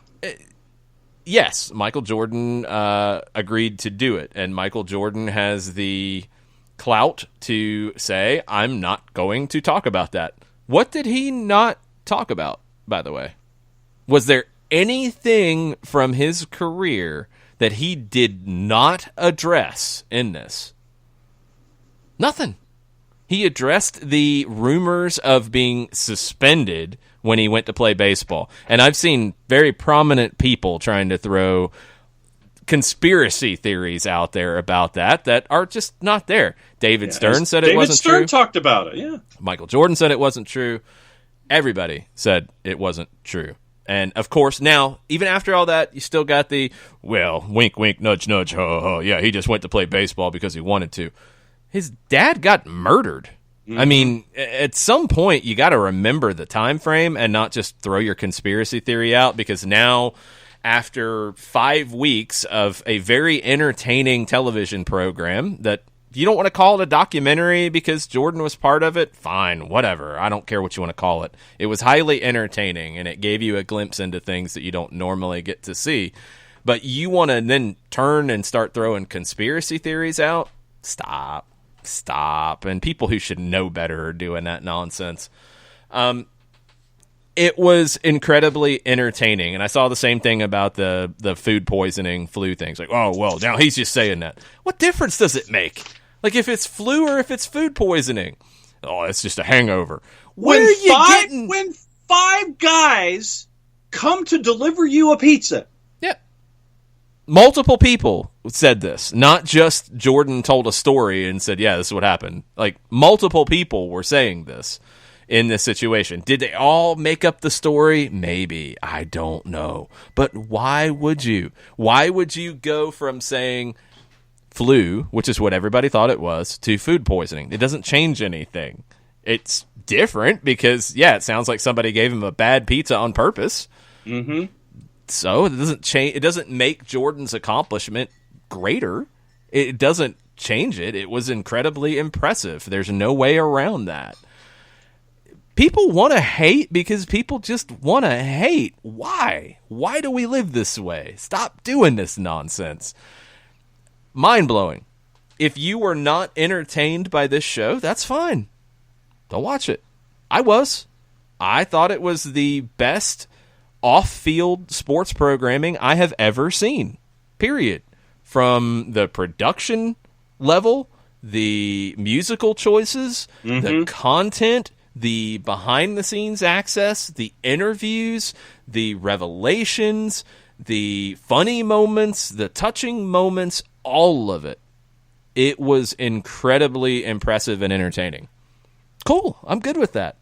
Yes, Michael Jordan agreed to do it, and Michael Jordan has the clout to say, I'm not going to talk about that. What did he not talk about, by the way? Was there anything from his career that he did not address in this? Nothing. He addressed the rumors of being suspended when he went to play baseball. And I've seen very prominent people trying to throw conspiracy theories out there about that are just not there. David Stern said it wasn't true. David Stern talked about it, yeah. Michael Jordan said it wasn't true. Everybody said it wasn't true. And, of course, now, even after all that, you still got the, well, wink, wink, nudge, nudge, ho, ho. Yeah, he just went to play baseball because he wanted to. His dad got murdered. Mm-hmm. I mean, at some point, you got to remember the time frame and not just throw your conspiracy theory out, because now, after 5 weeks of a very entertaining television program that you don't want to call it a documentary because Jordan was part of it, fine, whatever. I don't care what you want to call it. It was highly entertaining, and it gave you a glimpse into things that you don't normally get to see. But you want to then turn and start throwing conspiracy theories out? Stop. And people who should know better are doing that nonsense. It was incredibly entertaining, and I saw the same thing about the food poisoning flu things. Like, oh, well, now he's just saying that. What difference does it make? Like, if it's flu or if it's food poisoning? Oh, it's just a hangover. When 5 guys come to deliver you a pizza. Yeah. Multiple people said this. Not just Jordan told a story and said, yeah, this is what happened. Like, multiple people were saying this in this situation. Did they all make up the story? Maybe. I don't know. But why would you? Why would you go from saying flu, which is what everybody thought it was, to food poisoning? It doesn't change anything. It's different because, yeah, it sounds like somebody gave him a bad pizza on purpose. Mm-hmm. So it doesn't change. It doesn't make Jordan's accomplishment greater. It doesn't change it. It was incredibly impressive. There's no way around that. People want to hate because people just want to hate. Why? Why do we live this way? Stop doing this nonsense. Mind-blowing. If you were not entertained by this show, that's fine. Don't watch it. I was. I thought it was the best off-field sports programming I have ever seen. Period. From the production level, the musical choices, the content, the behind-the-scenes access, the interviews, the revelations, the funny moments, the touching moments, all of it. It was incredibly impressive and entertaining. Cool. I'm good with that.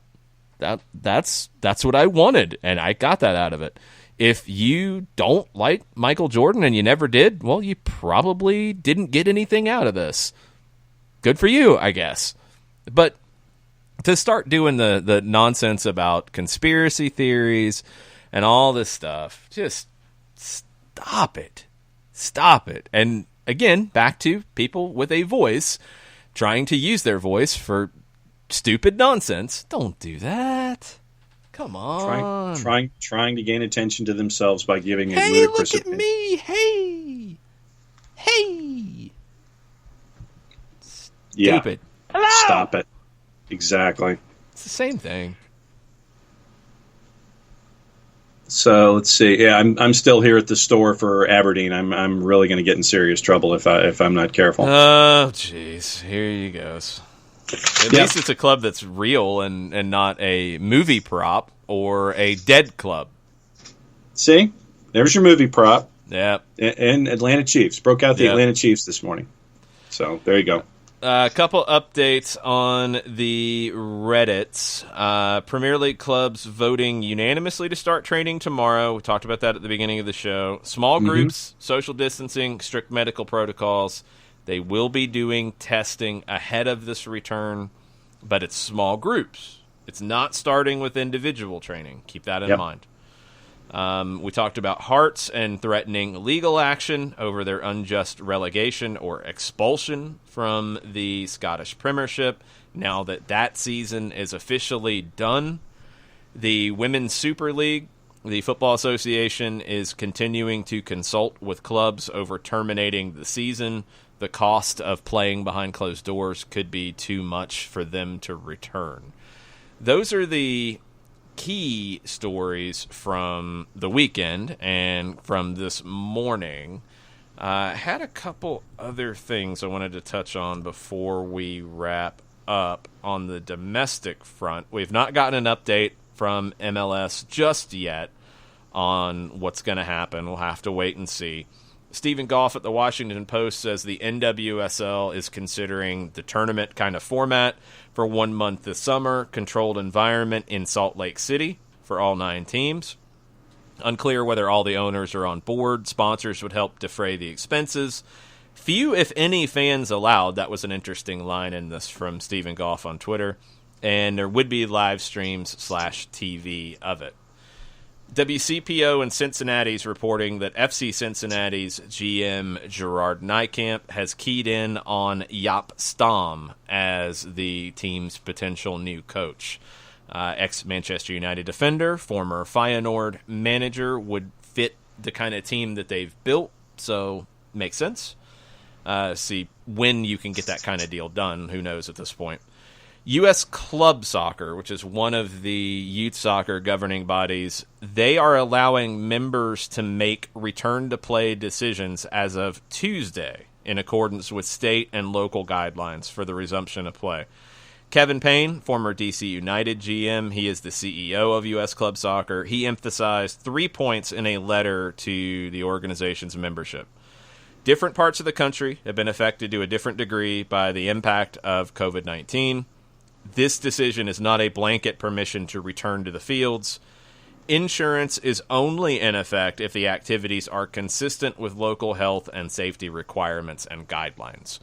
That's what I wanted, and I got that out of it. If you don't like Michael Jordan and you never did, well, you probably didn't get anything out of this. Good for you, I guess. But to start doing the nonsense about conspiracy theories and all this stuff, just stop it. Stop it. And again, back to people with a voice trying to use their voice for stupid nonsense. Don't do that. Come on. Trying to gain attention to themselves by giving a hey, ludicrous look at opinion. me. Hey. Yeah. Stupid. Stop it. Exactly. It's the same thing. So let's see. Yeah, I'm still here at the store for Aberdeen. I'm really going to get in serious trouble if I'm not careful. Oh, jeez. Here you goes. At least it's a club that's real and not a movie prop or a dead club. See? There's your movie prop. Yep. And Atlanta Chiefs. Broke out the Atlanta Chiefs this morning. So there you go. A couple updates on the Reddits. Premier League clubs voting unanimously to start training tomorrow. We talked about that at the beginning of the show. Small groups, social distancing, strict medical protocols. They will be doing testing ahead of this return, but it's small groups. It's not starting with individual training. Keep that in mind. We talked about Hearts and threatening legal action over their unjust relegation or expulsion from the Scottish Premiership. Now that season is officially done, the Women's Super League, the Football Association, is continuing to consult with clubs over terminating the season. The cost of playing behind closed doors could be too much for them to return. Those are the key stories from the weekend and from this morning. Had a couple other things I wanted to touch on before we wrap up on the domestic front. We've not gotten an update from MLS just yet on what's going to happen. We'll have to wait and see. Stephen Goff at the Washington Post says the NWSL is considering the tournament kind of format for 1 month this summer, controlled environment in Salt Lake City for all 9 teams. Unclear whether all the owners are on board. Sponsors would help defray the expenses. Few, if any, fans allowed. That was an interesting line in this from Stephen Goff on Twitter. And there would be live streams /TV of it. WCPO in Cincinnati is reporting that FC Cincinnati's GM Gerard Niekamp has keyed in on Jaap Stam as the team's potential new coach. Ex-Manchester United defender, former Feyenoord manager, would fit the kind of team that they've built, so makes sense. See when you can get that kind of deal done, who knows at this point. U.S. Club Soccer, which is one of the youth soccer governing bodies, they are allowing members to make return-to-play decisions as of Tuesday in accordance with state and local guidelines for the resumption of play. Kevin Payne, former DC United GM, he is the CEO of U.S. Club Soccer. He emphasized 3 points in a letter to the organization's membership. Different parts of the country have been affected to a different degree by the impact of COVID-19. This decision is not a blanket permission to return to the fields. Insurance is only in effect if the activities are consistent with local health and safety requirements and guidelines.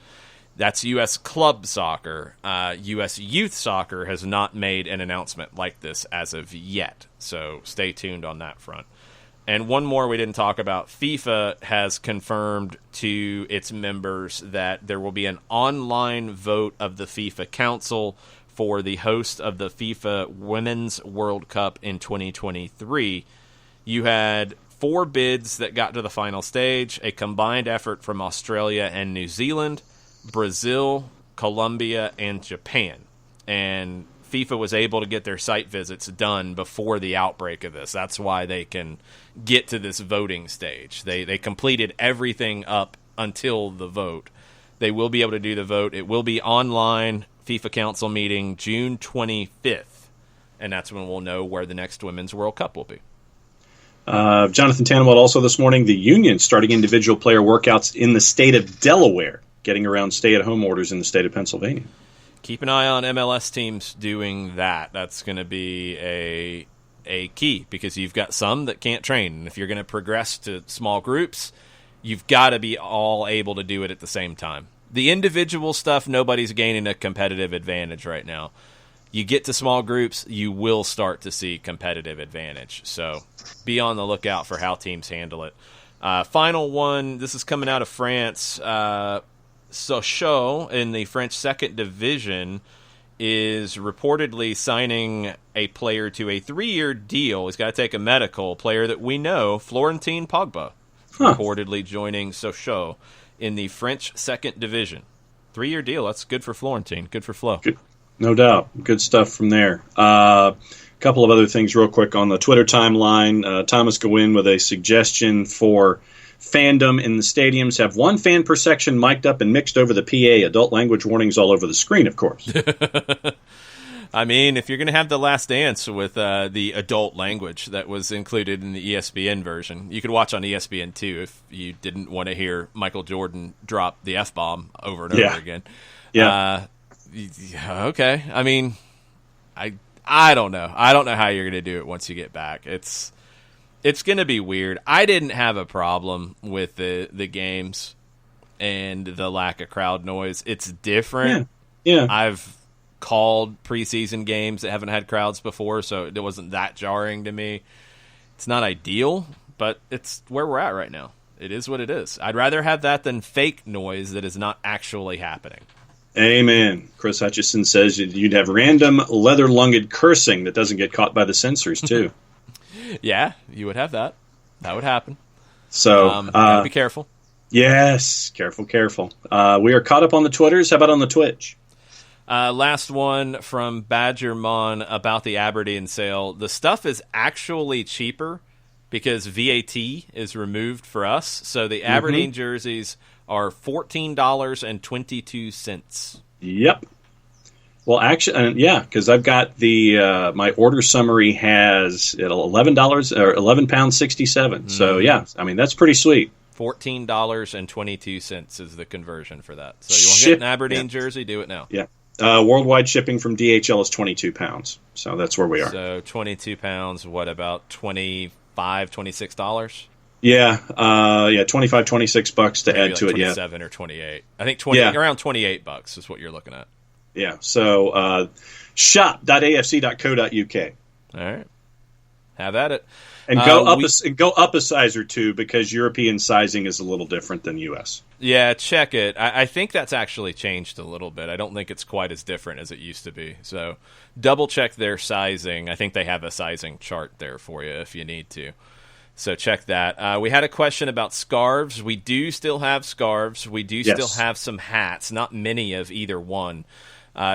That's U.S. Club Soccer. U.S. Youth Soccer has not made an announcement like this as of yet, so stay tuned on that front. And one more we didn't talk about. FIFA has confirmed to its members that there will be an online vote of the FIFA Council for the host of the FIFA Women's World Cup in 2023. You had 4 bids that got to the final stage, a combined effort from Australia and New Zealand, Brazil, Colombia, and Japan. And FIFA was able to get their site visits done before the outbreak of this. That's why they can get to this voting stage. They completed everything up until the vote. They will be able to do the vote. It will be online. FIFA Council meeting June 25th, and that's when we'll know where the next Women's World Cup will be. Jonathan Tannenwald also this morning, the union starting individual player workouts in the state of Delaware, getting around stay-at-home orders in the state of Pennsylvania. Keep an eye on MLS teams doing that. That's going to be a key because you've got some that can't train. And if you're going to progress to small groups, you've got to be all able to do it at the same time. The individual stuff, nobody's gaining a competitive advantage right now. You get to small groups, you will start to see competitive advantage. So be on the lookout for how teams handle it. Final one, this is coming out of France. Sochaux in the French second division is reportedly signing a player to a 3-year deal. He's got to take a medical. Player that we know, Florentin Pogba, reportedly joining Sochaux in the French second division. 3-year deal. That's good for Florentin. Good for Flo. Good. No doubt. Good stuff from there. Couple of other things real quick on the Twitter timeline. Thomas Gowin with a suggestion for fandom in the stadiums. Have one fan per section mic'd up and mixed over the PA. Adult language warnings all over the screen, of course. I mean, if you're going to have the Last Dance with the adult language that was included in the ESPN version, you could watch on ESPN2 if you didn't want to hear Michael Jordan drop the F-bomb over and over again. Yeah. Okay. I mean, I don't know. I don't know how you're going to do it once you get back. It's going to be weird. I didn't have a problem with the games and the lack of crowd noise. It's different. Yeah. I've called preseason games that haven't had crowds before, so it wasn't that jarring to me. It's not ideal, but it's where we're at right now. It is what it is. I'd rather have that than fake noise that is not actually happening. Amen. Chris Hutchison says you'd have random leather-lunged cursing that doesn't get caught by the censors, too. Yeah, you would have that. That would happen. So, gotta be careful. Yes, careful. We are caught up on the Twitters. How about on the Twitch? Last one from Badgermon about the Aberdeen sale. The stuff is actually cheaper because VAT is removed for us. So the Aberdeen jerseys are $14.22. Yep. Well, actually, because I've got the my order summary has $11 or £11.67. So yeah, I mean that's pretty sweet. $14.22 is the conversion for that. So you want to get an Aberdeen jersey? Do it now. Yeah. Worldwide shipping from DHL is £22. So that's where we are. So £22. What about $25, $26? Yeah, $25, $26 to add to it. Yeah, $27 or $28. I think around $28 is what you're looking at. Yeah. So shop.afc.co.uk. All right. Have at it. And go up a size or two because European sizing is a little different than U.S. Yeah, check it. I think that's actually changed a little bit. I don't think it's quite as different as it used to be. So double check their sizing. I think they have a sizing chart there for you if you need to. So check that. We had a question about scarves. We do still have scarves. We do still have some hats. Not many of either one.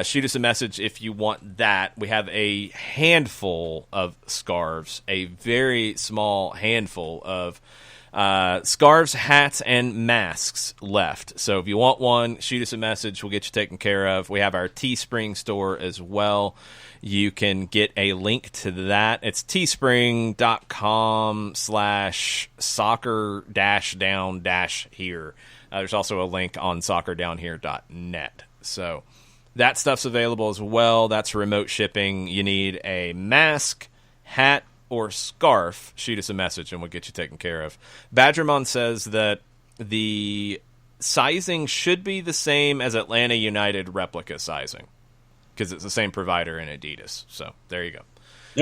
Shoot us a message if you want that. We have a handful of scarves, a very small handful of scarves, hats, and masks left. So if you want one, shoot us a message. We'll get you taken care of. We have our Teespring store as well. You can get a link to that. It's teespring.com/soccer-down-here. There's also a link on soccerdownhere.net. So that stuff's available as well. That's remote shipping. You need a mask, hat, or scarf. Shoot us a message and we'll get you taken care of. Badgermon says that the sizing should be the same as Atlanta United replica sizing because it's the same provider in Adidas. So there you go.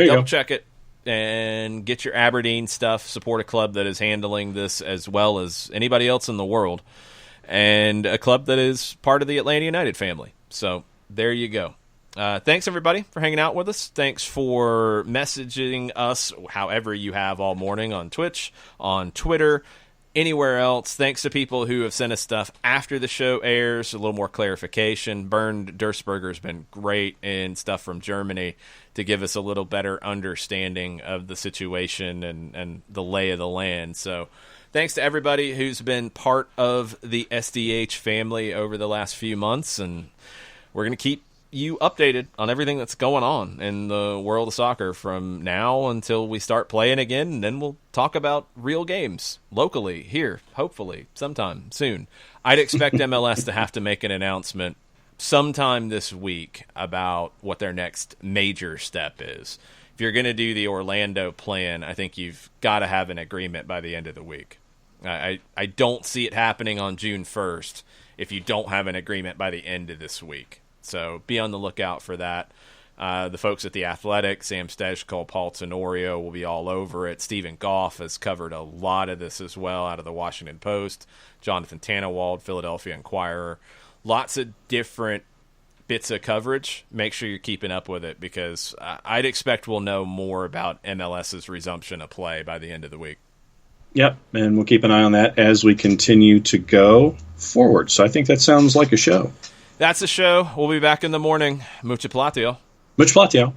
Double check it and get your Aberdeen stuff. Support a club that is handling this as well as anybody else in the world and a club that is part of the Atlanta United family. So there you go. Thanks, everybody, for hanging out with us. Thanks for messaging us however you have all morning on Twitch, on Twitter, anywhere else. Thanks to people who have sent us stuff after the show airs, a little more clarification. Bernd Durstberger has been great in stuff from Germany to give us a little better understanding of the situation and the lay of the land. So thanks to everybody who's been part of the SDH family over the last few months, and we're going to keep you updated on everything that's going on in the world of soccer from now until we start playing again, and then we'll talk about real games locally here, hopefully, sometime soon. I'd expect MLS to have to make an announcement sometime this week about what their next major step is. If you're going to do the Orlando plan, I think you've got to have an agreement by the end of the week. I don't see it happening on June 1st if you don't have an agreement by the end of this week. So be on the lookout for that. The folks at The Athletic, Sam Stejko, Paul Tenorio will be all over it. Stephen Goff has covered a lot of this as well out of the Washington Post. Jonathan Tannenwald, Philadelphia Inquirer. Lots of different bits of coverage. Make sure you're keeping up with it because I'd expect we'll know more about MLS's resumption of play by the end of the week. Yep, and we'll keep an eye on that as we continue to go forward. So I think that sounds like a show. That's a show. We'll be back in the morning. Mucho platio. Mucho platio.